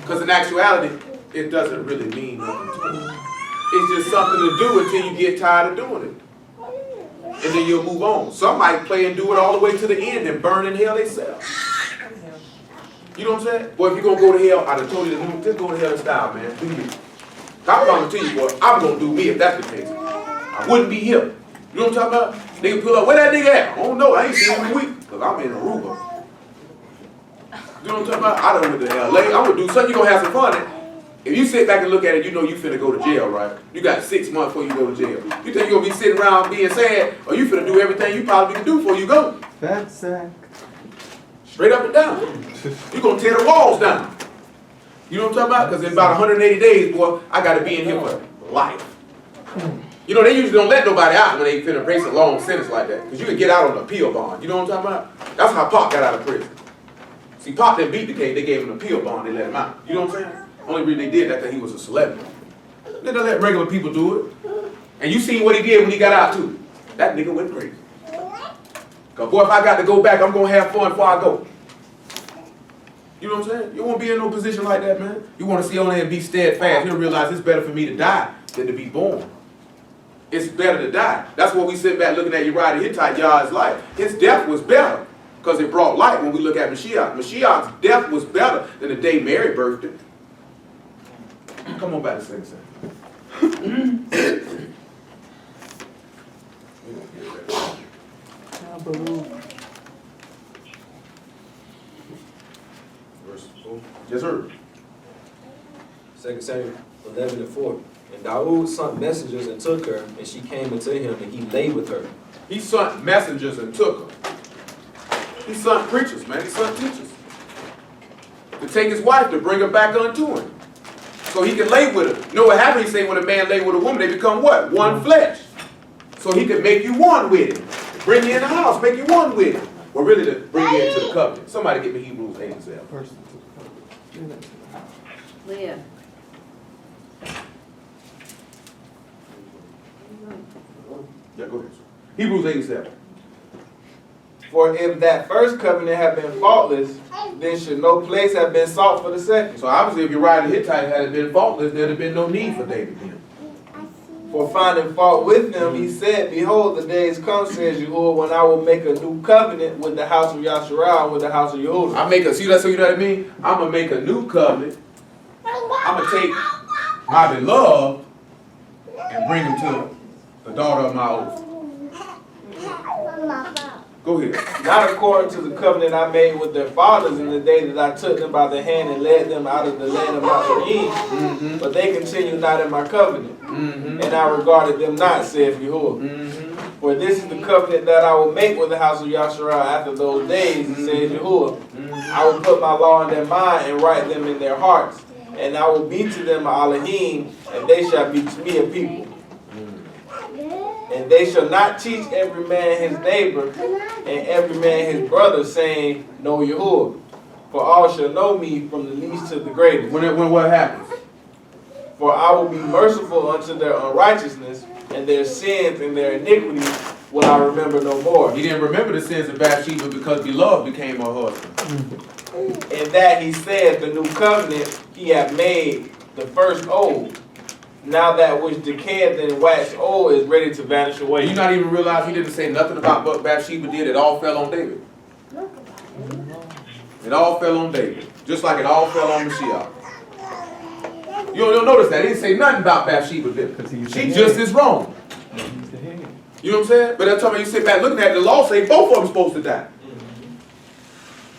Because in actuality, it doesn't really mean nothing to them. It's just something to do until you get tired of doing it. And then you'll move on. Some might play and do it all the way to the end and burn in hell themselves. You know what I'm saying? Boy, if you're going to go to hell, I'd have told you to just go to hell in style, man. Do you? I'm going to tell you, boy, I'm going to do me if that's the case. I wouldn't be here. You know what I'm talking about? Nigga pull up, where that nigga at? I don't know, I ain't seen him in a week. Because I'm in Aruba. You know what I'm talking about? I done went to LA. I'm going to do something, you're going to have some fun. If you sit back and look at it, you know you finna go to jail, right? You got 6 months before you go to jail. You think you're going to be sitting around being sad, or you finna do everything you probably can do before you go? Fat sack. Straight up and down. You're going to tear the walls down. You know what I'm talking about? Because in about 180 days, boy, I got to be in here for life. You know, they usually don't let nobody out when they finna face a long sentence like that. Because you can get out on an appeal bond. You know what I'm talking about? That's how Pop got out of prison. See, Pop didn't beat the case. They gave him an appeal bond. They let him out. You know what I'm saying? Only reason they did that because he was a celebrity. They don't let regular people do it. And you seen what he did when he got out too. That nigga went crazy. Because boy, if I got to go back, I'm going to have fun before I go. You know what I'm saying? You won't be in no position like that, man. You want to see only and be steadfast. You'll realize it's better for me to die than to be born. It's better to die. That's what we sit back looking at Uriah the Hittite, Yah's life. His death was better because it brought light when we look at Mashiach. Mashiach's death was better than the day Mary birthed him. Come on back to second. Verse 4. Yes, sir. 2 Samuel 11:4. And Dawood sent messengers and took her, and she came unto him, and he lay with her. He sent messengers and took her. He sent preachers, man. He sent teachers. To take his wife, to bring her back unto him. So he can lay with her. You know what happens? He say when a man lay with a woman, they become what? One flesh. So he can make you one with him. Bring you in the house, make you one with him. Well, really to bring you into the covenant. Somebody get me Hebrews 8 and 7. Leah. Yeah, go ahead. Hebrews 8 and 7. For if that first covenant had been faultless, then should no place have been sought for the second. So obviously if Uriah the Hittite had been faultless, there'd have been no need for David then. For finding fault with them, he said, behold, the days come, says Yahuwah, when I will make a new covenant with the house of Yasharah and with the house of Yehuda. I make a, see that, so you know what I mean? I'm going to make a new covenant. I'm going to take my beloved and bring him to the daughter of my oath. Go ahead. Not according to the covenant I made with their fathers in the day that I took them by the hand and led them out of the land of Mizraim, but they continue not in my covenant, and I regarded them not, saith Yahuwah. For this is the covenant that I will make with the house of Yahusha after those days, says Yahuwah. I will put my law in their mind and write them in their hearts, and I will be to them a Elohim, and they shall be to me a people. And they shall not teach every man his neighbor and every man his brother, saying, Know Yahuwah. For all shall know me from the least to the greatest. When what happens? For I will be merciful unto their unrighteousness, and their sins and their iniquities will I remember no more. He didn't remember the sins of Bathsheba because beloved became her husband. And that he said, the new covenant he hath made, the first old. Now that which decayeth and waxed old is ready to vanish away. You not even realize he didn't say nothing about what Bathsheba did. It all fell on David. It all fell on David. Just like it all fell on Mashiach. You'll notice that. He didn't say nothing about Bathsheba, did he? She just is wrong. You know what I'm saying? But that's time you sit back looking at it, the law say both of them supposed to die.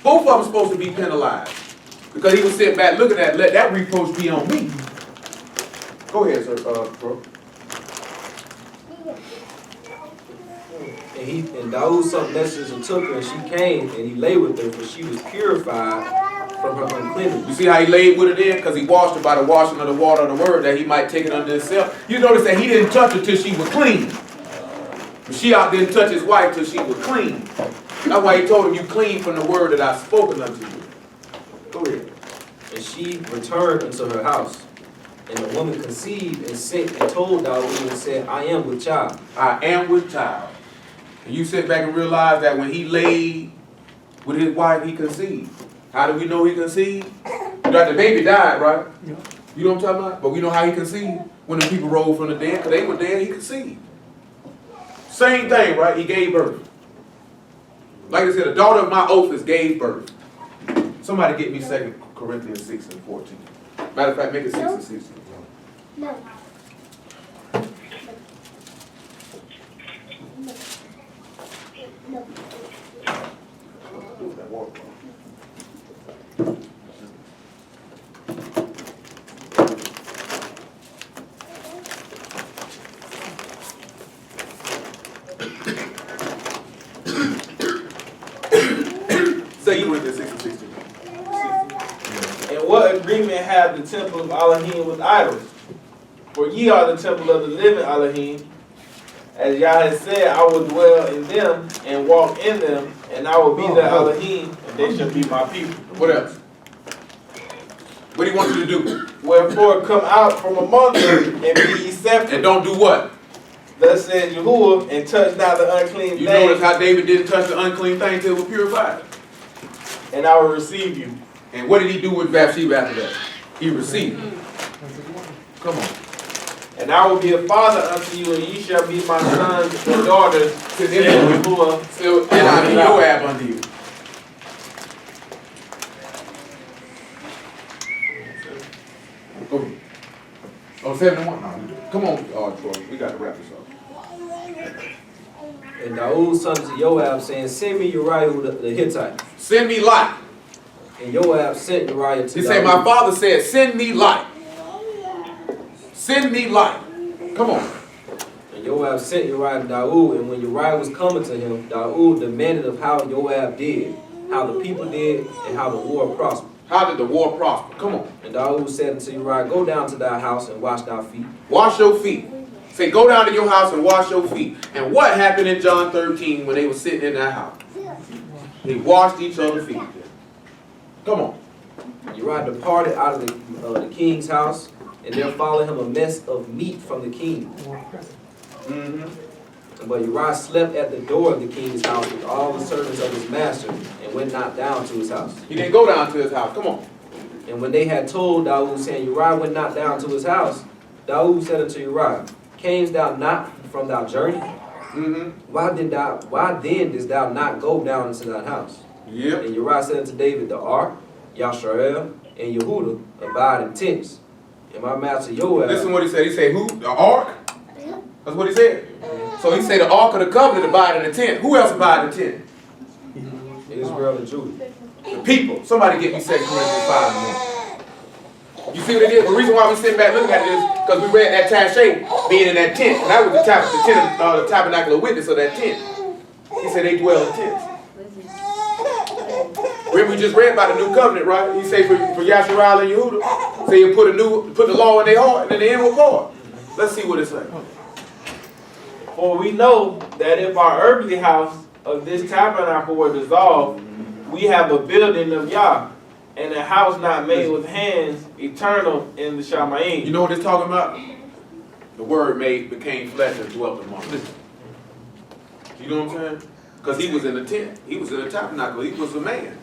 Both of them supposed to be penalized. Because he was sitting back looking at it, let that reproach be on me. Go ahead, sir, bro. And Daoud sent messengers and took her, and she came, and he lay with her, for she was purified from her uncleanness. You see how he laid with her then? Because he washed her by the washing of the water of the word, that he might take it unto himself. You notice that he didn't touch her till she was clean. Mashiach didn't touch his wife till she was clean. That's why he told him, you clean from the word that I've spoken unto you. Go ahead. And she returned into her house. And the woman conceived and sent and told Daoud and said, I am with child. I am with child. And you sit back and realize that when he laid with his wife, he conceived. How do we know he conceived? That the baby died, right? Yeah. You know what I'm talking about? But we know how he conceived. When the people rose from the dead, because they were dead, he conceived. Same thing, right? He gave birth. Like I said, the daughter of my oaths gave birth. Somebody get me 2 Corinthians 6 and 14. Matter of fact, make it 6 and 16. No. What agreement have the temple of Elohim with idols? For ye are the temple of the living Elohim. As Yah has said, I will dwell in them and walk in them, and I will be their Elohim, and they shall be my people. What else? What do you want you to do? Wherefore come out from among them and be ye separate. And don't do what? Thus says Yahuwah, and touch not the unclean thing. You notice how David didn't touch the unclean thing till it was purified. And I will receive you. And what did he do with Bathsheba after that? He received. Come on. And I will be a father unto you, and ye shall be my sons and daughters. And I be Joab unto you. Go ahead. Oh, 71? No. Come on, Troy. We got to wrap this up. And Daoud sent to Joab, saying, send me Uriah the Hittite. Send me light. And Joab sent Uriah to He said, my father said, send me light. Send me light. Come on. And Joab sent Uriah to Daoud, and when Uriah was coming to him, Daoud demanded of how Joab did, how the people did, and how the war prospered. How did the war prosper? Come on. And Daoud said unto Uriah, go down to thy house and wash thy feet. Wash your feet. Say, go down to your house and wash your feet. And what happened in John 13 when they were sitting in that house? They washed each other's feet. Come on. Uriah departed out of the king's house, and there followed him a mess of meat from the king. But Uriah slept at the door of the king's house with all the servants of his master, and went not down to his house. He didn't go down to his house. Come on. And when they had told Daoud, saying, Uriah went not down to his house, Daoud said unto Uriah, camest thou not from thy journey? Why then didst thou not go down into thy house? Yep. And Uriah said unto David, the ark, Yasharel, and Yehuda abide in tents. And my master Joab. Listen what he said. He said, who? The ark? That's what he said. So he say the Ark of the Covenant abide in the tent. Who else abide in the tent? Israel and Judah. The people. Somebody get me 2 Corinthians 5:1. You see what it is? The reason why we sitting back looking at it is because we read that Tashay being in that tent. And that was the tabernacle of witness of that tent. He said they dwell in tents. Remember we just read about the new covenant, right? He said for Yahusha and Yehuda, say you put the law in their heart and then the inward part. Let's see what it says. For we know that if our earthly house of this tabernacle were dissolved, we have a building of Yah, and a house not made with hands, eternal in the Shamayim. You know what it's talking about? The word became flesh and dwelt among us. You know what I'm saying? Because he was in the tent. He was in the tabernacle. He was a man.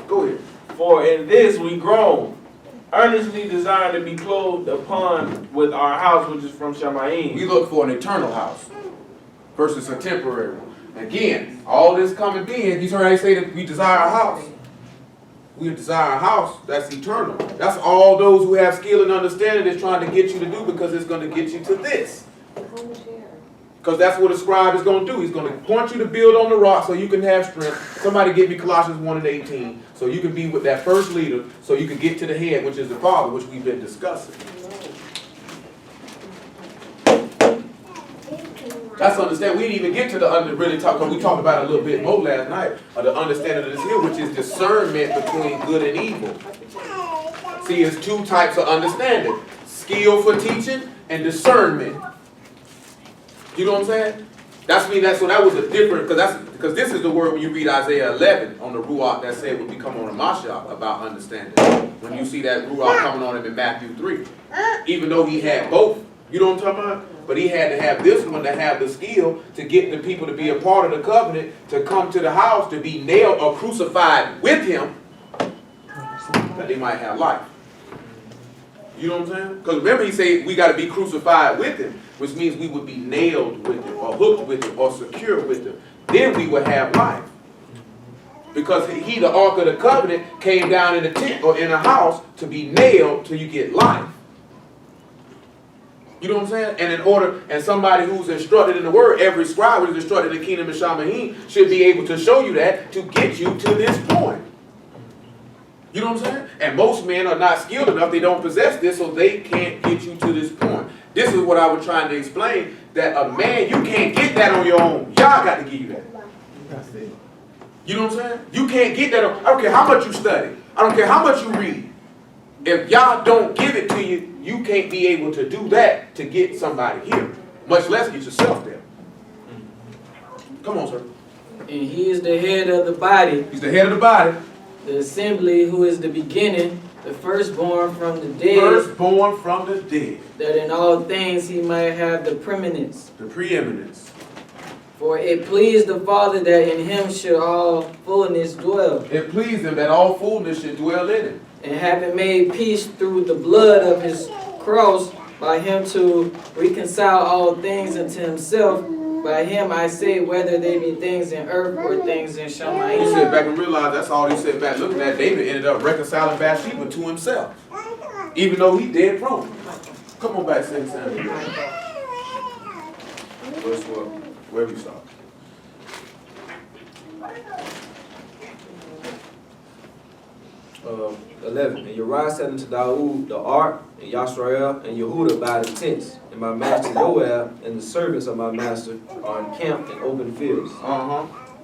Go ahead. For in this we groan, earnestly desiring to be clothed upon with our house which is from Shamayim. We look for an eternal house versus a temporary one. Again, all this coming being, you heard I say that we desire a house. We desire a house that's eternal. That's all those who have skill and understanding is trying to get you to do, because it's going to get you to this. Because that's what a scribe is going to do. He's going to point you to build on the rock so you can have strength. Somebody give me Colossians 1:18 so you can be with that first leader so you can get to the head, which is the Father, which we've been discussing. That's understand. We didn't even get to the really talk, because we talked about it a little bit more last night, of the understanding of this here, which is discernment between good and evil. See, it's two types of understanding: skill for teaching and discernment. You know what I'm saying? That was a different, because this is the word when you read Isaiah 11 on the Ruach that said when we come on the Mashiach about understanding. When you see that Ruach coming on him in Matthew 3, even though he had both. You know what I'm talking about? But he had to have this one to have the skill to get the people to be a part of the covenant, to come to the house, to be nailed or crucified with him, that they might have life. You know what I'm saying? Because remember he said we got to be crucified with him, which means we would be nailed with him or hooked with him or secured with him. Then we would have life. Because he, the Ark of the Covenant, came down in a tent or in a house to be nailed till you get life. You know what I'm saying? And somebody who's instructed in the word, every scribe who's instructed in the kingdom of Shamayim should be able to show you that to get you to this point. You know what I'm saying? And most men are not skilled enough, they don't possess this, so they can't get you to this point. This is what I was trying to explain, that a man, you can't get that on your own. Y'all got to give you that. You know what I'm saying? You can't get that on, I don't care how much you study. I don't care how much you read. If y'all don't give it to you, you can't be able to do that to get somebody here, much less get yourself there. Come on, sir. And he is the head of the body. He's the head of the body. The assembly, who is the beginning, the firstborn from the dead. Firstborn from the dead. That in all things he might have the preeminence. The preeminence. For it pleased the Father that in him should all fullness dwell. It pleased him that all fullness should dwell in him. And having made peace through the blood of his cross, by him to reconcile all things unto himself. By him I say, whether they be things in earth or things in Shamayim. You sit back and realize that's all he said back looking at. David ended up reconciling Bathsheba to himself, even though he dead wrong. Come on back, 2 Samuel. Verse 12. Where we start? Uh, 11. And Uriah said unto Daud, the ark, and Yashrael, and Yehuda by the tents, and my master Joab, and the servants of my master are encamped in open fields.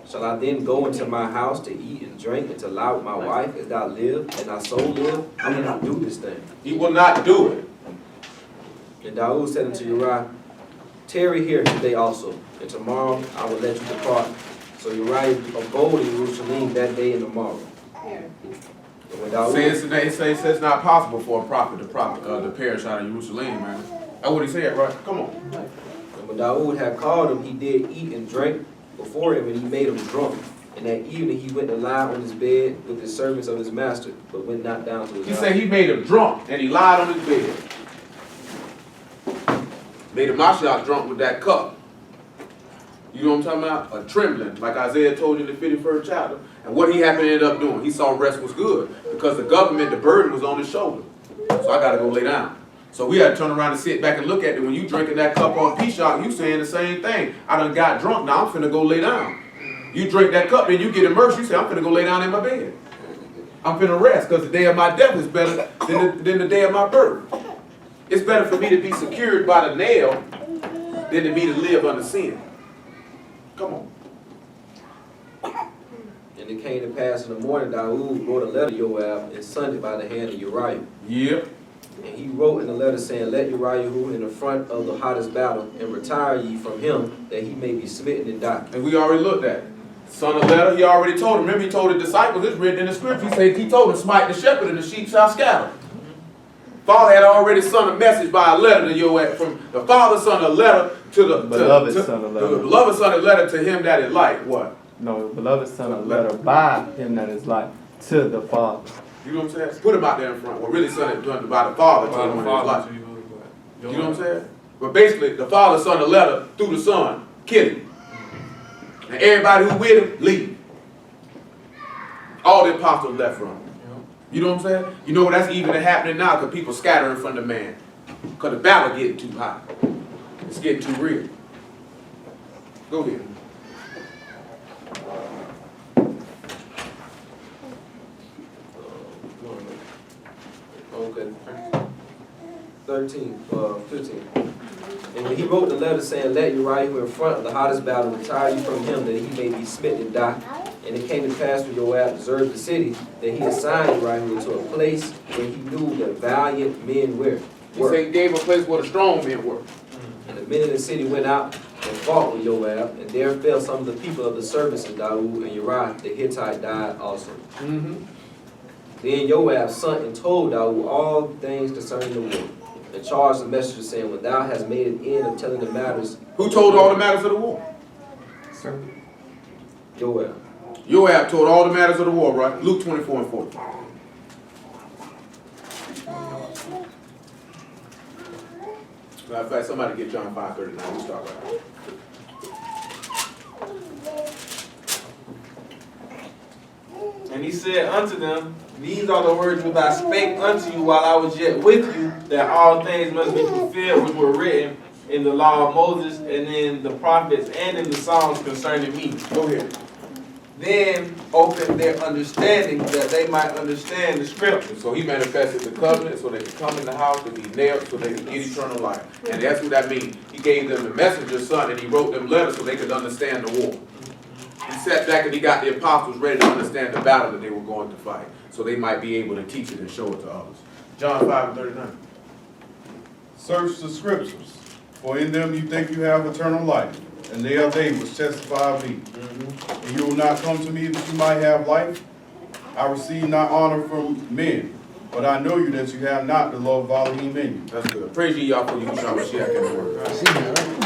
Shall I then go into my house to eat and drink, and to lie with my wife, as thou live, and thy soul live? I will not do this thing. He will not do it. And Daud said unto Uriah, tarry here today also, and tomorrow I will let you depart. So Uriah abode in Jerusalem that day and tomorrow. Says today, it says it's not possible for a prophet to perish out of Jerusalem, man. That's what he said, right? Come on. And when Daud had called him, he did eat and drink before him, and he made him drunk. And that evening he went to lie on his bed with the servants of his master, but went not down to his house. He said he made him drunk, and he lied on his bed. Made him Mashiach drunk with that cup. You know what I'm talking about? A trembling, like Isaiah told you in the 51st chapter. And what he happened to end up doing, he saw rest was good. Because the government, the burden was on his shoulder. So I got to go lay down. So we had to turn around and sit back and look at it. When you drinking that cup on P-Shock, you saying the same thing. I done got drunk, now I'm finna go lay down. You drink that cup, then you get immersed, you say, I'm finna go lay down in my bed. I'm finna rest, because the day of my death is better than the day of my birth. It's better for me to be secured by the nail than to be to live under sin. Come on. And it came to pass in the morning, Daoud wrote a letter to Joab and sent it by the hand of Uriah. Yep. And he wrote in the letter saying, let Uriah who in the front of the hottest battle, and retire ye from him, that he may be smitten and die. And we already looked at it. Son of letter, he already told him. Remember, he told the disciples, it's written in the scripture. He told them, smite the shepherd and the sheep shall scatter. Father had already sent a message by a letter to Joab. From the father sent a letter to the Beloved son of letter. The beloved sent a letter to him that is like what? No, the beloved son of letter by him that is like to the Father. You know what I'm saying? Put him out there in front. Well, really sent it by the father to him that is like. You know what I'm saying? But basically, the father sent a letter through the son, kill him. And everybody who with him, leave. All the apostles left from him. You know what I'm saying? You know that's even happening now because people scatter in front of man. Because the battle getting too hot. It's getting too real. Go ahead. Okay. 15. And when he wrote the letter saying, let Uriah who in front of the hottest battle retire you from him, that he may be smitten and die. And it came to pass when Joab observed the city, that he assigned Uriah to a place where he knew that valiant men were. He said he gave a place where the strong men were. And the men of the city went out and fought with Joab, and there fell some of the people of the servants of Daoud, and Uriah the Hittite died also. Then Joab sent and told Daoud all things concerning the war, and charged the messenger, saying, when thou hast made an end of telling the matters. Who told all the matters of the war? Sir. Joab. Joab told all the matters of the war, right? Luke 24 and 40. Matter of fact, somebody get John 5:39. We'll start right now. And he said unto them, these are the words which I spake unto you while I was yet with you, that all things must be fulfilled which were written in the law of Moses, and in the prophets, and in the Psalms concerning me. Go ahead. Then opened their understanding that they might understand the scripture. So he manifested the covenant so they could come in the house to be nailed so they could get eternal life. And that's what that means. He gave them the messenger's son and he wrote them letters so they could understand the war. He sat back and he got the apostles ready to understand the battle that they were going to fight so they might be able to teach it and show it to others. John 5:39. Search the scriptures, for in them you think you have eternal life, and they are they which testify of me. And you will not come to me that you might have life. I receive not honor from men, but I know you that you have not the love of Elohim in you. That's good. Praise ye y'all for YAHUSHA in the word. I see that, right?